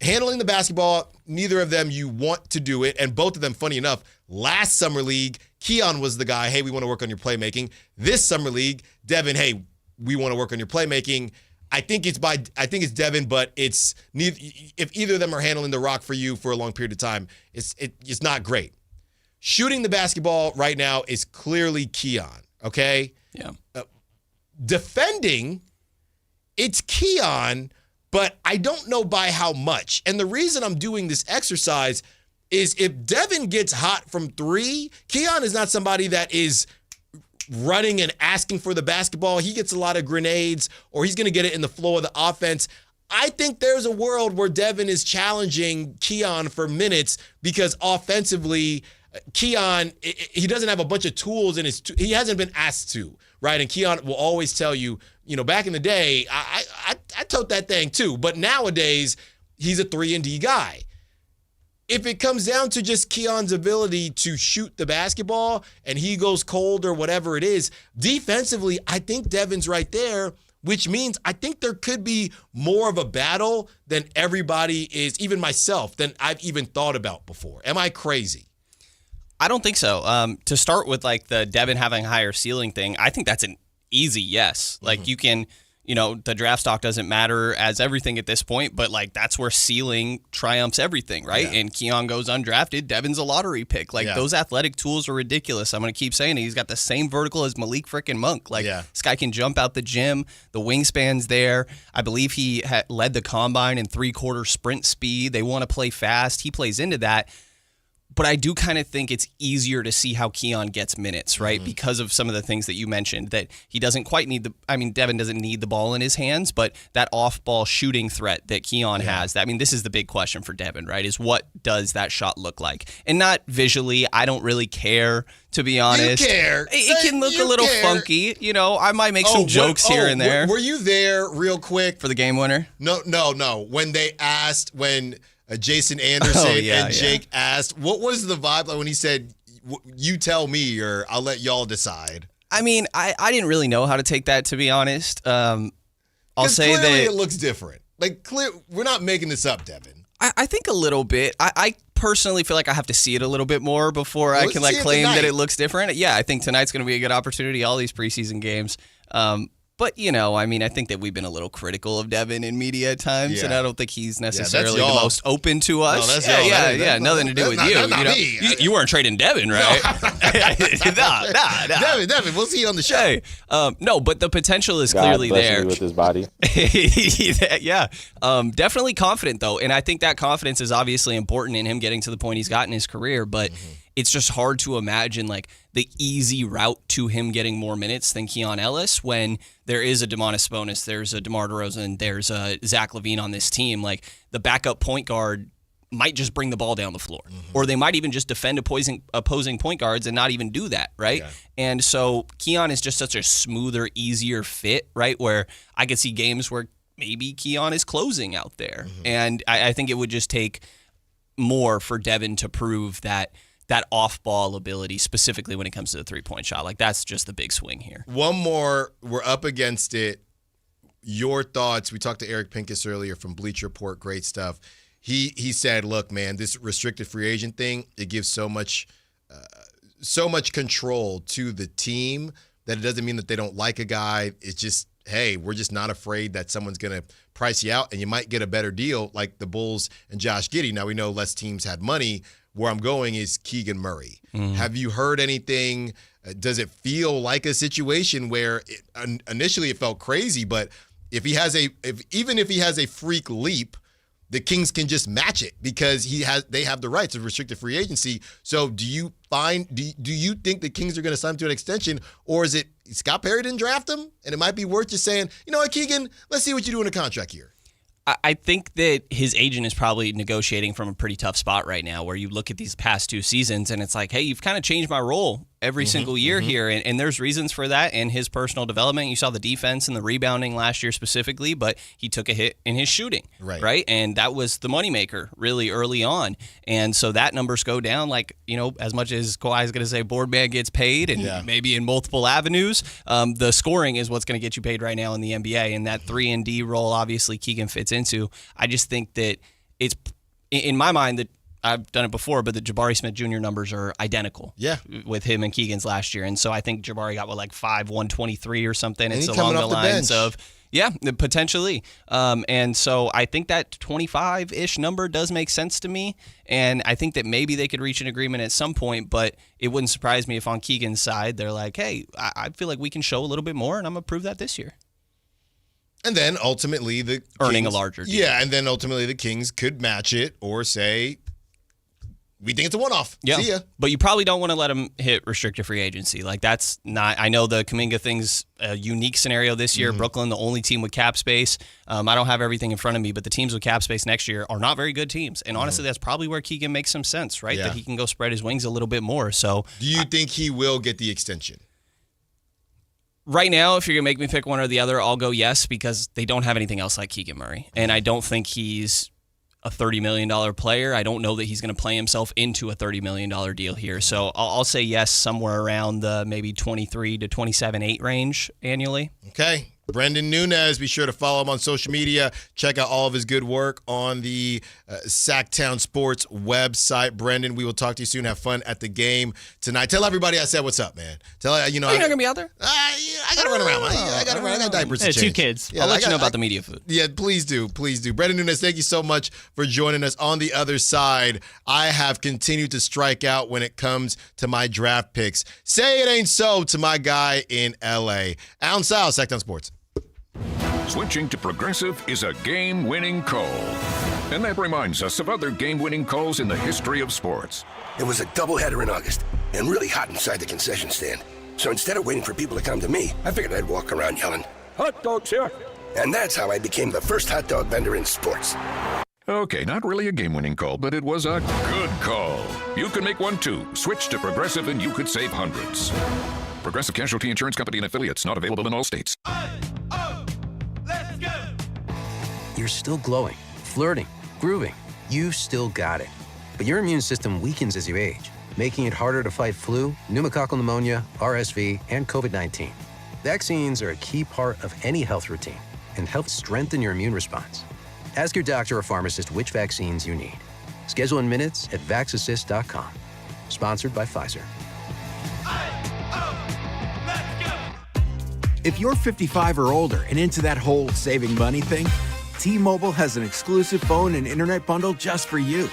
Speaker 1: Handling the basketball, neither of them you want to do it. And both of them, funny enough, last summer league, Keon was the guy, hey, we want to work on your playmaking. This summer league, Devin, hey, we want to work on your playmaking. I think it's Devin, but it's neither. If either of them are handling the rock for you for a long period of time, it's not great. Shooting the basketball right now is clearly Keon, okay?
Speaker 2: Yeah.
Speaker 1: Defending, it's Keon, but I don't know by how much. And the reason I'm doing this exercise is if Devin gets hot from 3, Keon is not somebody that is running and asking for the basketball. He gets a lot of grenades, or he's going to get it in the flow of the offense. I think there's a world where Devin is challenging Keon for minutes because offensively, Keon, he doesn't have a bunch of tools in his, he hasn't been asked to, right? And Keon will always tell you, back in the day, I tote that thing too. But nowadays, he's a 3-and-D guy. If it comes down to just Keon's ability to shoot the basketball and he goes cold or whatever it is, defensively, I think Devin's right there, which means I think there could be more of a battle than everybody is, even myself, than I've even thought about before. Am I crazy?
Speaker 2: I don't think so. To start with, like, the Devin having a higher ceiling thing, I think that's an easy yes. Like, you can, the draft stock doesn't matter as everything at this point, but, like, that's where ceiling triumphs everything, right? Yeah. And Keon goes undrafted. Devin's a lottery pick. Like, those athletic tools are ridiculous. I'm going to keep saying it. He's got the same vertical as Malik frickin' Monk. Like, this guy can jump out the gym. The wingspan's there. I believe he led the combine in 3/4 sprint speed. They want to play fast. He plays into that. But I do kind of think it's easier to see how Keon gets minutes, right? Because of some of the things that you mentioned, that he doesn't quite need Devin doesn't need the ball in his hands, but that off-ball shooting threat that Keon has, this is the big question for Devin, right? Is what does that shot look like? And not visually, I don't really care, to be honest.
Speaker 1: You care.
Speaker 2: It can look a little funky. I might make some jokes here and there.
Speaker 1: Were you there real quick?
Speaker 2: For the game winner?
Speaker 1: No. When they asked, Jason Anderson and Jake asked, what was the vibe like when he said, you tell me or I'll let y'all decide?
Speaker 2: I didn't really know how to take that, to be honest. I'll say that
Speaker 1: it looks different. Like, we're not making this up, Devin.
Speaker 2: I think a little bit. I personally feel like I have to see it a little bit more before I can claim that it looks different. Yeah, I think tonight's going to be a good opportunity, all these preseason games. But, I think that we've been a little critical of Devin in media at times, and I don't think he's necessarily the most open to us.
Speaker 1: No, that's
Speaker 2: nothing to do with you. You weren't trading Devin, right?
Speaker 1: Nah. Devin, we'll see you on the show.
Speaker 2: Hey, no, but the potential is clearly there.
Speaker 4: With his body.
Speaker 2: Yeah. Definitely confident, though, and I think that confidence is obviously important in him getting to the point he's got in his career, but it's just hard to imagine, the easy route to him getting more minutes than Keon Ellis when there is a Domantas Sabonis, there's a DeMar DeRozan, there's a Zach LaVine on this team. Like, the backup point guard might just bring the ball down the floor, or they might even just defend opposing point guards and not even do that, right? Yeah. And so Keon is just such a smoother, easier fit, right? Where I could see games where maybe Keon is closing out there, and I think it would just take more for Devin to prove that off-ball ability, specifically when it comes to the three-point shot. Like, that's just the big swing here.
Speaker 1: One more, we're up against it. Your thoughts? We talked to Eric Pincus earlier from Bleacher Report. Great stuff. He said, look, man, this restricted free agent thing, it gives so much control to the team that it doesn't mean that they don't like a guy. It's just, hey, we're just not afraid that someone's going to price you out and you might get a better deal like the Bulls and Josh Giddey. Now, we know less teams had money. Where I'm going is Keegan Murray. Have you heard anything? Does it feel like a situation where initially it felt crazy, but even if he has a freak leap, the Kings can just match it because they have the rights of restricted free agency. So do you think the Kings are going to sign him to an extension, or is it Scott Perry didn't draft him and it might be worth just saying, you know what, Keegan, let's see what you do in a contract here?
Speaker 2: I think that his agent is probably negotiating from a pretty tough spot right now, where you look at these past 2 seasons and it's like, hey, you've kind of changed my role every single year here. And there's reasons for that in his personal development. You saw the defense and the rebounding last year specifically, but he took a hit in his shooting, right? And that was the moneymaker really early on. And so that numbers go down, like, you know, as much as Kawhi is going to say Boardman gets paid and maybe in multiple avenues, the scoring is what's going to get you paid right now in the NBA. And that 3-and-D role, obviously, Keegan fits into. I just think that it's, in my mind, that I've done it before, but the Jabari Smith Jr. numbers are identical. Yeah, with him and Keegan's last year, and so I think Jabari got 123 or something. It's along the lines of potentially. And so I think that 25-ish number does make sense to me, and I think that maybe they could reach an agreement at some point. But it wouldn't surprise me if on Keegan's side they're like, "Hey, I feel like we can show a little bit more, and I'm gonna prove that this year."
Speaker 1: And then ultimately the
Speaker 2: earning
Speaker 1: Kings,
Speaker 2: a larger deal.
Speaker 1: Yeah, and then ultimately the Kings could match it or say, we think it's a one-off.
Speaker 2: Yeah.
Speaker 1: See ya.
Speaker 2: But you probably don't want to let him hit restricted free agency. Like, that's not – I know the Kuminga thing's a unique scenario this year. Brooklyn, the only team with cap space. I don't have everything in front of me, but the teams with cap space next year are not very good teams. And honestly, that's probably where Keegan makes some sense, right? Yeah. That he can go spread his wings a little bit more. So,
Speaker 1: do you think he will get the extension?
Speaker 2: Right now, if you're going to make me pick one or the other, I'll go yes, because they don't have anything else like Keegan Murray. And I don't think he's a $30 million player. I don't know that he's going to play himself into a $30 million deal here. So I'll say yes, somewhere around the maybe 23 to 27.8 range annually.
Speaker 1: Okay. Brendan Nunez, be sure to follow him on social media. Check out all of his good work on the Sactown Sports website. Brendan, we will talk to you soon. Have fun at the game tonight. Tell everybody I said what's up, man. Tell you know.
Speaker 2: Are you not gonna be out there?
Speaker 1: I gotta run around. I got diapers to change.
Speaker 3: 2 kids.
Speaker 2: I'll let you know about the media food.
Speaker 1: Yeah, please do. Brendan Nunez, thank you so much for joining us. On the other side, I have continued to strike out when it comes to my draft picks. Say it ain't so to my guy in L.A. Allen Stiles, Sactown Sports.
Speaker 4: Switching to Progressive is a game-winning call. And that reminds us of other game-winning calls in the history of sports.
Speaker 5: It was a doubleheader in August and really hot inside the concession stand. So instead of waiting for people to come to me, I figured I'd walk around yelling, "Hot dogs here!" And that's how I became the first hot dog vendor in sports.
Speaker 4: Okay, not really a game-winning call, but it was a good call. You can make one too. Switch to Progressive and you could save hundreds. Progressive Casualty Insurance Company and Affiliates, not available in all states.
Speaker 13: You're still glowing, flirting, grooving. You've still got it. But your immune system weakens as you age, making it harder to fight flu, pneumococcal pneumonia, RSV, and COVID-19. Vaccines are a key part of any health routine and help strengthen your immune response. Ask your doctor or pharmacist which vaccines you need. Schedule in minutes at vaxassist.com. Sponsored by Pfizer.
Speaker 11: If you're 55 or older and into that whole saving money thing, T-Mobile has an exclusive phone and internet bundle just for you.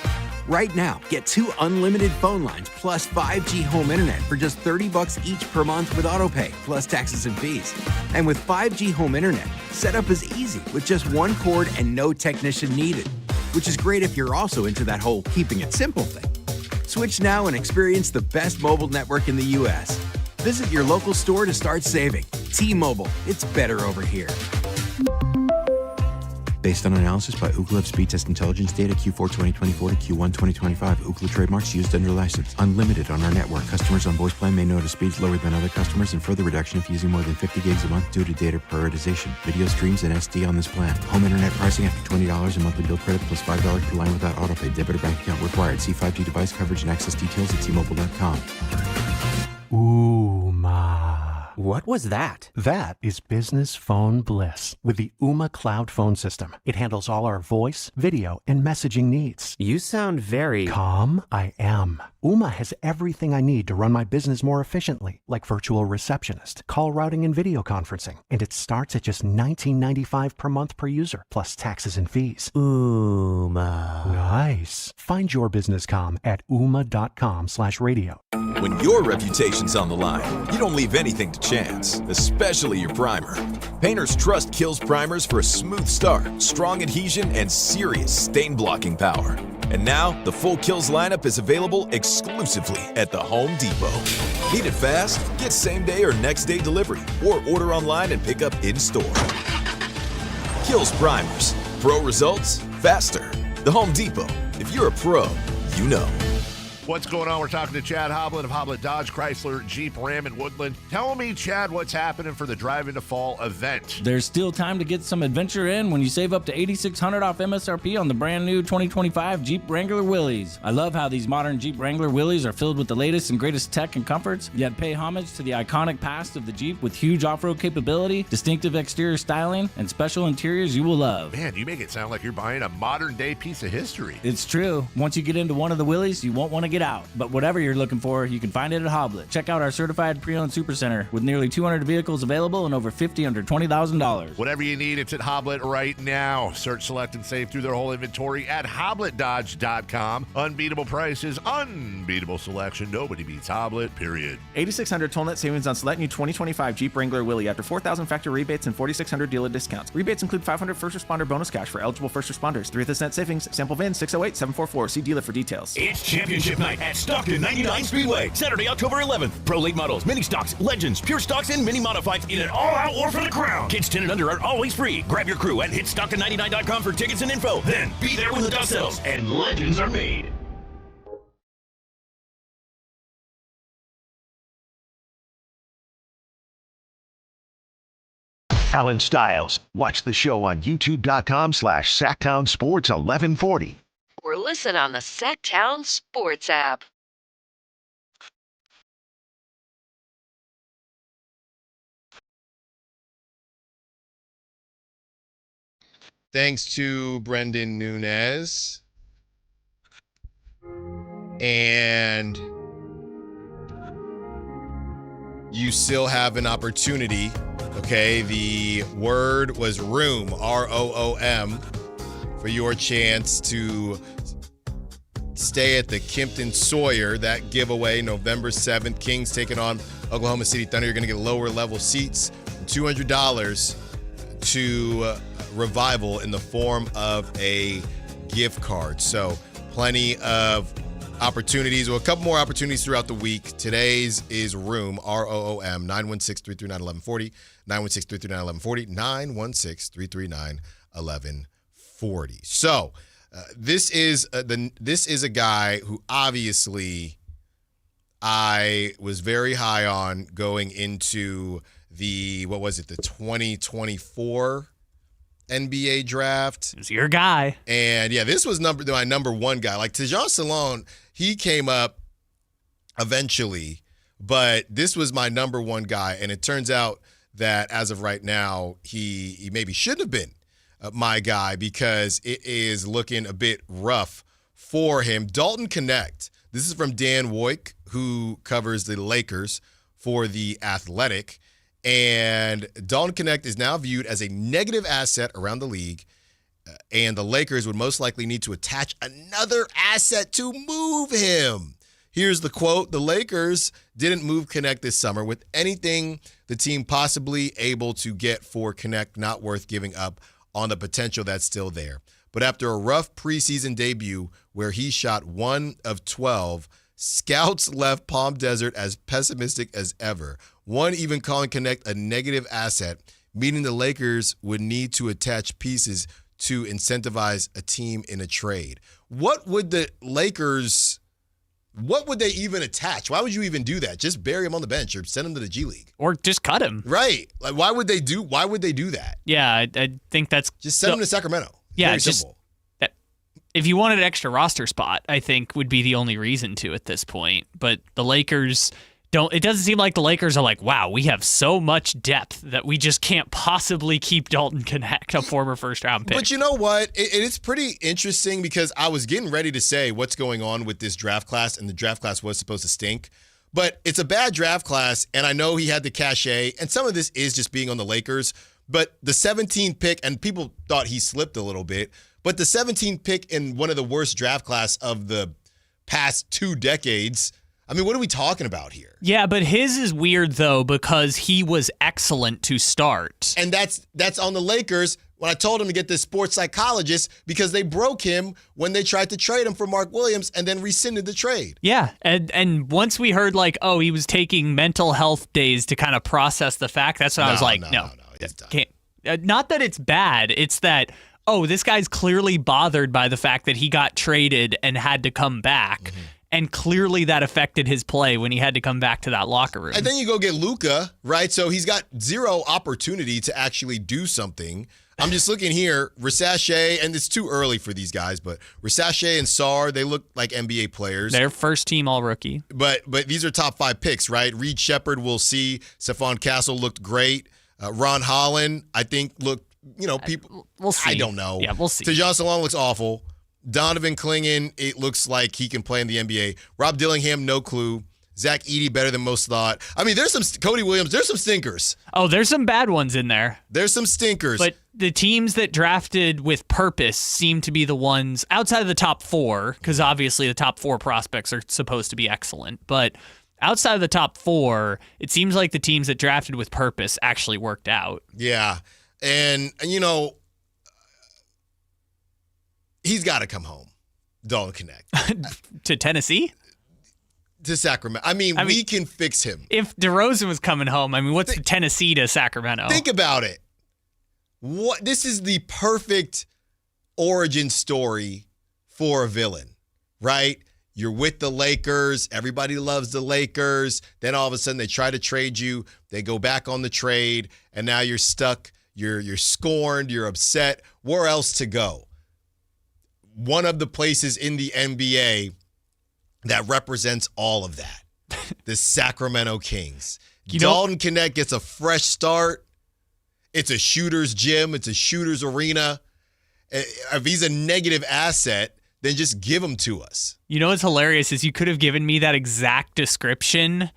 Speaker 11: Right now, get 2 unlimited phone lines plus 5G home internet for just $30 each per month with autopay, plus taxes and fees. And with 5G home internet, setup is easy with just 1 cord and no technician needed, which is great if you're also into that whole keeping it simple thing. Switch now and experience the best mobile network in the U.S. Visit your local store to start saving. T-Mobile, it's better over here. Based on analysis by Ookla of speed test intelligence data Q4 2024 to Q1 2025. Ookla trademarks used under license. Unlimited on our network. Customers on voice plan may notice speeds lower than other customers and further reduction if using more than 50 gigs a month due to data prioritization. Video streams and SD on this plan. Home internet pricing after $20 and monthly bill credit plus $5 per line without autopay. Debit or bank account required. See 5G device coverage and access details at T-Mobile.com.
Speaker 6: Ooma. What was that? That is business phone bliss with the Ooma Cloud Phone System. It handles all our voice, video, and messaging needs.
Speaker 7: You sound very...
Speaker 6: Calm? I am. Ooma has everything I need to run my business more efficiently, like virtual receptionist, call routing, and video conferencing. And it starts at just $19.95 per month per user, plus taxes and fees.
Speaker 7: Ooma.
Speaker 6: Nice. Find your business calm at ooma.com/radio.
Speaker 21: When your reputation's on the line, you don't leave anything to chance, especially your primer. Painters trust Kills primers for a smooth start, strong adhesion, and serious stain-blocking power. And now, the full Kills lineup is available exclusively at the Home Depot. Need it fast? Get same-day or next-day delivery, or order online and pick up in-store. Kills primers. Pro results, faster. The Home Depot. If you're a pro, you know.
Speaker 15: What's going on? We're talking to Chad Hoblet of Hoblet Dodge Chrysler Jeep Ram in Woodland. Tell me, Chad, what's happening for the Drive into Fall event?
Speaker 22: There's still time to get some adventure in when you save up to $8,600 off MSRP on the brand new 2025 Jeep Wrangler Willys. I love how these modern Jeep Wrangler Willys are filled with the latest and greatest tech and comforts, yet pay homage to the iconic past of the Jeep with huge off-road capability, distinctive exterior styling, and special interiors you will love.
Speaker 15: Man, you make it sound like you're buying a modern-day piece of history.
Speaker 22: It's true. Once you get into one of the Willys, you won't want to get out. But whatever you're looking for, you can find it at Hoblet. Check out our certified pre-owned supercenter with nearly 200 vehicles available and over 50 under $20,000.
Speaker 15: Whatever you need, it's at Hoblet right now. Search, select, and save through their whole inventory at HobletDodge.com. Unbeatable prices, unbeatable selection. Nobody beats Hoblet, period.
Speaker 25: $8,600 total net savings on select new 2025 Jeep Wrangler Willys after $4,000 factory rebates and $4,600 dealer discounts. Rebates include $500 first responder bonus cash for eligible first responders. 3% net savings. Sample VIN 608-744. See dealer for details.
Speaker 18: It's championship night at Stockton 99 Speedway, Saturday, October 11th. Pro late models, mini stocks, legends, pure stocks, and mini modifieds in an all-out war for the crown. Kids 10 and under are always free. Grab your crew and hit Stockton99.com for tickets and info. Then be there when the dust settles and legends are made.
Speaker 19: Allen Stiles. Watch the show on youtube.com/Sactown Sports 1140.
Speaker 20: Or listen on the Sactown Sports app.
Speaker 1: Thanks to Brendan Nunez. And you still have an opportunity. Okay, the word was room, ROOM, for your chance to stay at the Kimpton Sawyer. That giveaway, November 7th. Kings taking on Oklahoma City Thunder. You're going to get lower level seats, $200 to Revival in the form of a gift card. So plenty of opportunities, well, a couple more opportunities throughout the week. Today's is room, ROOM, 916-339-1140, 916-339-1140, 916-339-1140. So this is a guy who obviously I was very high on going into the 2024 NBA draft.
Speaker 3: It's your guy.
Speaker 1: And yeah, this was my number one guy. Like Tejan Salone, he came up eventually, but this was my number one guy. And it turns out that as of right now, he maybe shouldn't have been my guy because it is looking a bit rough for him. Dalton Connect. This is from Dan Woik, who covers the Lakers for The Athletic. And Dalton Connect is now viewed as a negative asset around the league, and the Lakers would most likely need to attach another asset to move him. Here's the quote: "The Lakers didn't move Connect this summer with anything the team possibly able to get for Connect not worth giving up on the potential that's still there. But after a rough preseason debut where he shot 1 of 12, scouts left Palm Desert as pessimistic as ever. One even calling Connect a negative asset, meaning the Lakers would need to attach pieces to incentivize a team in a trade. What would the Lakers, what would they even attach? Why would you even do that? Just bury him on the bench or send him to the G League.
Speaker 3: Or just cut him.
Speaker 1: Right. Like, why would they do that?
Speaker 3: Yeah, I think that's...
Speaker 1: Just send him to Sacramento.
Speaker 3: Yeah,
Speaker 1: Very
Speaker 3: just...
Speaker 1: simple.
Speaker 3: If you wanted an extra roster spot, I think would be the only reason to at this point. But the Lakers don't. It doesn't seem like the Lakers are like, wow, we have so much depth that we just can't possibly keep Dalton Connect, a former first-round pick.
Speaker 1: But you know what? It's pretty interesting because I was getting ready to say what's going on with this draft class, and the draft class was supposed to stink. But it's a bad draft class, and I know he had the cachet, and some of this is just being on the Lakers. But the 17th pick, and people thought he slipped a little bit, but the 17th pick in one of the worst draft class of the past 2 decades, I mean, what are we talking about here?
Speaker 3: Yeah, but his is weird, though, because he was excellent to start.
Speaker 1: And that's on the Lakers when I told him to get this sports psychologist because they broke him when they tried to trade him for Mark Williams and then rescinded the trade.
Speaker 3: Yeah, and once we heard, like, oh, he was taking mental health days to kind of process the fact, that's when I was like, no, can't. Not that it's bad, it's that... oh, this guy's clearly bothered by the fact that he got traded and had to come back. Mm-hmm. And clearly that affected his play when he had to come back to that locker room.
Speaker 1: And then you go get Luka, right? So he's got zero opportunity to actually do something. I'm just looking here, Rissache, and it's too early for these guys, but Rissache and Sarr, they look like NBA players.
Speaker 3: They're first team all-rookie.
Speaker 1: But these are top 5 picks, right? Reed Shepherd, we'll see. Stephon Castle looked great. Ron Holland, I think, looked, people.
Speaker 3: We'll see.
Speaker 1: I don't know.
Speaker 3: Yeah, we'll see.
Speaker 1: Tejon Salon looks awful. Donovan Clingan, it looks like he can play in the NBA. Rob Dillingham, no clue. Zach Edey, better than most thought. I mean, there's some Cody Williams. There's some stinkers.
Speaker 3: Oh, there's some bad ones in there.
Speaker 1: There's some stinkers.
Speaker 3: But the teams that drafted with purpose seem to be the ones outside of the top 4, because obviously the top 4 prospects are supposed to be excellent. But outside of the top 4, it seems like the teams that drafted with purpose actually worked out.
Speaker 1: Yeah. And he's got to come home, Dalton Connect.
Speaker 3: To Tennessee?
Speaker 1: To Sacramento. I mean, we can fix him.
Speaker 3: If DeRozan was coming home, I mean, what's Tennessee to Sacramento?
Speaker 1: Think about it. This is the perfect origin story for a villain, right? You're with the Lakers. Everybody loves the Lakers. Then all of a sudden they try to trade you. They go back on the trade, and now you're stuck. You're scorned. You're upset. Where else to go? One of the places in the NBA that represents all of that, the Sacramento Kings. Dalton Connect gets a fresh start. It's a shooter's gym. It's a shooter's arena. If he's a negative asset, then just give him to us.
Speaker 3: You know what's hilarious is you could have given me that exact description,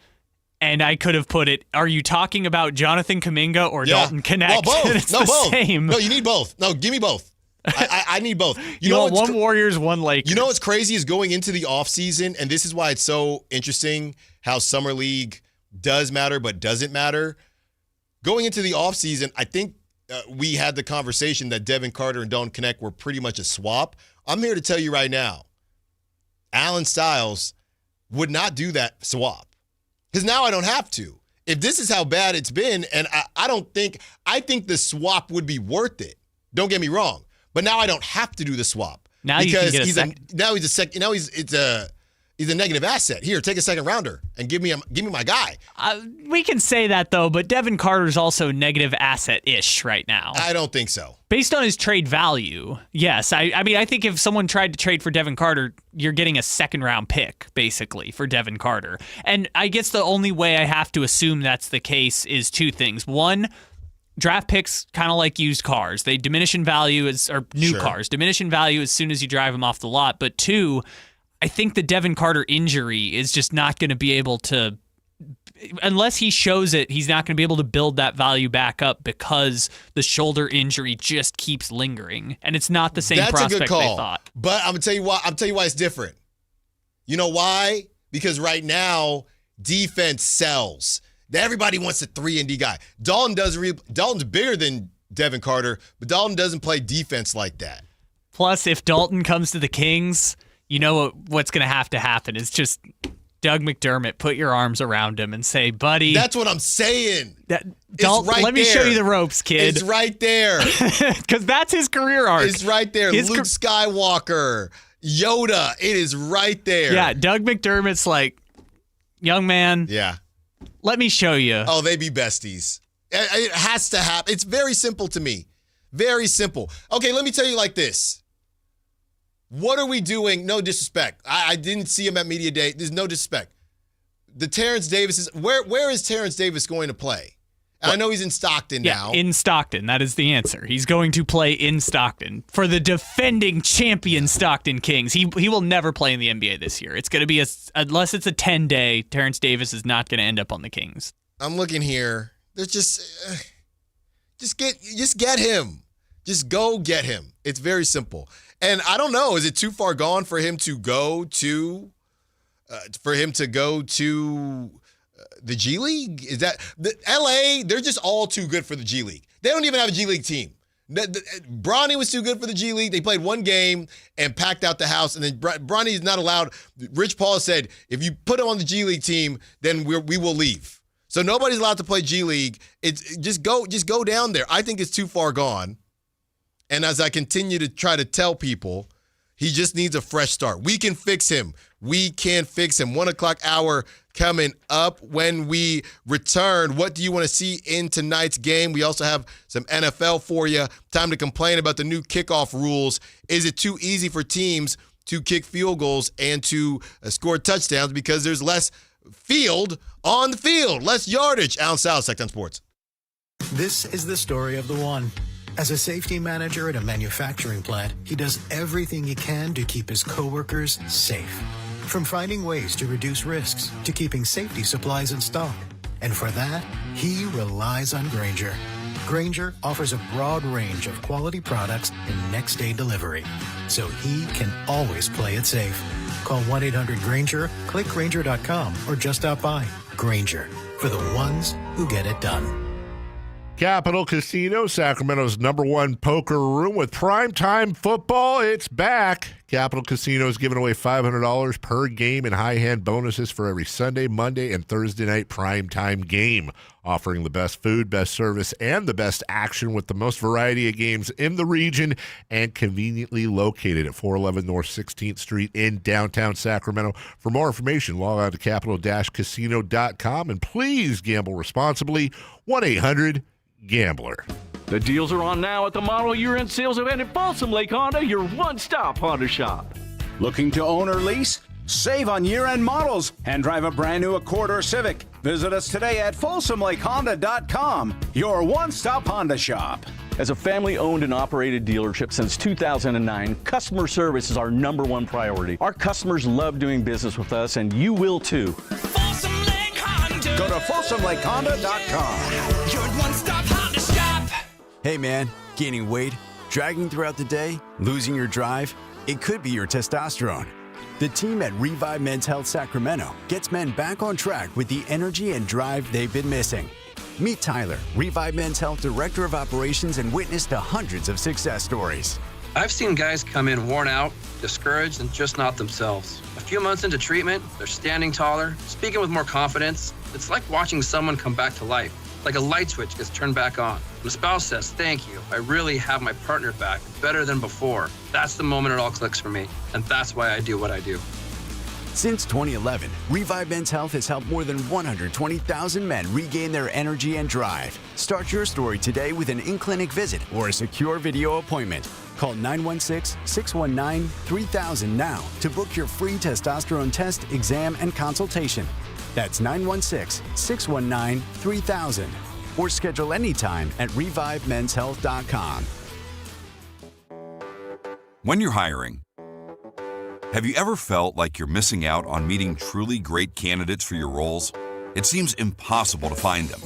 Speaker 3: and I could have put it, are you talking about Jonathan Kuminga or Dalton Connect?
Speaker 1: Well, both.
Speaker 3: It's
Speaker 1: no,
Speaker 3: the
Speaker 1: both.
Speaker 3: Same.
Speaker 1: No, you need both. No, give me both. I need both.
Speaker 3: You know one Warriors, one Lakers.
Speaker 1: You know what's crazy is going into the offseason, and this is why it's so interesting how Summer League does matter but doesn't matter. Going into the offseason, I think we had the conversation that Devin Carter and Dalton Connect were pretty much a swap. I'm here to tell you right now, Allen Stiles would not do that swap because now I don't have to. If this is how bad it's been, and I think the swap would be worth it. Don't get me wrong. But now I don't have to do the swap.
Speaker 3: Now you can get he's
Speaker 1: a negative asset. Here, take a second rounder and give me my guy.
Speaker 3: We can say that though, but Devin Carter's also negative asset-ish right now.
Speaker 1: I don't think so.
Speaker 3: Based on his trade value, yes. I mean, I think if someone tried to trade for Devin Carter, you're getting a second-round pick, basically, for Devin Carter. And I guess the only way I have to assume that's the case is 2 things. One, draft picks, kind of like used cars. They diminish in value cars, diminish in value as soon as you drive them off the lot. But 2, I think the Devin Carter injury is just not going to be able to, unless he shows it, he's not going to be able to build that value back up because the shoulder injury just keeps lingering. And it's not the same prospect
Speaker 1: a good call.
Speaker 3: they thought.
Speaker 1: But I'm going to tell you why. I'm tell you why it's different. You know why? Because right now, defense sells. Everybody wants a 3-and-D guy. Dalton's bigger than Devin Carter, but Dalton doesn't play defense like that.
Speaker 3: Plus, if Dalton comes to the Kings, you know what's going to happen is just Doug McDermott put your arms around him and say, buddy.
Speaker 1: That's what I'm saying.
Speaker 3: Let me show you the ropes, kid.
Speaker 1: It's right there.
Speaker 3: Because that's his career arc.
Speaker 1: It's right there. Luke Skywalker, Yoda. It is right there.
Speaker 3: Yeah, Doug McDermott's like, young man.
Speaker 1: Yeah.
Speaker 3: Let me show you.
Speaker 1: Oh, they be besties. It has to happen. It's very simple to me. Very simple. Okay, let me tell you like this. What are we doing? No disrespect. I didn't see him at Media Day. There's no disrespect. The Terrence Davis is where is Terrence Davis going to play? And I know he's in Stockton now.
Speaker 3: In Stockton. That is the answer. He's going to play in Stockton for the defending champion Stockton Kings. He will never play in the NBA this year. It's going to be unless it's a 10-day, Terrence Davis is not going to end up on the Kings.
Speaker 1: I'm looking here. There's just get him. Just go get him. It's very simple. And I don't know, is it too far gone for him to go to the G League? Is that the LA? They're just all too good for the G League. They don't even have a G League team. Bronny was too good for the G League. They played one game and packed out the house. And then Bronny is not allowed. Rich Paul said, if you put him on the G League team, then we will leave. So nobody's allowed to play G League. It's just go down there. I think it's too far gone. And as I continue to try to tell people, he just needs a fresh start. We can fix him. We can fix him. 1 o'clock hour coming up. When we return, what do you want to see in tonight's game? We also have some NFL for you. Time to complain about the new kickoff rules. Is it too easy for teams to kick field goals and to score touchdowns because there's less field on the field, less yardage? Allen Stiles, Sactown Sports.
Speaker 8: This is the story of the one. As a safety manager at a manufacturing plant, he does everything he can to keep his coworkers safe. From finding ways to reduce risks to keeping safety supplies in stock. And for that, he relies on Grainger. Grainger offers a broad range of quality products and next-day delivery, so he can always play it safe. Call 1-800-GRAINGER, click Grainger.com, or just stop by. Grainger, for the ones who get it done.
Speaker 15: Capital Casino, Sacramento's #1 poker room with primetime football. It's back. Capital Casino is giving away $500 per game in high-hand bonuses for every Sunday, Monday, and Thursday night primetime game. Offering the best food, best service, and the best action with the most variety of games in the region and conveniently located at 411 North 16th Street in downtown Sacramento. For more information, log on to capital-casino.com and please gamble responsibly. 1-800-GAMBLER.
Speaker 10: The deals are on now at the model year-end sales event at Folsom Lake Honda, your one-stop Honda shop.
Speaker 12: Looking to own or lease? Save on year-end models and drive a brand new Accord or Civic. Visit us today at FolsomLakeHonda.com, your one-stop Honda shop.
Speaker 10: As a family-owned and operated dealership since 2009, customer service is our #1 priority. Our customers love doing business with us, and you will too.
Speaker 12: Folsom Lake Honda. Go to FolsomLakeHonda.com.
Speaker 14: Your one-stop Honda shop.
Speaker 11: Hey man, gaining weight, dragging throughout the day, losing your drive? It could be your testosterone. The team at Revive Men's Health Sacramento gets men back on track with the energy and drive they've been missing. Meet Tyler, Revive Men's Health Director of Operations, and witness to hundreds of success stories.
Speaker 23: I've seen guys come in worn out, discouraged, and just not themselves. A few months into treatment, they're standing taller, speaking with more confidence. It's like watching someone come back to life, like a light switch gets turned back on. When a spouse says, "Thank you, I really have my partner back, better than before," that's the moment it all clicks for me, and that's why I do what I do.
Speaker 11: Since 2011, Revive Men's Health has helped more than 120,000 men regain their energy and drive. Start your story today with an in-clinic visit or a secure video appointment. Call 916-619-3000 now to book your free testosterone test, exam, and consultation. That's 916-619-3000. Or schedule anytime at ReviveMen'sHealth.com.
Speaker 26: When you're hiring, have you ever felt like you're missing out on meeting truly great candidates for your roles? It seems impossible to find them,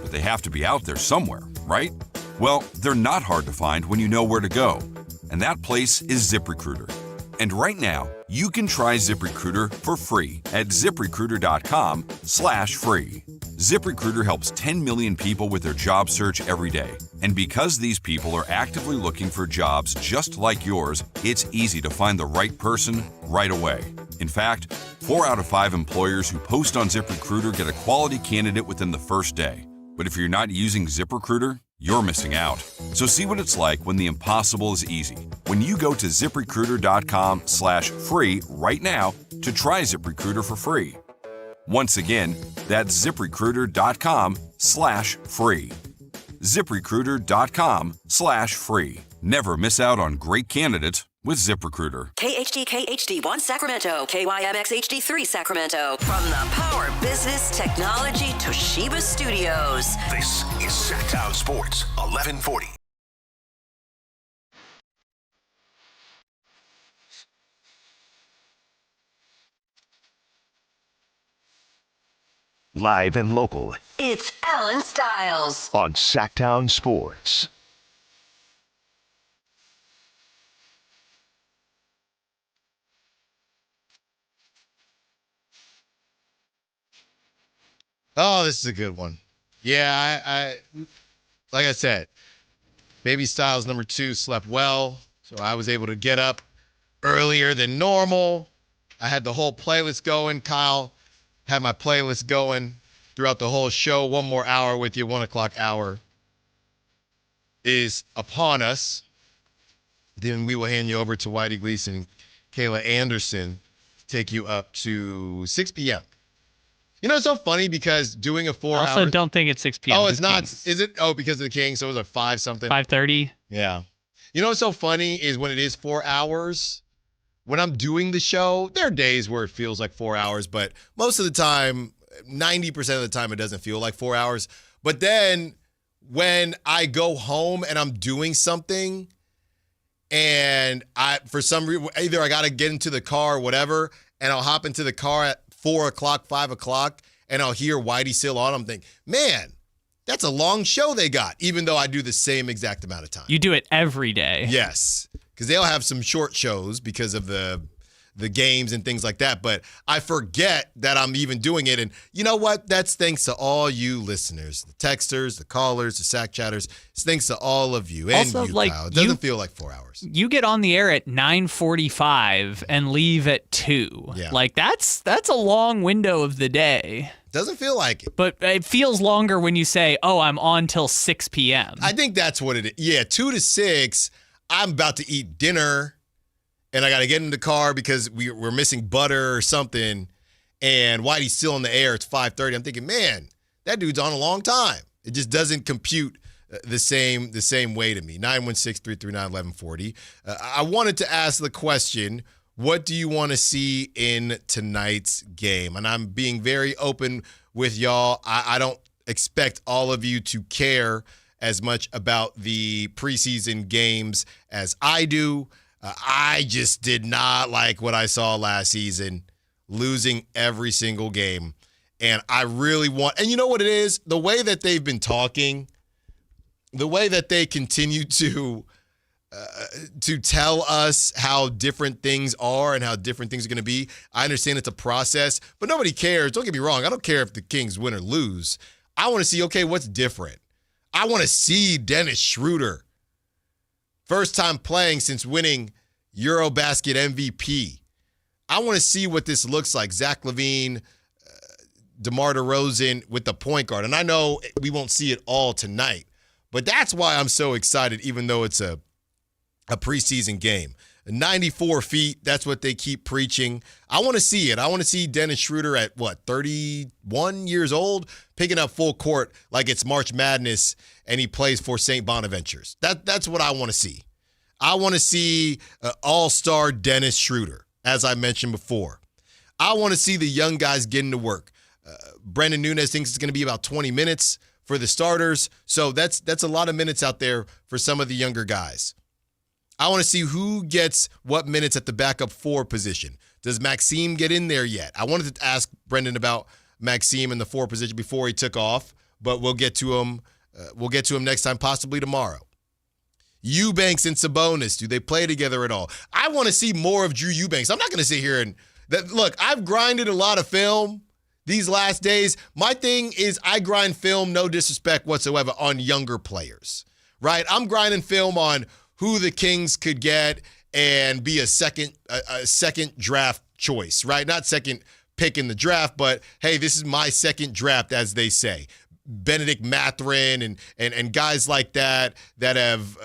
Speaker 26: but they have to be out there somewhere, right? Well, they're not hard to find when you know where to go, and that place is ZipRecruiter. And right now, you can try ZipRecruiter for free at ZipRecruiter.com/free. ZipRecruiter helps 10 million people with their job search every day. And because these people are actively looking for jobs just like yours, it's easy to find the right person right away. In fact, 4 out of 5 employers who post on ZipRecruiter get a quality candidate within the first day. But if you're not using ZipRecruiter, you're missing out. So see what it's like when the impossible is easy. When you go to ZipRecruiter.com/free right now to try ZipRecruiter for free. Once again, that's ZipRecruiter.com/free. ZipRecruiter.com/free. Never miss out on great candidates with ZipRecruiter.
Speaker 20: KHD1 Sacramento, KYMX HD3 Sacramento. From the Power Business Technology Toshiba Studios.
Speaker 19: This is Sactown Sports, 1140. Live and local.
Speaker 20: It's Allen Stiles
Speaker 19: On Sactown Sports.
Speaker 1: Oh, this is a good one. Yeah, I like I said, baby Styles number 2 slept well, so I was able to get up earlier than normal. I had the whole playlist going. Kyle had my playlist going throughout the whole show. One more hour with you. 1 o'clock hour is upon us. Then we will hand you over to Whitey Gleason and Kayla Anderson to take you up to 6 p.m. You know, it's so funny because doing a 4 hour.
Speaker 3: I also don't think it's 6 p.m.
Speaker 1: Oh, it's not. Kings. Is it? Oh, because of the Kings. So it was like 5 something.
Speaker 3: 5:30.
Speaker 1: Yeah. You know what's so funny is when it is 4 hours, when I'm doing the show, there are days where it feels like 4 hours, but most of the time, 90% of the time, it doesn't feel like 4 hours. But then when I go home and I'm doing something and for some reason, either I got to get into the car or whatever, and I'll hop into the car at 4 o'clock, 5 o'clock, and I'll hear Whitey still on. I'm thinking, man, that's a long show they got, even though I do the same exact amount of time.
Speaker 3: You do it every day.
Speaker 1: Yes, because they'll have some short shows because of the games and things like that. But I forget that I'm even doing it. And you know what? That's thanks to all you listeners, the texters, the callers, the Sac chatters. It's thanks to all of you and
Speaker 3: Also,
Speaker 1: you,
Speaker 3: like,
Speaker 1: Kyle. It doesn't feel like 4 hours.
Speaker 3: You get on the air at 9:45 and leave at 2.
Speaker 1: Yeah.
Speaker 3: Like that's a long window of the day.
Speaker 1: Doesn't feel like it.
Speaker 3: But it feels longer when you say, "Oh, I'm on till 6 p.m."
Speaker 1: I think that's what it is. Yeah, 2 to 6. I'm about to eat dinner, and I got to get in the car because we're missing butter or something, and Whitey's still in the air. It's 5:30. I'm thinking, man, that dude's on a long time. It just doesn't compute the same way to me. 916-339-1140. I wanted to ask the question, what do you want to see in tonight's game? And I'm being very open with y'all. I don't expect all of you to care as much about the preseason games as I do. I just did not like what I saw last season, losing every single game. And I really want, and you know what it is? The way that they've been talking, the way that they continue to tell us how different things are and how different things are going to be. I understand it's a process, but nobody cares. Don't get me wrong. I don't care if the Kings win or lose. I want to see, okay, what's different? I want to see Dennis Schroeder. First time playing since winning Eurobasket MVP. I want to see what this looks like. Zach LaVine, DeMar DeRozan with the point guard. And I know we won't see it all tonight, but that's why I'm so excited, even though it's a preseason game. 94 feet, that's what they keep preaching. I want to see it. I want to see Dennis Schroeder at, 31 years old, picking up full court like it's March Madness and he plays for St. Bonaventures. That's what I want to see. I want to see all-star Dennis Schroeder, as I mentioned before. I want to see the young guys getting to work. Brandon Nunez thinks it's going to be about 20 minutes for the starters, so that's a lot of minutes out there for some of the younger guys. I want to see who gets what minutes at the backup 4 position. Does Maxime get in there yet? I wanted to ask Brendan about Maxime in the 4 position before he took off, but we'll get to him. We'll get to him next time, possibly tomorrow. Eubanks and Sabonis, do they play together at all? I want to see more of Drew Eubanks. I'm not going to sit here and look. I've grinded a lot of film these last days. My thing is I grind film, no disrespect whatsoever, on younger players, right? I'm grinding film on who the Kings could get and be a second draft choice, right? Not second pick in the draft, but hey, this is my second draft, as they say. Benedict Mathurin and guys like that have,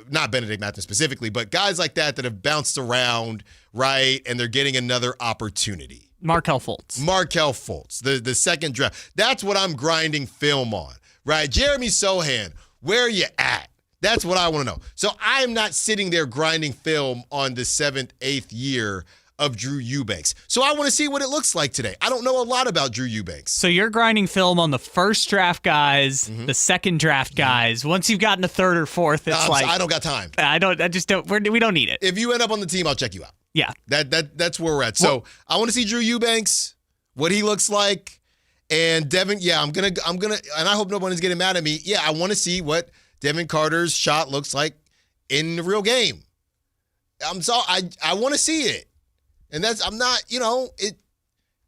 Speaker 1: not Benedict Mathurin specifically, but guys like that have bounced around, right? And they're getting another opportunity.
Speaker 3: Markelle Fultz, the second draft. That's what I'm grinding film on, right? Jeremy Sohan, where are you at? That's what I want to know. So I am not sitting there grinding film on the 7th, 8th year of Drew Eubanks. So I want to see what it looks like today. I don't know a lot about Drew Eubanks. So you're grinding film on the first draft guys, the second draft guys. Once you've gotten a third or fourth, it's
Speaker 1: I don't got time.
Speaker 3: We don't need it.
Speaker 1: If you end up on the team, I'll check you out.
Speaker 3: Yeah.
Speaker 1: That's where we're at. So I want to see Drew Eubanks, what he looks like. And Devin, I'm gonna, and I hope nobody's getting mad at me. Yeah, I want to see what Devin Carter's shot looks like in the real game. I want to see it. And I'm not,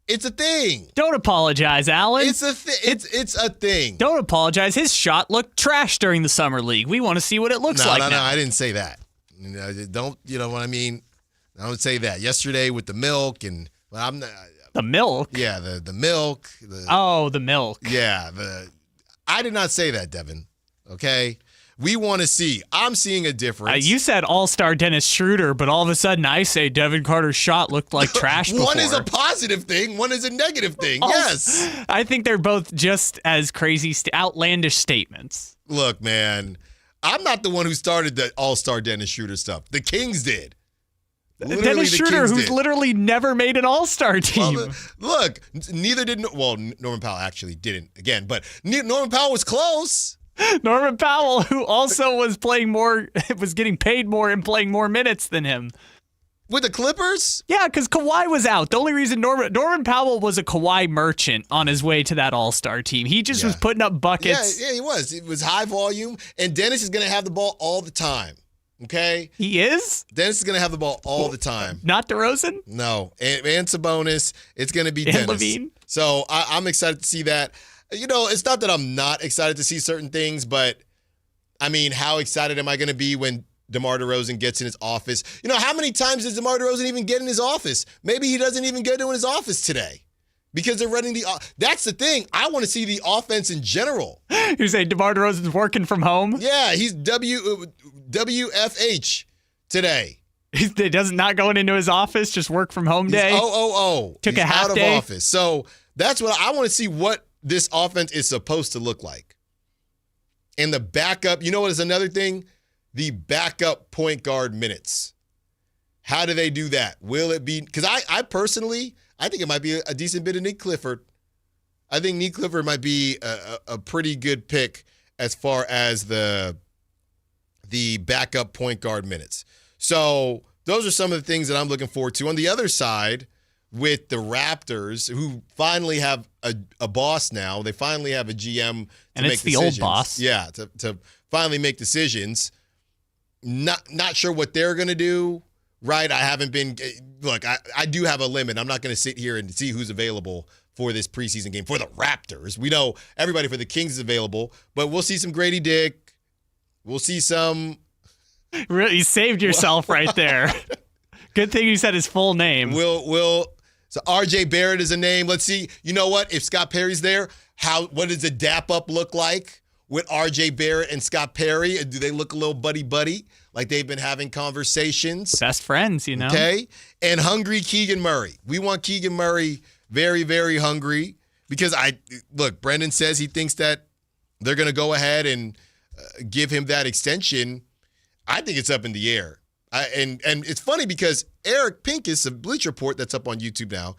Speaker 1: it's a thing.
Speaker 3: Don't apologize, Allen.
Speaker 1: It's a thing.
Speaker 3: Don't apologize. His shot looked trash during the summer league. We want to see what it looks like now.
Speaker 1: No, I didn't say that. Don't, you know what I mean? I don't say that. Yesterday with the milk and I'm not.
Speaker 3: The milk?
Speaker 1: Yeah, the milk.
Speaker 3: The milk.
Speaker 1: Yeah, I did not say that, Devin. Okay? We want to see. I'm seeing a difference.
Speaker 3: You said all-star Dennis Schroeder, but all of a sudden I say Devin Carter's shot looked like trash before.
Speaker 1: One is a positive thing, one is a negative thing. Yes.
Speaker 3: I think they're both just as crazy, outlandish statements.
Speaker 1: Look, man, I'm not the one who started the all-star Dennis Schroeder stuff. The Kings did. Literally,
Speaker 3: Dennis Schroeder, who's literally never made an all-star team.
Speaker 1: Well, look, neither did, Norman Powell actually didn't again, but Norman Powell was close.
Speaker 3: Norman Powell, who also was getting paid more and playing more minutes than him.
Speaker 1: With the Clippers?
Speaker 3: Yeah, because Kawhi was out. The only reason Norman Powell was a Kawhi merchant on his way to that all-star team. He just was putting up buckets.
Speaker 1: Yeah, he was. It was high volume, and Dennis is going to have the ball all the time. Okay?
Speaker 3: He is?
Speaker 1: Dennis is going to have the ball all the time.
Speaker 3: Not DeRozan?
Speaker 1: No. And Sabonis. It's going to be Dennis.
Speaker 3: Levine.
Speaker 1: So I'm excited to see that. It's not that I'm not excited to see certain things, but, I mean, how excited am I going to be when DeMar DeRozan gets in his office? How many times does DeMar DeRozan even get in his office? Maybe he doesn't even get into his office today because they're running that's the thing. I want to see the offense in general.
Speaker 3: You're saying DeMar DeRozan's working from home?
Speaker 1: Yeah, he's WFH today.
Speaker 3: He does not going into his office, just work from home day? Took
Speaker 1: He's
Speaker 3: a half
Speaker 1: out
Speaker 3: day?
Speaker 1: of office. So that's what I want to see what this offense is supposed to look like. And the backup, what is another thing? The backup point guard minutes. How do they do that? Will it be, because I personally, I think it might be a decent bit of Nick Clifford. I think Nick Clifford might be a pretty good pick as far as the backup point guard minutes. So those are some of the things that I'm looking forward to. On the other side, with the Raptors, who finally have a boss now. They finally have a GM to
Speaker 3: and
Speaker 1: make
Speaker 3: it's the
Speaker 1: decisions.
Speaker 3: old boss.
Speaker 1: Yeah, to finally make decisions. Not sure what they're going to do, right? I haven't been – look, I do have a limit. I'm not going to sit here and see who's available for this preseason game for the Raptors. We know everybody for the Kings is available, but we'll see some Grady Dick. We'll see some –
Speaker 3: Really saved yourself right there. Good thing you said his full name.
Speaker 1: So RJ Barrett is a name. Let's see. You know what? If Scott Perry's there, what does a dap up look like with RJ Barrett and Scott Perry? Do they look a little buddy like they've been having conversations?
Speaker 3: Best friends,
Speaker 1: Okay. And hungry Keegan Murray. We want Keegan Murray very, very hungry because Brendan says he thinks that they're going to go ahead and give him that extension. I think it's up in the air. And it's funny because Eric Pincus of Bleacher Report, that's up on YouTube now,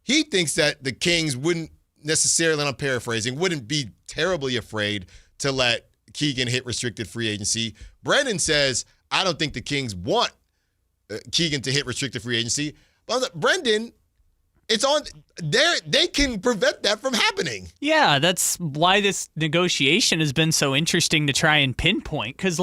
Speaker 1: he thinks that the Kings wouldn't necessarily, and I'm paraphrasing, wouldn't be terribly afraid to let Keegan hit restricted free agency. Brendan says, I don't think the Kings want Keegan to hit restricted free agency. But Brendan, it's on there. They can prevent that from happening.
Speaker 3: Yeah, that's why this negotiation has been so interesting to try and pinpoint. Because,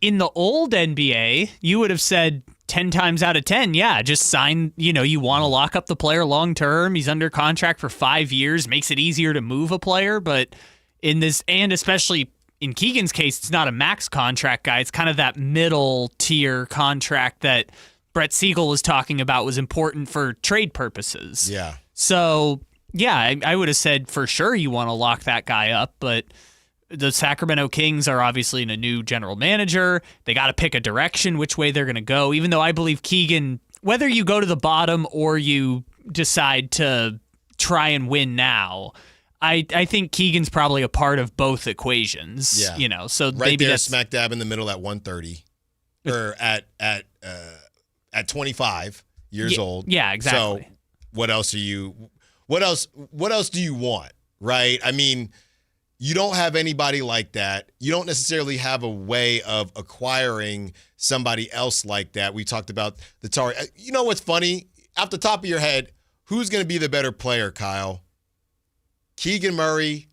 Speaker 3: in the old NBA, you would have said 10 times out of 10, yeah, just sign, you want to lock up the player long term. He's under contract for 5 years, makes it easier to move a player. But in this, and especially in Keegan's case, it's not a max contract guy. It's kind of that middle tier contract that Brett Siegel was talking about was important for trade purposes.
Speaker 1: Yeah.
Speaker 3: So Yeah, I would have said for sure you want to lock that guy up, but the Sacramento Kings are obviously in a new general manager. They got to pick a direction, which way they're going to go, even though I believe Keegan, whether you go to the bottom or you decide to try and win now, I think Keegan's probably a part of both equations.
Speaker 1: Yeah.
Speaker 3: So
Speaker 1: right
Speaker 3: maybe
Speaker 1: there,
Speaker 3: that's
Speaker 1: smack dab in the middle at 130 or at 25 years old.
Speaker 3: Yeah, exactly.
Speaker 1: So what else do you want, right? I mean, you don't have anybody like that. You don't necessarily have a way of acquiring somebody else like that. We talked about the Tari. You know what's funny? Off the top of your head, who's going to be the better player, Kyle? Keegan Murray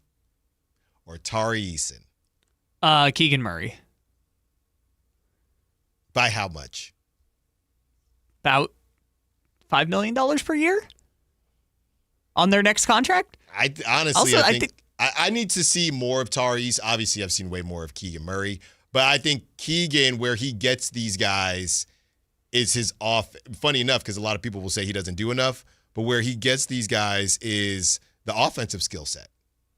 Speaker 1: or Tari Eason?
Speaker 3: Keegan Murray.
Speaker 1: By how much?
Speaker 3: About $5 million per year on their next contract?
Speaker 1: I think I need to see more of Tari's. Obviously, I've seen way more of Keegan Murray. But I think Keegan, where he gets these guys, is his off. Funny enough, because a lot of people will say he doesn't do enough. But where he gets these guys is the offensive skill set,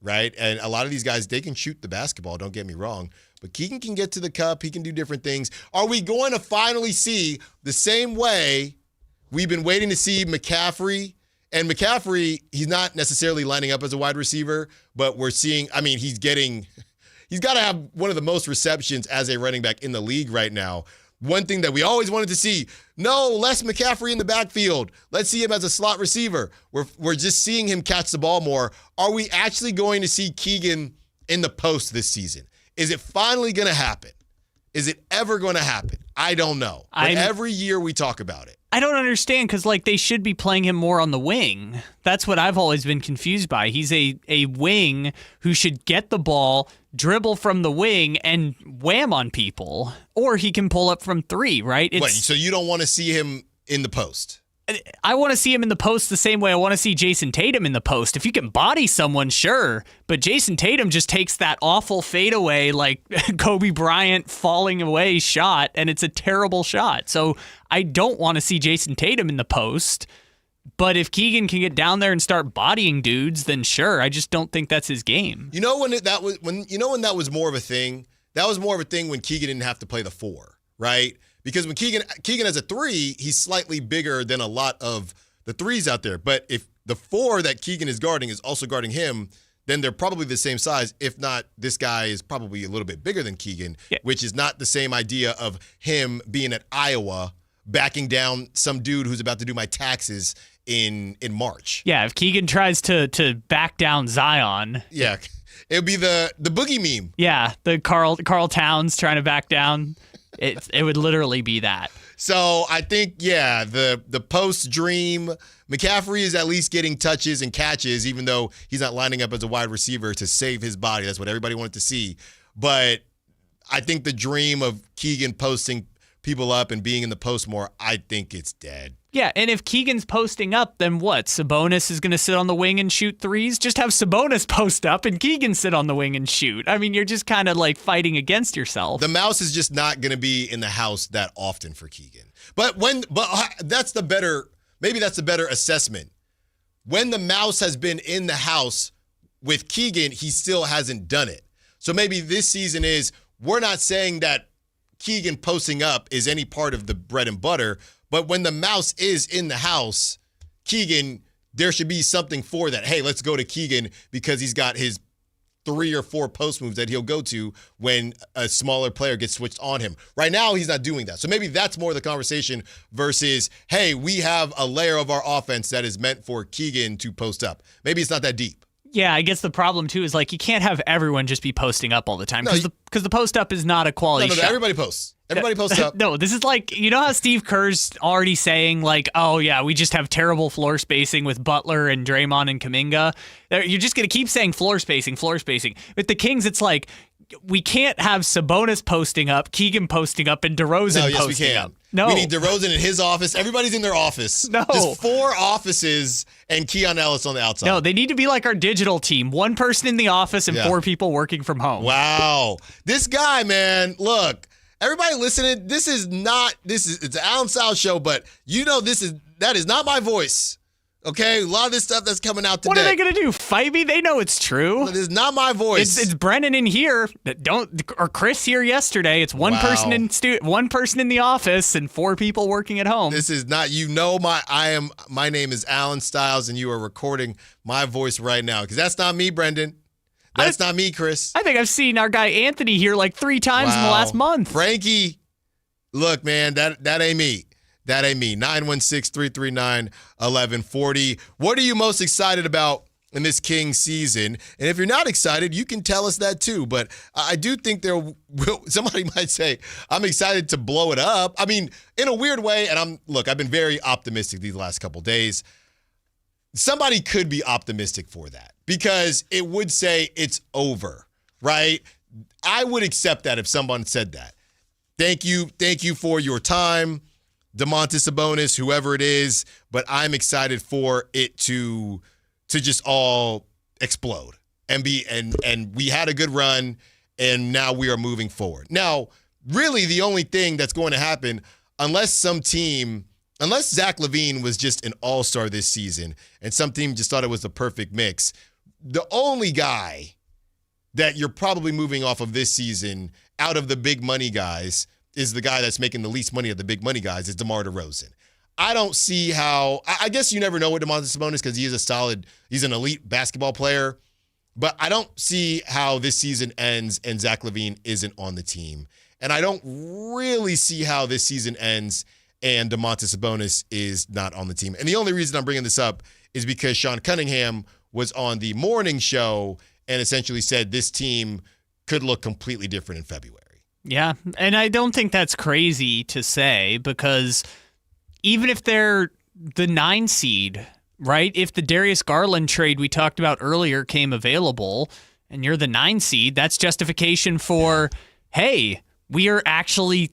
Speaker 1: right? And a lot of these guys, they can shoot the basketball, don't get me wrong. But Keegan can get to the cup. He can do different things. Are we going to finally see the same way we've been waiting to see McCaffrey? And McCaffrey, he's not necessarily lining up as a wide receiver, but we're seeing, I mean, he's got to have one of the most receptions as a running back in the league right now. One thing that we always wanted to see, no, less McCaffrey in the backfield. Let's see him as a slot receiver. We're just seeing him catch the ball more. Are we actually going to see Keegan in the post this season? Is it finally going to happen? Is it ever going to happen? I don't know. But every year we talk about it.
Speaker 3: I don't understand because, they should be playing him more on the wing. That's what I've always been confused by. He's a wing who should get the ball, dribble from the wing, and wham on people. Or he can pull up from three, right?
Speaker 1: Wait, so you don't want to see him in the post?
Speaker 3: I want to see him in the post the same way I want to see Jason Tatum in the post. If you can body someone, sure. But Jason Tatum just takes that awful fadeaway, like Kobe Bryant falling away shot, and it's a terrible shot. So I don't want to see Jason Tatum in the post. But if Keegan can get down there and start bodying dudes, then sure. I just don't think that's his game.
Speaker 1: You know when that was more of a thing? That was more of a thing when Keegan didn't have to play the 4, right? Because when Keegan has a 3, he's slightly bigger than a lot of the 3s out there. But if the 4 that Keegan is guarding is also guarding him, then they're probably the same size. If not, this guy is probably a little bit bigger than Keegan, which is not the same idea of him being at Iowa, backing down some dude who's about to do my taxes in March.
Speaker 3: Yeah, if Keegan tries to back down Zion.
Speaker 1: Yeah, it would be the boogie meme.
Speaker 3: Yeah, the Carl Towns trying to back down. It would literally be that.
Speaker 1: So I think, the post dream, McCaffrey is at least getting touches and catches, even though he's not lining up as a wide receiver to save his body. That's what everybody wanted to see. But I think the dream of Keegan posting people up and being in the post more, I think it's dead.
Speaker 3: Yeah, and if Keegan's posting up, then what? Sabonis is going to sit on the wing and shoot threes? Just have Sabonis post up and Keegan sit on the wing and shoot. I mean, you're just kind of fighting against yourself.
Speaker 1: The mouse is just not going to be in the house that often for Keegan. But that's the better assessment. When the mouse has been in the house with Keegan, he still hasn't done it. So maybe this season we're not saying that Keegan posting up is any part of the bread and butter, but when the mouse is in the house, Keegan, there should be something for that. Hey, let's go to Keegan because he's got his 3 or 4 post moves that he'll go to when a smaller player gets switched on him. Right now, he's not doing that. So maybe that's more the conversation versus, hey, we have a layer of our offense that is meant for Keegan to post up. Maybe it's not that deep.
Speaker 3: Yeah, I guess the problem, too, is you can't have everyone just be posting up all the time because the post up is not a quality shot.
Speaker 1: Everybody posts. Everybody posts up.
Speaker 3: No, this is you know how Steve Kerr's already saying, oh, yeah, we just have terrible floor spacing with Butler and Draymond and Kuminga. You're just going to keep saying floor spacing. With the Kings, it's we can't have Sabonis posting up, Keegan posting up, and DeRozan posting up. No.
Speaker 1: We need DeRozan in his office. Everybody's in their office.
Speaker 3: No.
Speaker 1: Just 4 offices and Keon Ellis on the outside.
Speaker 3: No, they need to be like our digital team. 1 person in the office and 4 people working from home.
Speaker 1: Wow. This guy, man, look, everybody listening, it's the Allen Stiles Show, but that is not my voice. Okay, a lot of this stuff that's coming out today.
Speaker 3: What are they going to do? Fight me? They know it's true.
Speaker 1: It's not my voice.
Speaker 3: It's Brennan in here. Or Chris here yesterday. It's one person in one person in the office and 4 people working at home.
Speaker 1: This is not. My name is Allen Stiles, and you are recording my voice right now because that's not me, Brendan. That's not me, Chris.
Speaker 3: I think I've seen our guy Anthony here like 3 times in the last month.
Speaker 1: Frankie, look, man, that ain't me. That ain't me. 916-339-1140. What are you most excited about in this Kings season? And if you're not excited, you can tell us that too. But I do think somebody might say, I'm excited to blow it up. I mean, in a weird way, and I've been very optimistic these last couple days. Somebody could be optimistic for that because it would say it's over, right? I would accept that if someone said that. Thank you for your time. DeMontis Sabonis, whoever it is, but I'm excited for it to just all explode and we had a good run and now we are moving forward. Now, really the only thing that's going to happen unless Zach LaVine was just an all-star this season and some team just thought it was the perfect mix, the only guy that you're probably moving off of this season out of the big money guys is the guy that's making the least money of the big money guys is DeMar DeRozan. I don't see how – I guess you never know with DeMontis Sabonis because he's an elite basketball player. But I don't see how this season ends and Zach LaVine isn't on the team. And I don't really see how this season ends and DeMontis Sabonis is not on the team. And the only reason I'm bringing this up is because Sean Cunningham was on the morning show and essentially said this team could look completely different in February.
Speaker 3: Yeah, and I don't think that's crazy to say because even if they're the 9 seed, right? If the Darius Garland trade we talked about earlier came available and you're the 9 seed, that's justification for, hey, we are actually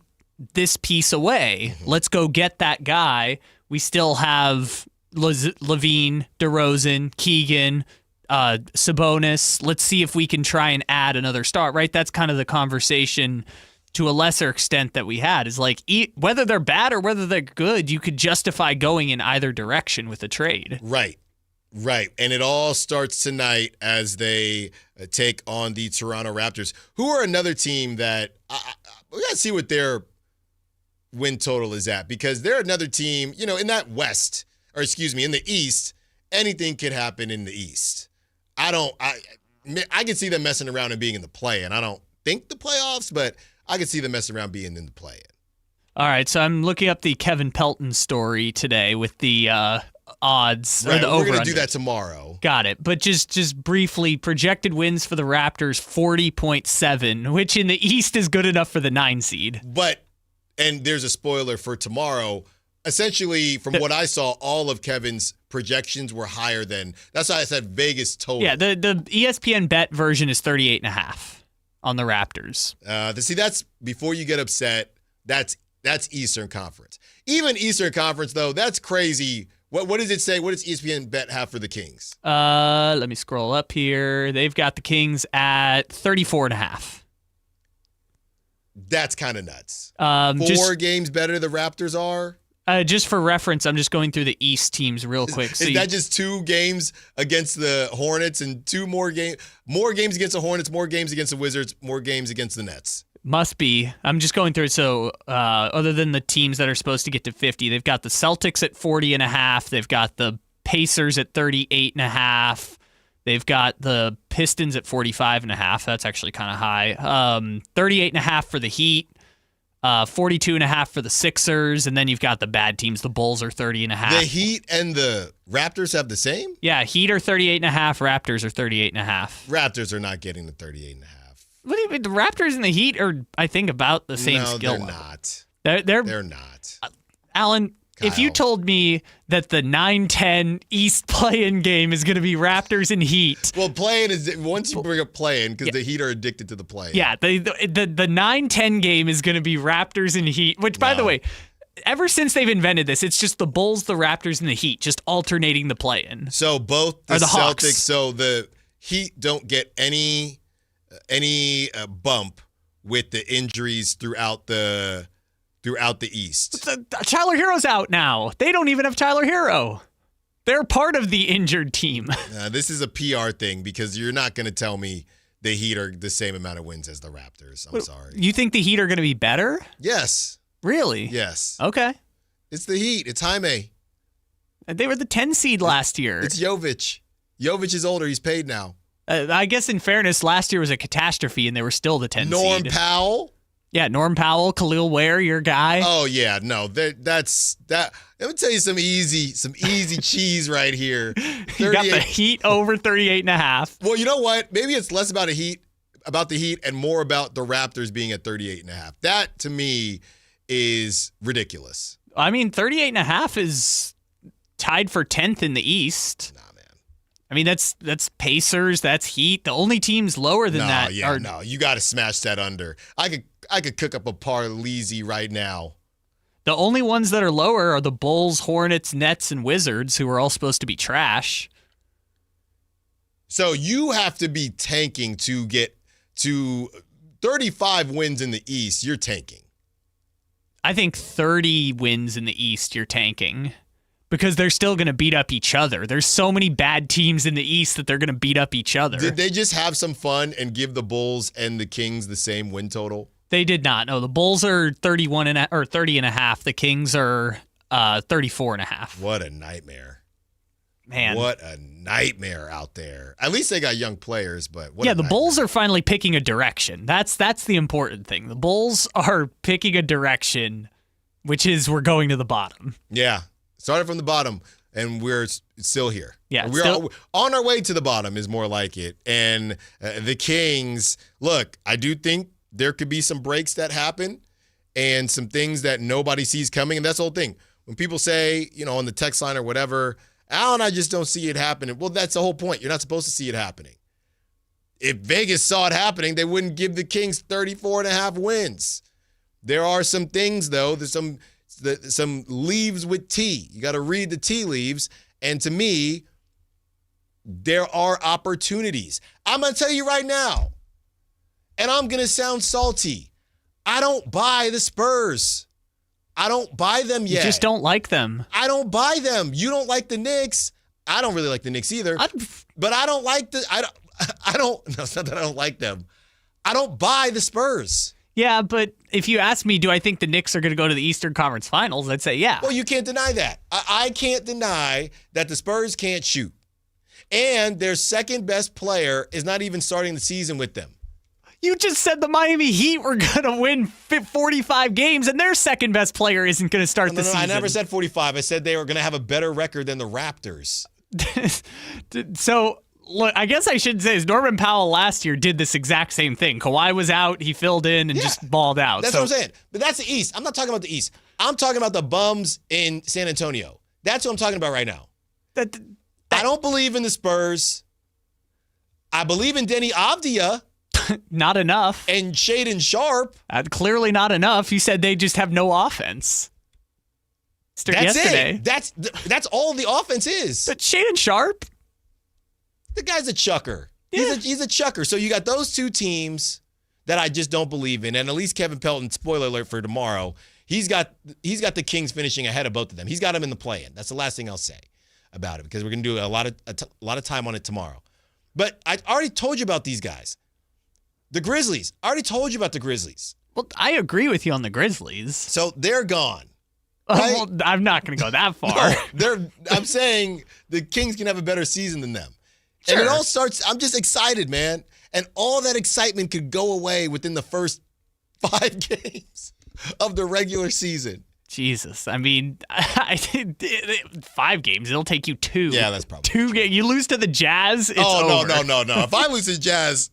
Speaker 3: this piece away. Let's go get that guy. We still have LaVine, DeRozan, Keegan, Sabonis. Let's see if we can try and add another star, right? That's kind of the conversation to a lesser extent that we had is like whether they're bad or whether they're good, you could justify going in either direction with a trade.
Speaker 1: Right. And it all starts tonight as they take on the Toronto Raptors, who are another team that we got to see what their win total is at because they're another team, in that in the East, anything could happen in the East. I can see them messing around and being in the play-in. I don't think the playoffs, but I can see them messing around being in the play-in.
Speaker 3: All right, so I'm looking up the Kevin Pelton story today with the odds.
Speaker 1: Right,
Speaker 3: or the
Speaker 1: we're going to
Speaker 3: over-under.
Speaker 1: do that tomorrow.
Speaker 3: Got it. But just briefly, projected wins for the Raptors, 40.7, which in the East is good enough for the 9 seed.
Speaker 1: And there's a spoiler for tomorrow. Essentially, from what I saw, all of Kevin's projections were higher than – that's why I said Vegas total.
Speaker 3: Yeah, the ESPN bet version is 38.5 on the Raptors.
Speaker 1: See, that's – before you get upset, that's Eastern Conference. Even Eastern Conference, though, that's crazy. What does it say? What does ESPN bet have for the Kings?
Speaker 3: Let me scroll up here. They've got the Kings at 34.5.
Speaker 1: That's kind of nuts.
Speaker 3: 4
Speaker 1: games better the Raptors are?
Speaker 3: Just for reference, I'm just going through the East teams real quick.
Speaker 1: Is that just 2 games against the Hornets and 2 more games against the Hornets, more games against the Wizards, more games against the Nets?
Speaker 3: Must be. I'm just going through it. So other than the teams that are supposed to get to 50, they've got the Celtics at 40.5. They've got the Pacers at 38.5. They've got the Pistons at 45.5. That's actually kind of high. 38.5 for the Heat. 42.5 for the Sixers, and then you've got the bad teams. The Bulls are 30.5.
Speaker 1: The Heat and the Raptors have the same?
Speaker 3: Yeah, Heat are 38.5. Raptors are 38.5.
Speaker 1: Raptors are not getting the 38.5.
Speaker 3: What do you mean? The Raptors and the Heat are, I think, about the same skill level.
Speaker 1: They're not.
Speaker 3: They're not. Alan, Kyle, if you told me that the 9-10 East play-in game is going to be Raptors and Heat.
Speaker 1: Well, play-in is once you bring up play-in because the Heat are addicted to the play-in.
Speaker 3: Yeah, the 9-10 game is going to be Raptors and Heat, which, by the way, ever since they've invented this, it's just the Bulls, the Raptors, and the Heat just alternating the play-in.
Speaker 1: So both the
Speaker 3: Celtics,
Speaker 1: Hawks. So the Heat don't get any bump with the injuries throughout the East.
Speaker 3: Tyler Hero's out now. They don't even have Tyler Hero. They're part of the injured team.
Speaker 1: This is a PR thing because you're not going to tell me the Heat are the same amount of wins as the Raptors. I'm sorry.
Speaker 3: You think the Heat are going to be better?
Speaker 1: Yes.
Speaker 3: Really?
Speaker 1: Yes.
Speaker 3: Okay.
Speaker 1: It's the Heat. It's Jaime.
Speaker 3: They were the 10 seed last year.
Speaker 1: It's Jovic. Jovic is older. He's paid now.
Speaker 3: I guess in fairness, last year was a catastrophe and they were still the 10
Speaker 1: Norm
Speaker 3: seed.
Speaker 1: Powell.
Speaker 3: Yeah, Norm Powell, Khalil Ware, your guy.
Speaker 1: Oh yeah, no, that's that. Let me tell you some easy cheese right here.
Speaker 3: You got the Heat over 38.5.
Speaker 1: Well, you know what? Maybe it's less about the Heat, and more about the Raptors being at 38.5. That to me is ridiculous.
Speaker 3: I mean, 38.5 is tied for 10th in the East.
Speaker 1: Nah, man.
Speaker 3: I mean, that's Pacers, that's Heat. The only teams lower than that are.
Speaker 1: No, you got to smash that under. I could cook up a Parleezy right now.
Speaker 3: The only ones that are lower are the Bulls, Hornets, Nets, and Wizards, who are all supposed to be trash.
Speaker 1: So you have to be tanking to get to 35 wins in the East. You're tanking.
Speaker 3: I think 30 wins in the East, you're tanking. Because they're still going to beat up each other. There's so many bad teams in the East that they're going to beat up each other.
Speaker 1: Did they just have some fun and give the Bulls and the Kings the same win total?
Speaker 3: They did not. No, the Bulls are 30.5. The Kings are 34.5.
Speaker 1: What a nightmare.
Speaker 3: Man.
Speaker 1: What a nightmare out there. At least they got young players, but what
Speaker 3: yeah, the Bulls are finally picking a direction. That's the important thing. The Bulls are picking a direction, which is we're going to the bottom.
Speaker 1: Yeah. Started from the bottom, and we're still here.
Speaker 3: Yeah,
Speaker 1: we're on our way to the bottom is more like it. And the Kings, look, I do think there could be some breaks that happen and some things that nobody sees coming, and that's the whole thing. When people say, on the text line or whatever, Allen, I just don't see it happening. Well, that's the whole point. You're not supposed to see it happening. If Vegas saw it happening, they wouldn't give the Kings 34.5 wins. There are some things, though. There's some leaves with tea. You got to read the tea leaves. And to me, there are opportunities. I'm going to tell you right now, and I'm going to sound salty. I don't buy the Spurs. I don't buy them yet.
Speaker 3: You just don't like them.
Speaker 1: I don't buy them. You don't like the Knicks. I don't really like the Knicks either. But I don't like no, it's not that I don't like them. I don't buy the Spurs.
Speaker 3: Yeah, but if you ask me, do I think the Knicks are going to go to the Eastern Conference Finals? I'd say yeah.
Speaker 1: Well, you can't deny that. I can't deny that the Spurs can't shoot. And their second best player is not even starting the season with them.
Speaker 3: You just said the Miami Heat were going to win 45 games, and their second best player isn't going to start the season.
Speaker 1: I never said 45. I said they were going to have a better record than the Raptors.
Speaker 3: So, look, I guess I should say is Norman Powell last year did this exact same thing. Kawhi was out, he filled in and just balled out.
Speaker 1: That's what I'm saying. But that's the East. I'm not talking about the East. I'm talking about the bums in San Antonio. That's what I'm talking about right now. I don't believe in the Spurs. I believe in Denny Avdia.
Speaker 3: Not enough.
Speaker 1: And Shaedon Sharpe.
Speaker 3: Clearly not enough. You said they just have no offense.
Speaker 1: That's it. That's all the offense is.
Speaker 3: But Shaedon Sharpe?
Speaker 1: The guy's a chucker. Yeah. He's a chucker. So you got those two teams that I just don't believe in. And at least Kevin Pelton, spoiler alert for tomorrow, he's got the Kings finishing ahead of both of them. He's got them in the play-in. That's the last thing I'll say about it because we're going to do a lot of time on it tomorrow. But I already told you about these guys. The Grizzlies. I already told you about the Grizzlies.
Speaker 3: Well, I agree with you on the Grizzlies.
Speaker 1: So they're gone.
Speaker 3: Right? Well, I'm not going to go that far.
Speaker 1: No, I'm saying the Kings can have a better season than them.
Speaker 3: Sure.
Speaker 1: And it all starts, I'm just excited, man. And all that excitement could go away within the first 5 games of the regular season.
Speaker 3: Jesus. I mean, 5 games. It'll take you 2.
Speaker 1: Yeah, that's probably
Speaker 3: 2 games. You lose to the Jazz, it's over.
Speaker 1: No. If I lose to the Jazz,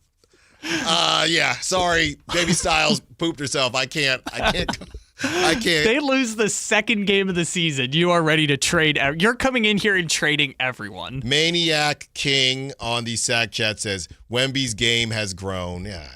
Speaker 1: yeah, sorry. Baby Styles pooped herself. I can't.
Speaker 3: They lose the second game of the season. You are ready to trade. You're coming in here and trading everyone.
Speaker 1: Maniac King on the Sack Chat says, Wemby's game has grown. Yeah.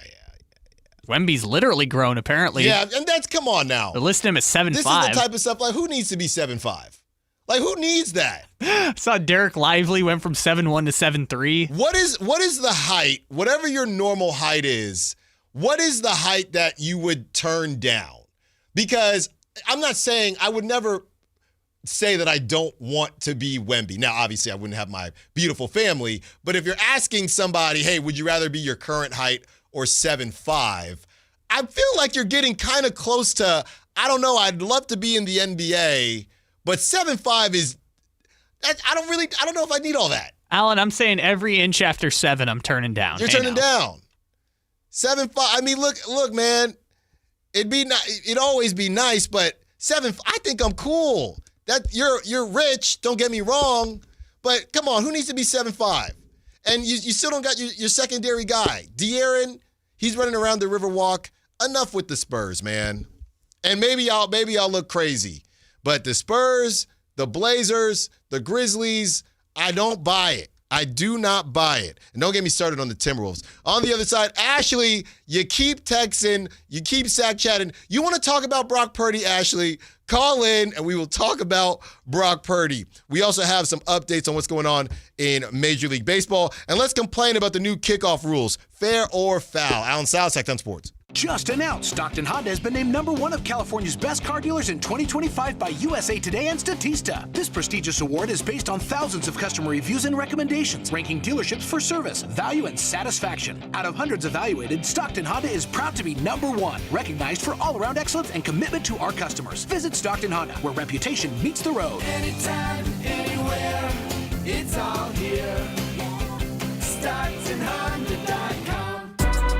Speaker 3: Wemby's literally grown, apparently.
Speaker 1: Yeah, and that's, come on now.
Speaker 3: They're listing him as 7'5".
Speaker 1: This is the type of stuff, like, who needs to be 7'5"? Like, who needs that?
Speaker 3: I saw Derek Lively went from 7'1" to 7'3".
Speaker 1: What is the height, whatever your normal height is, what is the height that you would turn down? Because I'm not saying I would never say that I don't want to be Wemby. Now, obviously, I wouldn't have my beautiful family, but if you're asking somebody, hey, would you rather be your current height or 7'5", I feel like you're getting kind of close to, I don't know, I'd love to be in the NBA, but 7'5" is, I don't know if I need all that.
Speaker 3: Allen, I'm saying every inch after 7, I'm turning down.
Speaker 1: You're turning down. 7'5", I mean, look, man, it'd always be nice, but 7'5", I think I'm cool. That you're rich, don't get me wrong, but come on, who needs to be 7'5"? And you still don't got your secondary guy. De'Aaron, he's running around the Riverwalk. Enough with the Spurs, man. And maybe I'll look crazy. But the Spurs, the Blazers, the Grizzlies, I don't buy it. I do not buy it. And don't get me started on the Timberwolves. On the other side, Ashley, you keep texting, you keep sack chatting. You want to talk about Brock Purdy, Ashley? Call in and we will talk about Brock Purdy. We also have some updates on what's going on in Major League Baseball. And let's complain about the new kickoff rules, fair or foul. Allen Stiles, Sactown Sports.
Speaker 2: Just announced, Stockton Honda has been named #1 of California's best car dealers in 2025 by USA Today and Statista. This prestigious award is based on thousands of customer reviews and recommendations, ranking dealerships for service, value, and satisfaction. Out of hundreds evaluated, Stockton Honda is proud to be #1, recognized for all-around excellence and commitment to our customers. Visit Stockton Honda, where reputation meets the road.
Speaker 14: Anytime, anywhere, it's all here. StocktonHonda.com.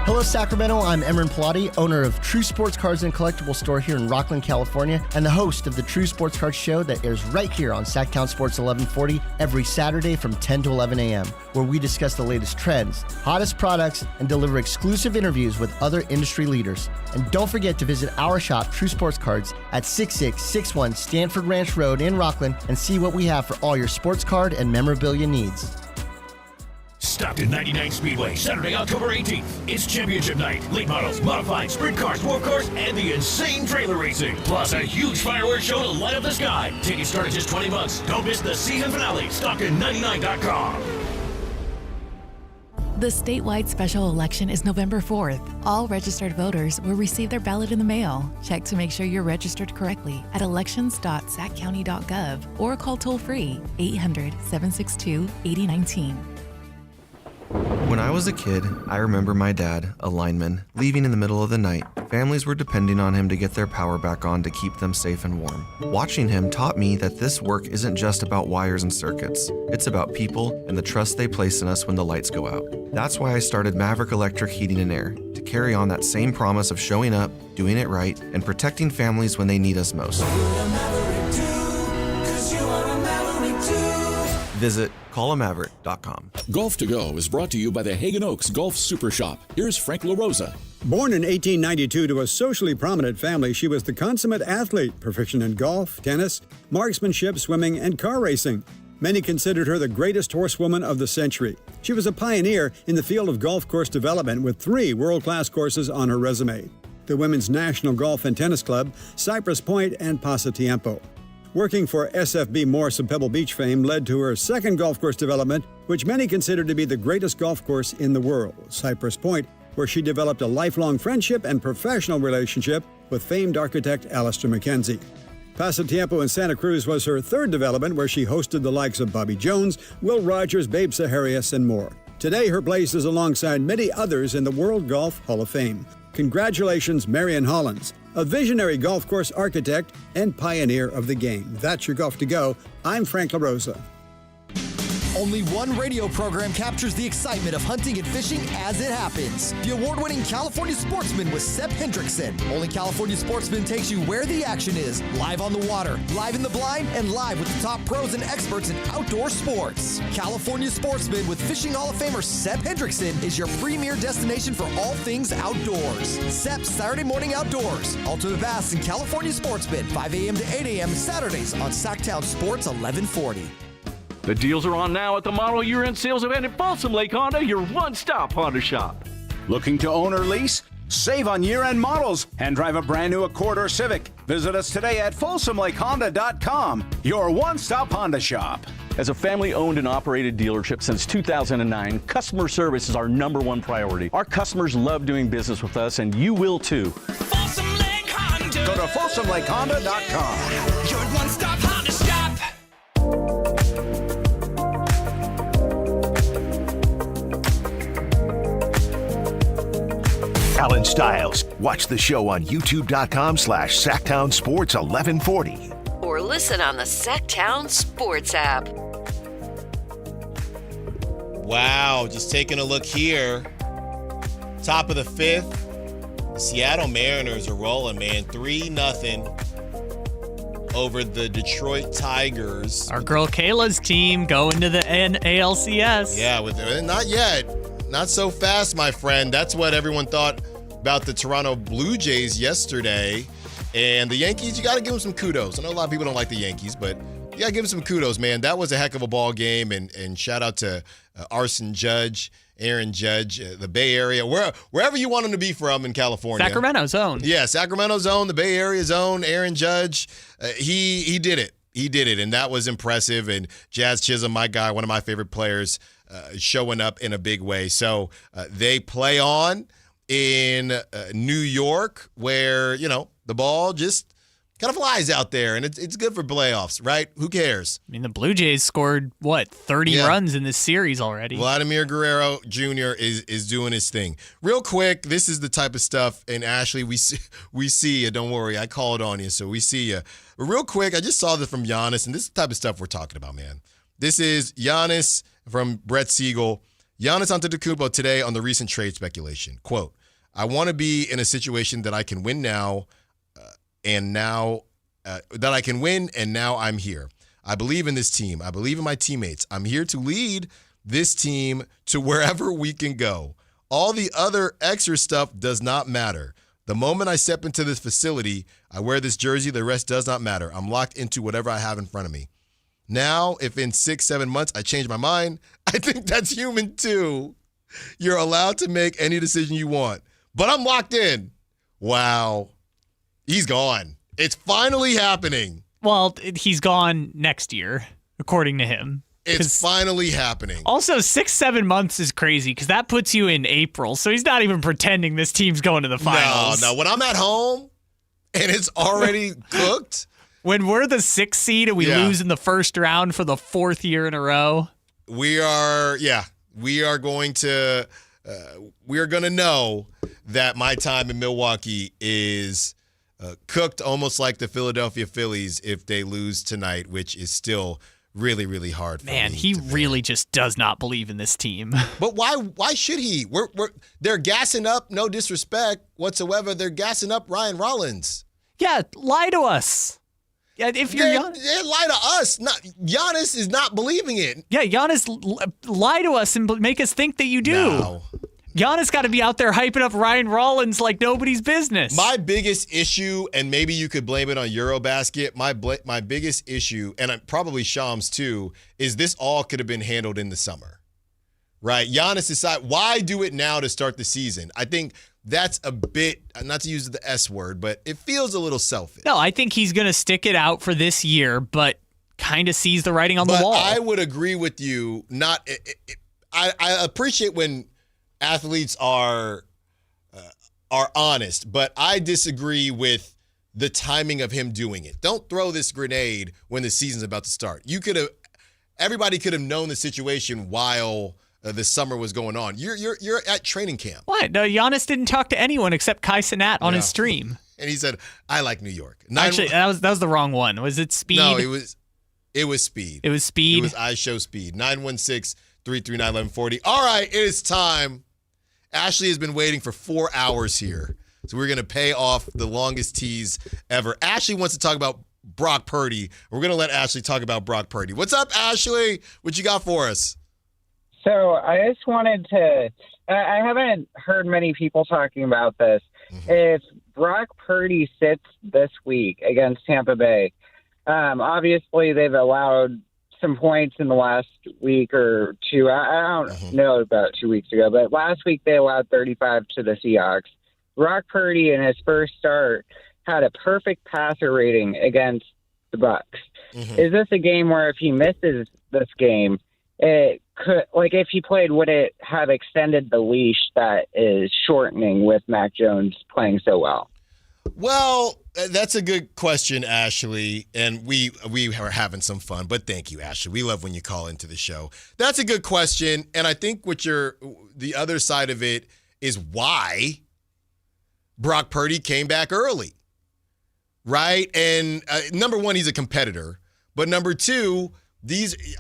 Speaker 5: Hello, Sacramento. I'm Emran Pilati, owner of True Sports Cards and Collectible Store here in Rockland, California, and the host of the True Sports Cards Show that airs right here on Sactown Sports 1140 every Saturday from 10 to 11 a.m., where we discuss the latest trends, hottest products, and deliver exclusive interviews with other industry leaders. And don't forget to visit our shop, True Sports Cards, at 6661 Stanford Ranch Road in Rockland and see what we have for all your sports card and memorabilia needs.
Speaker 18: Stockton 99 Speedway, Saturday, October 18th. It's championship night. Late models, modified, sprint cars, dwarf cars, and the insane trailer racing. Plus a huge fireworks show to light up the sky. Tickets start at just $20. Don't miss the season finale. Stockton99.com.
Speaker 9: The statewide special election is November 4th. All registered voters will receive their ballot in the mail. Check to make sure you're registered correctly at elections.saccounty.gov or call toll-free 800-762-8019.
Speaker 16: When I was a kid, I remember my dad, a lineman, leaving in the middle of the night. Families were depending on him to get their power back on to keep them safe and warm. Watching him taught me that this work isn't just about wires and circuits. It's about people and the trust they place in us when the lights go out. That's why I started Maverick Electric Heating and Air, to carry on that same promise of showing up, doing it right, and protecting families when they need us most. Visit callamaverick.com.
Speaker 17: Golf to Go is brought to you by the Hagen Oaks Golf Super Shop. Here's Frank LaRosa.
Speaker 24: Born in 1892 to a socially prominent family, she was the consummate athlete, proficient in golf, tennis, marksmanship, swimming, and car racing. Many considered her the greatest horsewoman of the century. She was a pioneer in the field of golf course development with 3 world-class courses on her resume: the Women's National Golf and Tennis Club, Cypress Point, and Pasatiempo. Working for SFB Morse of Pebble Beach fame led to her second golf course development, which many consider to be the greatest golf course in the world, Cypress Point, where she developed a lifelong friendship and professional relationship with famed architect Alistair McKenzie. Pasatiempo in Santa Cruz was her third development, where she hosted the likes of Bobby Jones, Will Rogers, Babe Saharias, and more. Today, her place is alongside many others in the World Golf Hall of Fame. Congratulations, Marion Hollins, a visionary golf course architect and pioneer of the game. That's your Golf to Go. I'm Frank LaRosa.
Speaker 27: Only one radio program captures the excitement of hunting and fishing as it happens. The award-winning California Sportsman with Sep Hendrickson. Only California Sportsman takes you where the action is, live on the water, live in the blind, and live with the top pros and experts in outdoor sports. California Sportsman with Fishing Hall of Famer Sep Hendrickson is your premier destination for all things outdoors. Sep's Saturday Morning Outdoors. Ultimate Bass and California Sportsman, 5 a.m. to 8 a.m. Saturdays on Sactown Sports 1140.
Speaker 10: The deals are on now at the model year-end sales event at Folsom Lake Honda, your one-stop Honda shop.
Speaker 12: Looking to own or lease? Save on year-end models and drive a brand new Accord or Civic. Visit us today at FolsomLakeHonda.com, your one-stop Honda shop.
Speaker 10: As a family-owned and operated dealership since 2009, customer service is our #1 priority. Our customers love doing business with us, and you will too.
Speaker 14: Folsom Lake Honda.
Speaker 12: Go to FolsomLakeHonda.com.
Speaker 14: Your one-stop Honda shop.
Speaker 19: Allen Stiles. Watch the show on youtube.com/Sactown Sports 1140.
Speaker 20: Or listen on the Sactown Sports app.
Speaker 1: Wow, just taking a look here. Top of the fifth. The Seattle Mariners are rolling, man. 3-0 over the Detroit Tigers.
Speaker 3: Our girl Kayla's team going to the ALCS.
Speaker 1: Yeah, not yet. Not so fast, my friend. That's what everyone thought about the Toronto Blue Jays yesterday. And the Yankees, you got to give them some kudos. I know a lot of people don't like the Yankees, but you got to give them some kudos, man. That was a heck of a ball game. And shout out to Aaron Judge, the Bay Area, wherever you want him to be from in California.
Speaker 3: Sacramento zone.
Speaker 1: Yeah, Sacramento zone, the Bay Area zone, Aaron Judge. He did it. He did it, and that was impressive. And Jazz Chisholm, my guy, one of my favorite players, showing up in a big way. So they play on in New York where, the ball just kind of flies out there, and it's good for playoffs, right? Who cares?
Speaker 3: I mean, the Blue Jays scored, 30 runs in this series already.
Speaker 1: Vladimir Guerrero Jr. is doing his thing. Real quick, this is the type of stuff, and Ashley, we see you. Don't worry, I called on you, so we see you. But real quick, I just saw this from Giannis, and this is the type of stuff we're talking about, man. This is Giannis from Brett Siegel. Giannis Antetokounmpo today on the recent trade speculation. Quote, I want to be in a situation that I can win now, that I can win, and now I'm here. I believe in this team. I believe in my teammates. I'm here to lead this team to wherever we can go. All the other extra stuff does not matter. The moment I step into this facility, I wear this jersey, the rest does not matter. I'm locked into whatever I have in front of me. Now, if in 6-7 months I change my mind, I think that's human too. You're allowed to make any decision you want, but I'm locked in. Wow. He's gone. It's finally happening.
Speaker 3: Well, he's gone next year, according to him.
Speaker 1: It's finally happening.
Speaker 3: Also, 6-7 months is crazy because that puts you in April. So he's not even pretending this team's going to the finals.
Speaker 1: No. When I'm at home and it's already cooked.
Speaker 3: When we're the 6th seed and we lose in the first round for the 4th year in a row.
Speaker 1: We are going to know that my time in Milwaukee is cooked almost like the Philadelphia Phillies if they lose tonight, which is still really, really hard for me.
Speaker 3: Man, he really just does not believe in this team.
Speaker 1: But why should he? They're gassing up, no disrespect whatsoever, they're gassing up Ryan Rollins.
Speaker 3: Yeah, lie to us. Yeah, if you're Giannis.
Speaker 1: They lie to us. Giannis is not believing it.
Speaker 3: Yeah, Giannis lie to us and make us think that you do.
Speaker 1: No.
Speaker 3: Giannis got to be out there hyping up Ryan Rollins like nobody's business.
Speaker 1: My biggest issue, and maybe you could blame it on Eurobasket, my biggest issue, and probably Shams too, is this all could have been handled in the summer, right? Giannis decided, why do it now to start the season? I think that's a bit, not to use the S word, but it feels a little selfish.
Speaker 3: No, I think he's going to stick it out for this year, but kind of sees the writing on the wall.
Speaker 1: I would agree with you. I appreciate when athletes are honest, but I disagree with the timing of him doing it. Don't throw this grenade when the season's about to start. Everybody could have known the situation while the summer was going on. You're at training camp.
Speaker 3: What? No, Giannis didn't talk to anyone except Kai Cenat on his stream.
Speaker 1: And he said, "I like New York."
Speaker 3: Actually, that was the wrong one. Was it Speed?
Speaker 1: No, it was Speed.
Speaker 3: It was Speed.
Speaker 1: It was I Show Speed. 916-339-1140. All right, it is time. Ashley has been waiting for 4 hours here, so we're going to pay off the longest tease ever. Ashley wants to talk about Brock Purdy. We're going to let Ashley talk about Brock Purdy. What's up, Ashley? What you got for us?
Speaker 4: So I just wanted to I haven't heard many people talking about this. Mm-hmm. If Brock Purdy sits this week against Tampa Bay, obviously they've allowed some points in the last week or two. I don't know, about 2 weeks ago, but last week they allowed 35 to the Seahawks. Brock Purdy in his first start had a perfect passer rating against the Bucs. Mm-hmm. Is this a game where if he misses this game, it could, like if he played, would it have extended the leash that is shortening with Mac Jones playing so well?
Speaker 1: Well, that's a good question, Ashley, and we are having some fun, but thank you, Ashley. We love when you call into the show. That's a good question, and I think the other side of it is why Brock Purdy came back early, right? And number one, he's a competitor. But number two,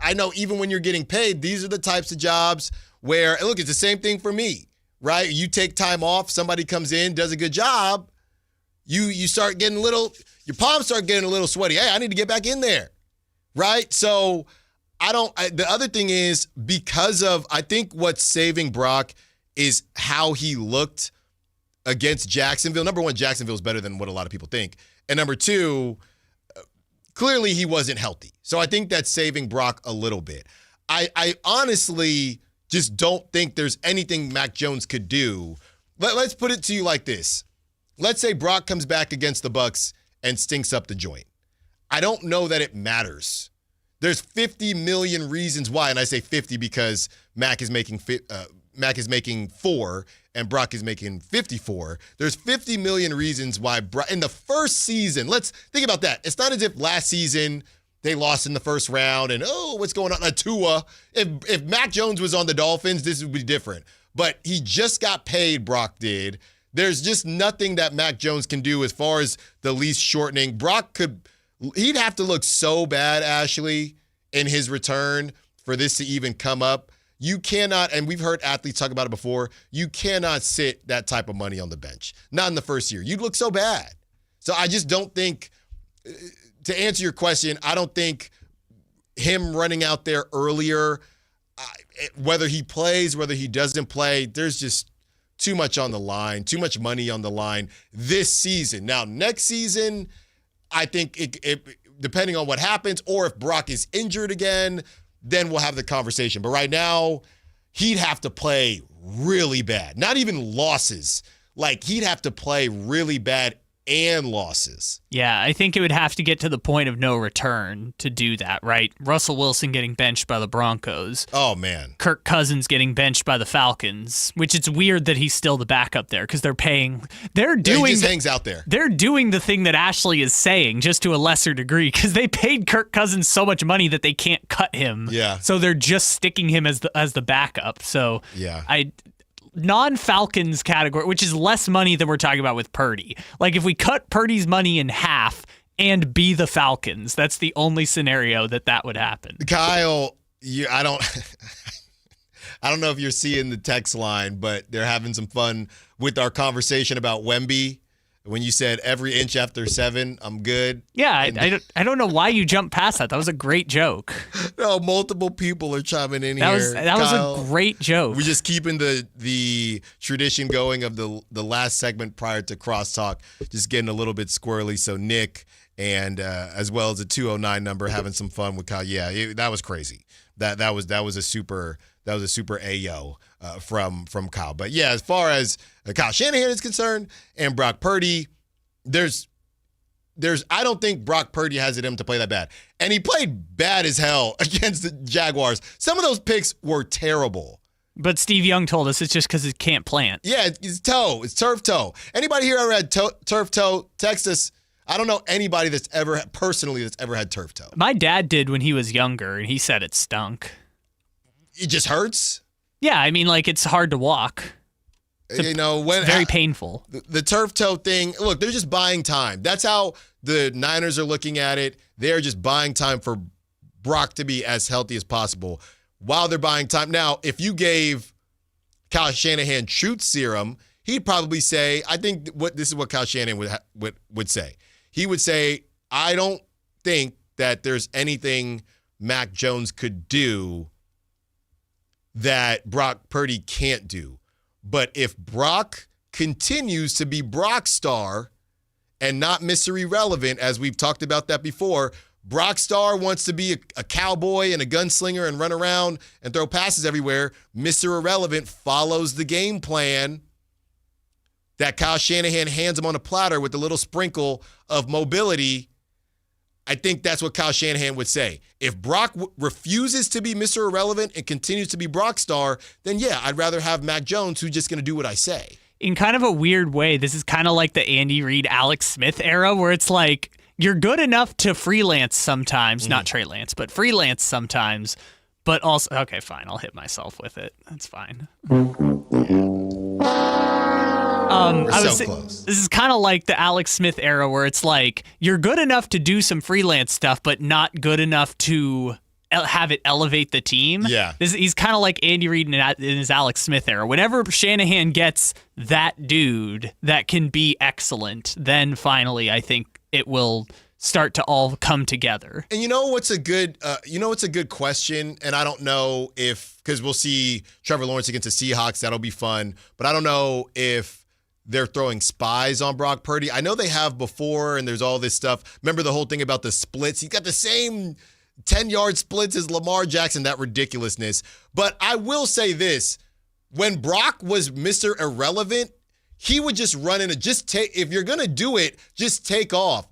Speaker 1: I know even when you're getting paid, these are the types of jobs where, look, it's the same thing for me, right? You take time off, somebody comes in, does a good job, you start getting your palms start getting a little sweaty. Hey, I need to get back in there, right? So the other thing is I think what's saving Brock is how he looked against Jacksonville. Number one, Jacksonville is better than what a lot of people think. And number two, clearly he wasn't healthy. So I think that's saving Brock a little bit. I honestly just don't think there's anything Mac Jones could do. Let's put it to you like this. Let's say Brock comes back against the Bucs and stinks up the joint. I don't know that it matters. There's 50 million reasons why, and I say 50 because Mac is making 4 and Brock is making 54. There's 50 million reasons why in the first season, let's think about that. It's not as if last season they lost in the first round and, what's going on? Tua. If Mac Jones was on the Dolphins, this would be different. But he just got paid, Brock did. There's just nothing that Mac Jones can do as far as the leash shortening. He'd have to look so bad, Ashley, in his return for this to even come up. You cannot, and we've heard athletes talk about it before, you cannot sit that type of money on the bench. Not in the first year. You'd look so bad. So I just don't think, to answer your question, I don't think him running out there earlier, whether he plays, whether he doesn't play, there's just too much on the line, too much money on the line this season. Now, next season, I think it depending on what happens, or if Brock is injured again, then we'll have the conversation. But right now, he'd have to play really bad. Not even losses. Like, he'd have to play really bad and losses.
Speaker 3: Yeah, I think it would have to get to the point of no return to do that, right? Russell Wilson getting benched by the Broncos.
Speaker 1: Oh, man.
Speaker 3: Kirk Cousins getting benched by the Falcons, which it's weird that he's still the backup there because he just
Speaker 1: hangs out there.
Speaker 3: They're doing the thing that Ashley is saying, just to a lesser degree, because they paid Kirk Cousins so much money that they can't cut him.
Speaker 1: Yeah.
Speaker 3: So they're just sticking him as the backup. So
Speaker 1: yeah.
Speaker 3: Non-Falcons category, which is less money than we're talking about with Purdy. Like, if we cut Purdy's money in half and be the Falcons, that's the only scenario that would happen.
Speaker 1: Kyle, I don't know if you're seeing the text line, but they're having some fun with our conversation about Wemby. When you said every inch after 7, I'm good.
Speaker 3: Yeah, I don't know why you jumped past that. That was a great joke.
Speaker 1: No, multiple people are chiming in
Speaker 3: that
Speaker 1: here.
Speaker 3: That was a great joke.
Speaker 1: We're just keeping the tradition going of the last segment prior to crosstalk, just getting a little bit squirrely. So Nick and as well as the 209 number having some fun with Kyle. Yeah, that was crazy. That was a super Ayo from Kyle. But yeah, as far as Kyle Shanahan is concerned and Brock Purdy, I don't think Brock Purdy has it in him to play that bad. And he played bad as hell against the Jaguars. Some of those picks were terrible.
Speaker 3: But Steve Young told us it's just because it can't plant.
Speaker 1: Yeah, it's toe. It's turf toe. Anybody here ever had turf toe? Text us. I don't know anybody that's ever had turf toe.
Speaker 3: My dad did when he was younger, and he said it stunk.
Speaker 1: It just hurts?
Speaker 3: Yeah, I mean, like, it's hard to walk. It's very painful.
Speaker 1: The turf toe thing, look, they're just buying time. That's how the Niners are looking at it. They're just buying time for Brock to be as healthy as possible while they're buying time. Now, if you gave Kyle Shanahan truth serum, he'd probably say, I think this is what Kyle Shanahan would say. He would say, I don't think that there's anything Mac Jones could do that Brock Purdy can't do. But if Brock continues to be Brock Star and not Mr. Irrelevant, as we've talked about that before, Brock Star wants to be a cowboy and a gunslinger and run around and throw passes everywhere. Mr. Irrelevant follows the game plan that Kyle Shanahan hands him on a platter with a little sprinkle of mobility. I think that's what Kyle Shanahan would say. If Brock refuses to be Mr. Irrelevant and continues to be Brock Star, then yeah, I'd rather have Mac Jones who's just going to do what I say.
Speaker 3: In kind of a weird way, this is kind of like the Andy Reid, Alex Smith era where it's like you're good enough to freelance sometimes, not Trey Lance, but freelance sometimes, but also, okay, fine, I'll hit myself with it. That's fine.
Speaker 1: We're so close.
Speaker 3: This is kind of like the Alex Smith era where it's like you're good enough to do some freelance stuff, but not good enough to have it elevate the team.
Speaker 1: Yeah.
Speaker 3: He's kind of like Andy Reid in his Alex Smith era. Whenever Shanahan gets that dude that can be excellent, then finally I think it will start to all come together.
Speaker 1: And you know what's a good question, and I don't know if, because we'll see Trevor Lawrence against the Seahawks, that'll be fun, but I don't know if they're throwing spies on Brock Purdy. I know they have before, and there's all this stuff. Remember the whole thing about the splits? He's got the same 10-yard splits as Lamar Jackson, that ridiculousness. But I will say this, when Brock was Mr. Irrelevant, he would just run in if you're going to do it, just take off.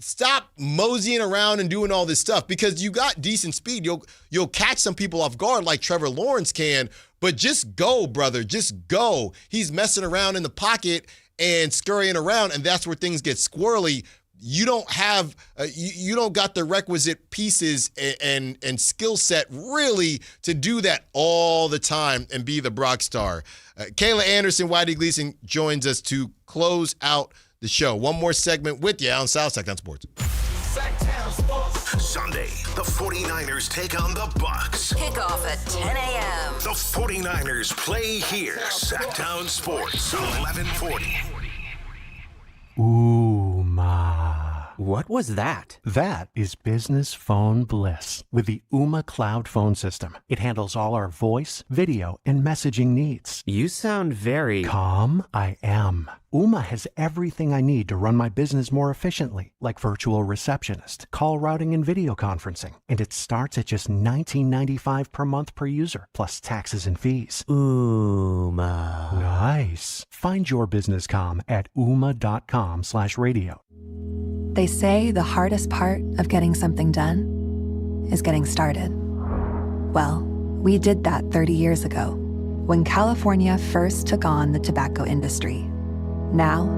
Speaker 1: Stop moseying around and doing all this stuff because you got decent speed. You'll catch some people off guard like Trevor Lawrence can, but just go, brother. Just go. He's messing around in the pocket and scurrying around, and that's where things get squirrely. You don't have you don't got the requisite pieces and skill set really to do that all the time and be the Brock star. Kayla Anderson, Whitey Gleason joins us to close out the show. One more segment with you on Sactown Sports.
Speaker 19: Sactown Sports. Sunday, the 49ers take on the Bucks.
Speaker 20: Kickoff at 10 a.m.
Speaker 19: The 49ers play here. Sactown Sports, 1140.
Speaker 6: Ooh, ma. What was that? That is business phone bliss with the Ooma Cloud phone system. It handles all our voice, video, and messaging needs.
Speaker 7: You sound very
Speaker 6: calm. I am. Ooma has everything I need to run my business more efficiently, like virtual receptionist, call routing, and video conferencing. And it starts at just $19.95 per month per user, plus taxes and fees.
Speaker 7: Ooma.
Speaker 6: Nice. Find your business comm at ooma.com/radio.
Speaker 8: They say the hardest part of getting something done is getting started. Well, we did that 30 years ago when California first took on the tobacco industry. Now,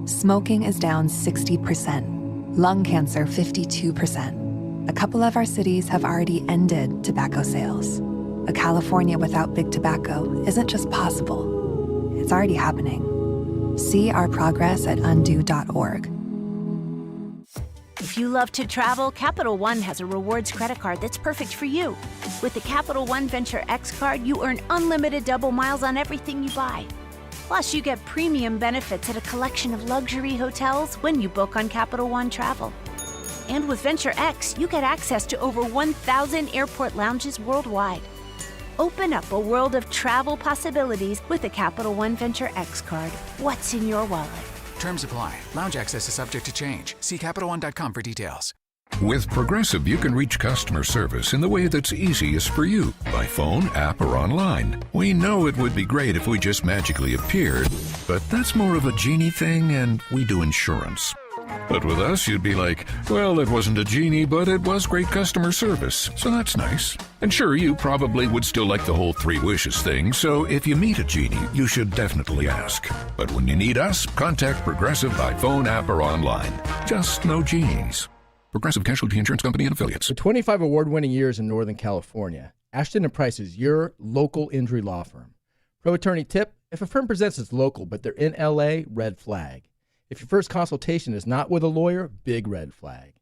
Speaker 8: smoking is down 60%, lung cancer 52%. A couple of our cities have already ended tobacco sales. A California without big tobacco isn't just possible, it's already happening. See our progress at undo.org.
Speaker 13: If you love to travel, Capital One has a rewards credit card that's perfect for you. With the Capital One Venture X card, you earn unlimited double miles on everything you buy. Plus, you get premium benefits at a collection of luxury hotels when you book on Capital One Travel. And with Venture X, you get access to over 1,000 airport lounges worldwide. Open up a world of travel possibilities with the Capital One Venture X card. What's in your wallet?
Speaker 21: Terms apply. Lounge access is subject to change. See CapitalOne.com for details.
Speaker 22: With Progressive, you can reach customer service in the way that's easiest for you, by phone, app, or online. We know it would be great if we just magically appeared, but that's more of a genie thing, and we do insurance. But with us, you'd be like, well, it wasn't a genie, but it was great customer service, so that's nice. And sure, you probably would still like the whole 3 wishes thing, so if you meet a genie, you should definitely ask. But when you need us, contact Progressive by phone, app, or online. Just no genies. Progressive Casualty Insurance Company and Affiliates.
Speaker 25: For 25 award-winning years in Northern California, Ashton & Price is your local injury law firm. Pro attorney tip, if a firm presents as local but they're in L.A., red flag. If your first consultation is not with a lawyer, big red flag.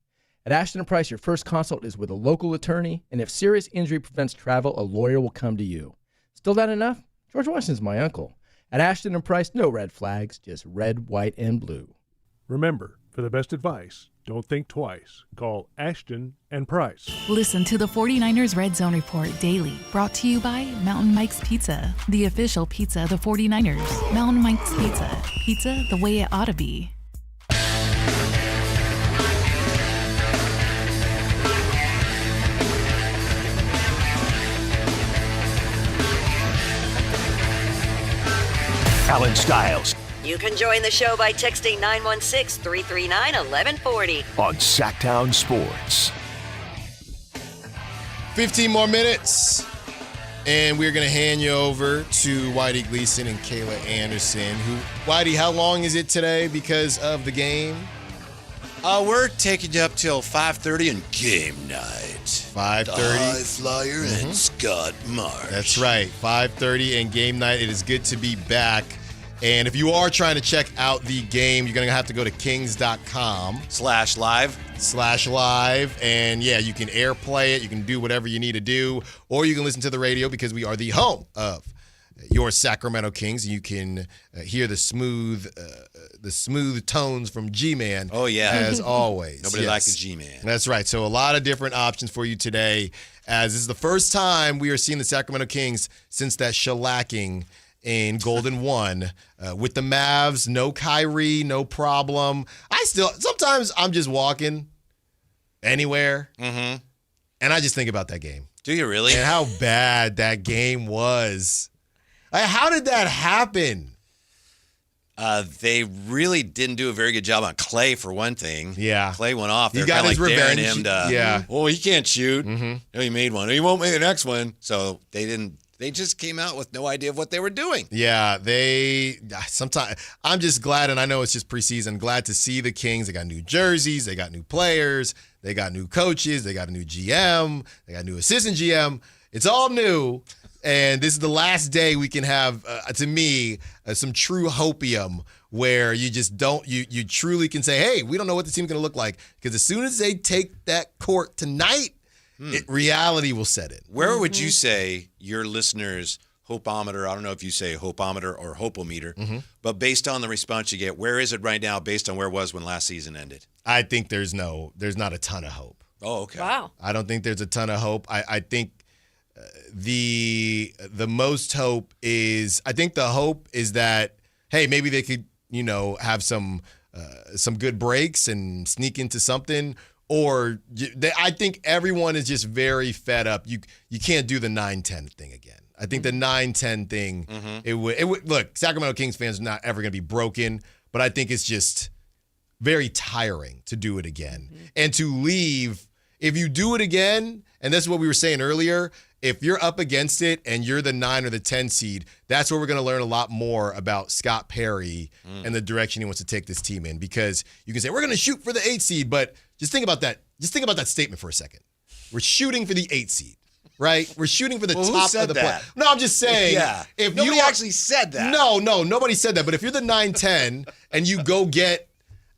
Speaker 25: At Ashton & Price, your first consult is with a local attorney, and if serious injury prevents travel, a lawyer will come to you. Still not enough? George Washington's my uncle. At Ashton & Price, no red flags, just red, white, and blue.
Speaker 28: Remember, for the best advice, don't think twice. Call Ashton & Price.
Speaker 9: Listen to the 49ers Red Zone Report daily, brought to you by Mountain Mike's Pizza, the official pizza of the 49ers. Mountain Mike's Pizza, pizza the way it ought to be.
Speaker 19: Allen Stiles
Speaker 20: You can join the show by texting 916-339-1140
Speaker 19: on Sactown Sports.
Speaker 1: 15 more minutes, and we're going to hand you over to Whitey Gleason and Kayla Anderson. Whitey, how long is it today because of the game?
Speaker 29: We're taking you up till 5:30 and game night.
Speaker 1: 5:30.
Speaker 29: High Flyer and Scott Marsh.
Speaker 1: That's right, 5:30 and game night. It is good to be back. And if you are trying to check out the game, you're going to have to go to kings.com/live. And yeah, you can airplay it. You can do whatever you need to do. Or you can listen to the radio because we are the home of your Sacramento Kings. You can hear the smooth tones from G-Man.
Speaker 29: Oh, yeah.
Speaker 1: As always.
Speaker 29: Nobody like a G-Man.
Speaker 1: That's right. So a lot of different options for you today, as this is the first time we are seeing the Sacramento Kings since that shellacking in Golden 1 with the Mavs. No Kyrie, no problem. Sometimes I'm just walking anywhere, and I just think about that game.
Speaker 29: Do you really?
Speaker 1: And how bad that game was. How did that happen?
Speaker 29: They really didn't do a very good job on Clay, for one thing.
Speaker 1: Yeah.
Speaker 29: Clay went off.
Speaker 1: He
Speaker 29: They're
Speaker 1: got
Speaker 29: kinda
Speaker 1: his
Speaker 29: like daring
Speaker 1: revenge.
Speaker 29: him to,
Speaker 1: Yeah.
Speaker 29: Oh, he can't shoot. No, he made one. He won't make the next one. So they didn't. They just came out with no idea of what they were doing.
Speaker 1: Yeah, sometimes I'm just glad, and I know it's just preseason, glad to see the Kings. They got new jerseys, they got new players, they got new coaches, they got a new GM, they got a new assistant GM. It's all new, and this is the last day we can have, to me, some true hopium where you just you truly can say, hey, we don't know what the team's going to look like, because as soon as they take that court tonight, reality will set in.
Speaker 29: Where would you say your listeners' hopometer, I don't know if you say hopometer or hopometer, but based on the response you get, where is it right now based on where it was when last season ended?
Speaker 1: I think there's not a ton of hope.
Speaker 29: Oh, okay.
Speaker 2: Wow.
Speaker 1: I don't think there's a ton of hope. I think the most hope is, the hope is that, hey, maybe they could, have some good breaks and sneak into something. Or I think everyone is just very fed up. You can't do the 9-10 thing again. I think the 9-10 thing, it would look, Sacramento Kings fans are not ever going to be broken, but I think it's just very tiring to do it again. And to leave, if you do it again, and this is what we were saying earlier, if you're up against it and you're the 9 or the 10 seed, that's where we're going to learn a lot more about Scott Perry and the direction he wants to take this team in. Because you can say, we're going to shoot for the 8 seed, but just think about that. Just think about that statement for a second. We're shooting for the 8 seed, right? We're shooting for the top of the play. No, I'm just saying.
Speaker 29: Yeah.
Speaker 1: If
Speaker 29: Nobody actually said that.
Speaker 1: No, nobody said that. But if you're the 9-10 and you go get,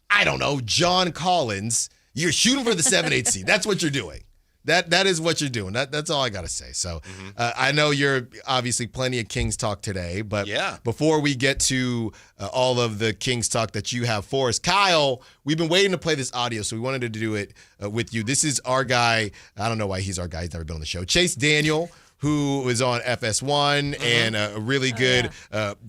Speaker 1: I don't know, John Collins, you're shooting for the 7-8 seed. That's what you're doing. That is what you're doing. That's all I got to say. So I know you're obviously plenty of Kings talk today, but before we get to all of the Kings talk that you have for us, Kyle, we've been waiting to play this audio, so we wanted to do it with you. This is our guy. I don't know why he's our guy. He's never been on the show. Chase Daniel, who was on FS1 and a really good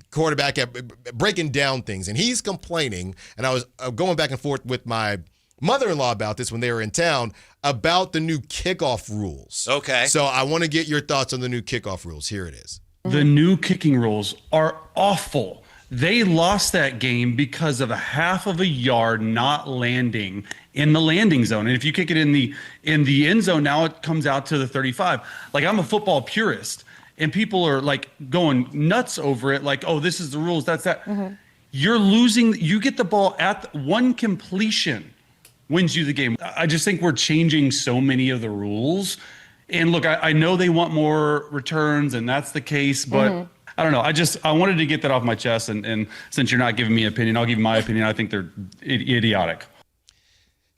Speaker 1: quarterback at breaking down things. And he's complaining, and I was going back and forth with my mother-in-law about this when they were in town, about the new kickoff rules.
Speaker 29: Okay.
Speaker 1: So I want to get your thoughts on the new kickoff rules. Here it is.
Speaker 5: The new kicking rules are awful. They lost that game because of a half of a yard not landing in the landing zone. And if you kick it in the end zone, now it comes out to the 35. Like, I'm a football purist, and people are like going nuts over it. Like, oh, this is the rules. That's that. You're losing. You get the ball at one completion wins you the game. I just think we're changing so many of the rules. And look, I know they want more returns, and that's the case, but I don't know. I wanted to get that off my chest, and since you're not giving me an opinion, I'll give you my opinion. I think they're idiotic.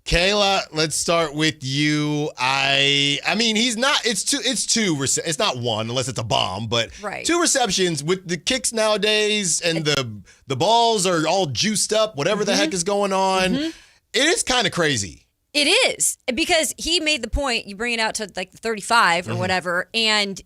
Speaker 1: Kayla, let's start with you. I mean, he's not. It's two. It's not one unless it's a bomb, but 2 receptions with the kicks nowadays, and the balls are all juiced up. Whatever the heck is going on. It is kind of crazy.
Speaker 2: It is, because he made the point, you bring it out to like the 35 or whatever, and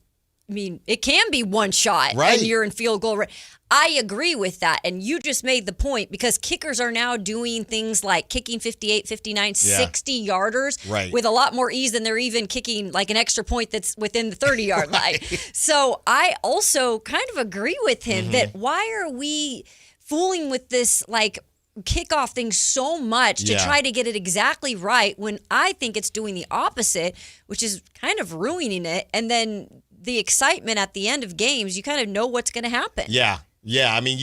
Speaker 2: I mean, it can be one shot and you're in field goal range. I agree with that, and you just made the point, because kickers are now doing things like kicking 58, 59, 60-yarders with a lot more ease than they're even kicking like an extra point that's within the 30-yard line. So I also kind of agree with him that why are we fooling with this like kickoff thing so much to try to get it exactly right, when I think it's doing the opposite, which is kind of ruining it. And then the excitement at the end of games, you kind of know what's going to happen.
Speaker 1: Yeah. I mean,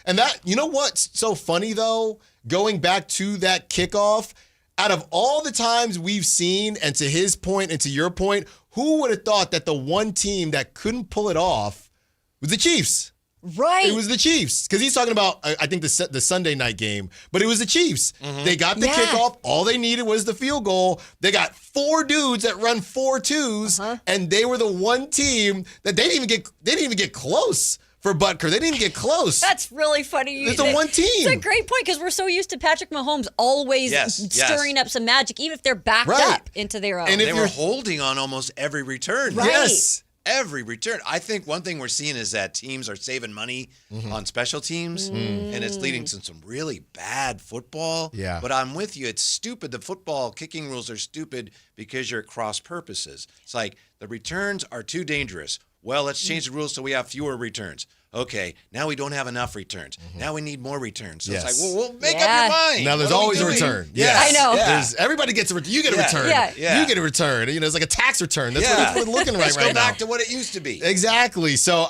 Speaker 1: and that, you know what's so funny though, going back to that kickoff, out of all the times we've seen, and to his point and to your point, who would have thought that the one team that couldn't pull it off was the Chiefs?
Speaker 2: Right.
Speaker 1: It was the Chiefs. Because he's talking about, I think, the Sunday night game. But it was the Chiefs. They got the kickoff. All they needed was the field goal. They got 4 dudes that run 4 twos. And they were the one team that they didn't even get close for Butker. They didn't even get close.
Speaker 2: That's really funny.
Speaker 1: It's a one team.
Speaker 2: It's a great point because we're so used to Patrick Mahomes always stirring up some magic, even if they're backed up into their own.
Speaker 29: And they were holding on almost every return.
Speaker 2: Right.
Speaker 29: Yes. Every return. I think one thing we're seeing is that teams are saving money on special teams, and it's leading to some really bad football.
Speaker 1: Yeah.
Speaker 29: But I'm with you. It's stupid. The football kicking rules are stupid because you're at cross purposes. It's like the returns are too dangerous. Well, let's change the rules so we have fewer returns. Okay, now we don't have enough returns. Now we need more returns. So it's like, well, make up your mind.
Speaker 1: Now there's always a return.
Speaker 2: I know.
Speaker 1: Everybody gets a return. You get a return. You get a return. It's like a tax return. That's what we're looking right now.
Speaker 29: Let's go back to what it used to be.
Speaker 1: Exactly. So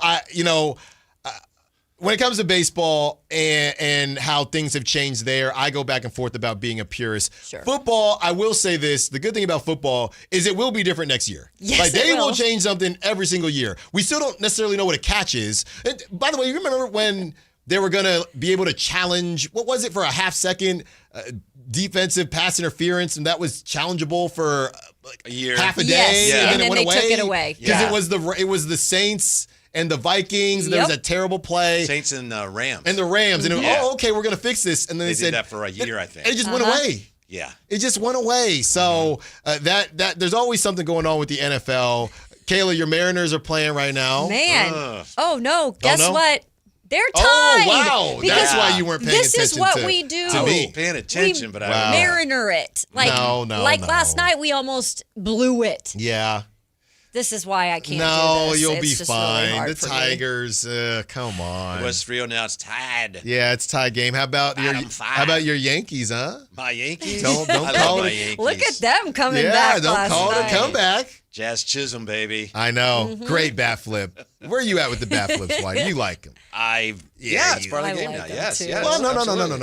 Speaker 1: when it comes to baseball and how things have changed there, I go back and forth about being a purist.
Speaker 2: Sure.
Speaker 1: Football, I will say this. The good thing about football is it will be different next year.
Speaker 2: Yes,
Speaker 1: they
Speaker 2: it will.
Speaker 1: change something every single year. We still don't necessarily know what a catch is. And by the way, you remember when they were going to be able to challenge, what was it, for a half second defensive pass interference, and that was challengeable for
Speaker 29: a year,
Speaker 1: half a day,
Speaker 2: Yes.
Speaker 1: and then it went away.
Speaker 2: Took it away.
Speaker 1: Because it was the Saints and the Vikings, and there was a terrible play.
Speaker 29: Saints and Rams.
Speaker 1: And the Rams. And okay, we're going to fix this. And then
Speaker 29: they
Speaker 1: said,
Speaker 29: did that for a year, I think.
Speaker 1: And it just went away.
Speaker 29: Yeah.
Speaker 1: It just went away. So that there's always something going on with the NFL. Kayla, your Mariners are playing right now.
Speaker 2: Man. Oh, no. Guess
Speaker 1: no?
Speaker 2: what? They're tied.
Speaker 1: Oh, wow.
Speaker 2: Because
Speaker 1: That's why you weren't paying attention.
Speaker 2: This is what we do.
Speaker 1: To me.
Speaker 29: Paying attention, but
Speaker 2: I Mariner it. Like,
Speaker 1: no.
Speaker 2: Last night, we almost blew it.
Speaker 1: Yeah.
Speaker 2: This is why I can't do this.
Speaker 1: You'll
Speaker 2: It's
Speaker 1: be
Speaker 2: just really
Speaker 1: fine.
Speaker 2: hard
Speaker 1: The
Speaker 2: for me.
Speaker 1: Tigers, come on.
Speaker 29: It was 3-0, now it's tied.
Speaker 1: Yeah, it's tie game. How about your Yankees, huh?
Speaker 29: My Yankees?
Speaker 1: Don't
Speaker 29: I
Speaker 1: call
Speaker 29: love my
Speaker 1: it.
Speaker 29: Yankees.
Speaker 2: Look at them coming back.
Speaker 1: Don't
Speaker 2: last
Speaker 1: call it
Speaker 2: night.
Speaker 1: a comeback.
Speaker 29: Jazz Chisholm, baby.
Speaker 1: I know. Great bat flip. Where are you at with the bat flips, Whitey? You like them?
Speaker 29: It's part of the game now. Yes.
Speaker 1: Well, no.
Speaker 29: absolutely.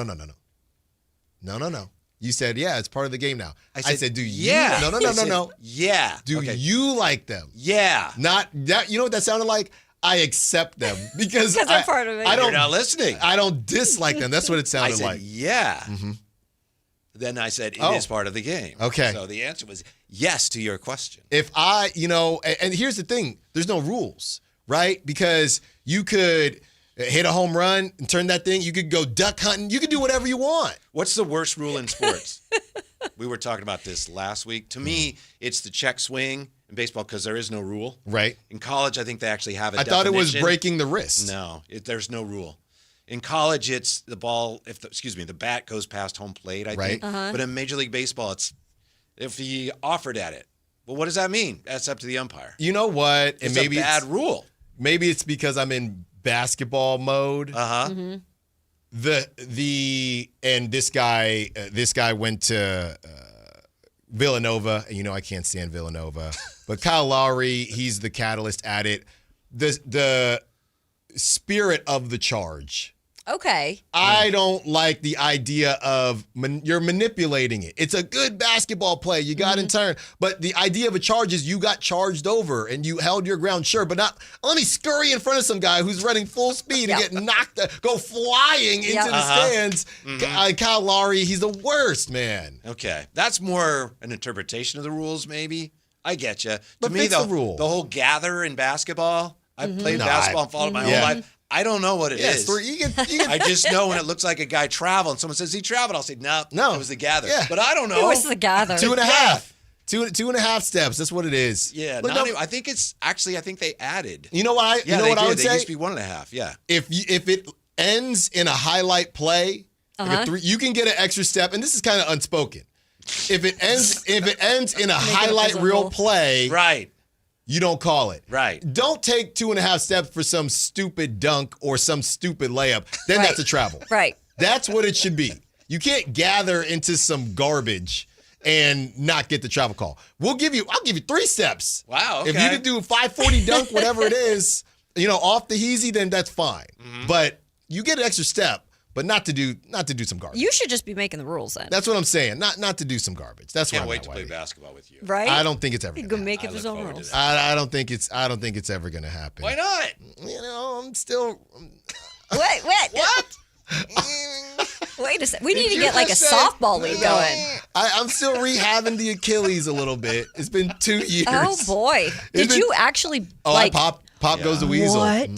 Speaker 1: No. You said, it's part of the game now. I said, do you?
Speaker 29: Yeah.
Speaker 1: No.
Speaker 29: Yeah.
Speaker 1: Do you like them?
Speaker 29: Yeah.
Speaker 1: Not that. You know what that sounded like? I accept them because
Speaker 2: they're part of it.
Speaker 1: I don't,
Speaker 29: You're not listening.
Speaker 1: I don't dislike them. That's what it sounded
Speaker 29: I said,
Speaker 1: like.
Speaker 29: Yeah. Then I said, it is part of the game.
Speaker 1: Okay.
Speaker 29: So the answer was yes to your question.
Speaker 1: If and here's the thing, there's no rules, right? Because you could hit a home run and turn that thing. You could go duck hunting. You could do whatever you want.
Speaker 29: What's the worst rule in sports? We were talking about this last week. To me, it's the check swing in baseball because there is no rule.
Speaker 1: Right.
Speaker 29: In college, I think they actually have a definition.
Speaker 1: thought it was breaking the wrist.
Speaker 29: No, there's no rule. In college, it's the ball, the bat goes past home plate, I think. But in Major League Baseball, it's if he offered at it. Well, what does that mean? That's up to the umpire.
Speaker 1: You know what?
Speaker 29: It's a bad rule.
Speaker 1: Maybe it's because I'm in basketball mode.
Speaker 29: Mm-hmm.
Speaker 1: And this guy went to Villanova. And I can't stand Villanova, but Kyle Lowry, he's the catalyst at it. The spirit of the charge.
Speaker 2: Okay.
Speaker 1: I don't like the idea of you're manipulating it. It's a good basketball play. You got in turn. But the idea of a charge is you got charged over and you held your ground, sure. But not let me scurry in front of some guy who's running full speed and get go flying into the stands. Kyle Lowry, he's the worst, man.
Speaker 29: Okay. That's more an interpretation of the rules, maybe. I get you.
Speaker 1: But
Speaker 29: to me,
Speaker 1: the rule.
Speaker 29: The whole gather in basketball, I've played basketball and followed my whole life. I don't know what it is. I just know when it looks like a guy traveled and someone says he traveled, I'll say, no, it was the gather.
Speaker 1: Yeah.
Speaker 29: But I don't know.
Speaker 2: It was the gather.
Speaker 1: 2.5. 2.5 steps. That's what it is.
Speaker 29: Yeah. I think they added.
Speaker 1: You know what I would say?
Speaker 29: They used to be 1.5. Yeah.
Speaker 1: If it ends in a highlight play, like you can get an extra step, and this is kind of unspoken. If it ends in a highlight reel play,
Speaker 29: right.
Speaker 1: You don't call it.
Speaker 29: Right.
Speaker 1: Don't take 2.5 steps for some stupid dunk or some stupid layup. Then that's a travel.
Speaker 2: Right.
Speaker 1: That's what it should be. You can't gather into some garbage and not get the travel call. I'll give you 3 steps.
Speaker 29: Wow. Okay.
Speaker 1: If you can do 540 dunk, whatever it is, off the heezy, then that's fine. But you get an extra step. but not to do some garbage.
Speaker 2: You should just be making the rules then.
Speaker 1: That's what I'm saying. Not to do some garbage. That's why
Speaker 29: Can't wait to play basketball with you.
Speaker 2: Right?
Speaker 1: I don't think it's ever
Speaker 2: He's
Speaker 1: going
Speaker 2: gonna
Speaker 1: to
Speaker 2: make up his own rules.
Speaker 1: I don't think it's ever going to happen.
Speaker 29: Why not?
Speaker 1: You know, I'm still.
Speaker 2: Wait.
Speaker 29: What?
Speaker 2: Wait a second. We need to get like a softball league going.
Speaker 1: I'm still rehabbing the Achilles a little bit. It's been 2 years.
Speaker 2: Oh boy! Did you actually?
Speaker 1: I pop goes the weasel.
Speaker 2: What?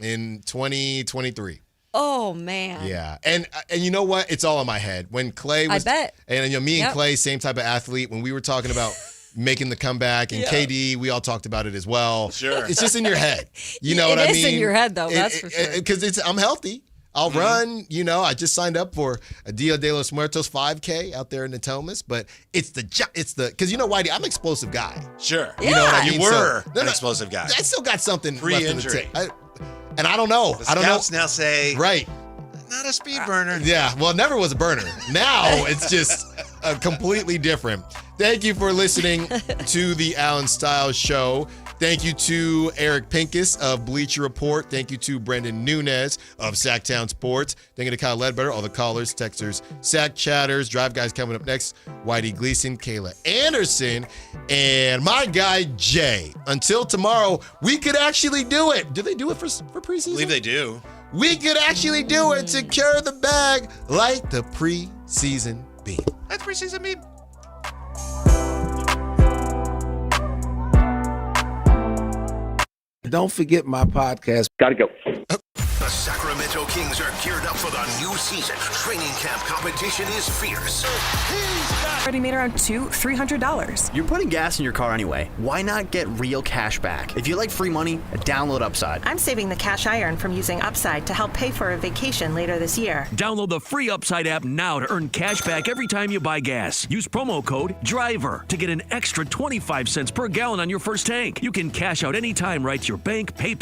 Speaker 1: In 2023.
Speaker 2: Oh man.
Speaker 1: Yeah, and you know what? It's all in my head. When Clay was,
Speaker 2: I bet.
Speaker 1: And me and Clay, same type of athlete. When we were talking about making the comeback, and KD, we all talked about it as well.
Speaker 29: Sure.
Speaker 1: It's just in your head. You know what I mean?
Speaker 2: It is in your head though. That's for sure.
Speaker 1: Because I'm healthy. I'll run. You know, I just signed up for a Dia de los Muertos 5K out there in Natomas, but it's because you know, Whitey, I'm an explosive guy.
Speaker 29: Sure.
Speaker 1: You know what I mean?
Speaker 29: You were
Speaker 1: an
Speaker 29: explosive guy.
Speaker 1: I still got something
Speaker 29: Pre-injury.
Speaker 1: And I don't know.
Speaker 29: The
Speaker 1: I don't know.
Speaker 29: scouts now say,
Speaker 1: right.
Speaker 29: Not a speed burner.
Speaker 1: Yeah, well, it never was a burner. Now it's just completely different. Thank you for listening to the Allen Stiles Show. Thank you to Eric Pincus of Bleacher Report. Thank you to Brendan Nunez of Sactown Sports. Thank you to Kyle Ledbetter, all the callers, texters, Sack Chatters, Drive Guys coming up next, Whitey Gleason, Kayla Anderson, and my guy, Jay. Until tomorrow, we could actually do it. Do they do it for preseason?
Speaker 29: I believe they do.
Speaker 1: We could actually do it. Secure the bag like the preseason beam.
Speaker 29: That's preseason beam.
Speaker 11: Don't forget my podcast.
Speaker 15: Gotta go.
Speaker 19: The Sacramento Kings are geared up for the new season. Training camp competition is fierce.
Speaker 16: Already made around $300.
Speaker 17: You're putting gas in your car anyway. Why not get real cash back? If you like free money, download Upside.
Speaker 16: I'm saving the cash I earn from using Upside to help pay for a vacation later this year.
Speaker 18: Download the free Upside app now to earn cash back every time you buy gas. Use promo code DRIVER to get an extra 25 cents per gallon on your first tank. You can cash out anytime right to your bank, PayPal,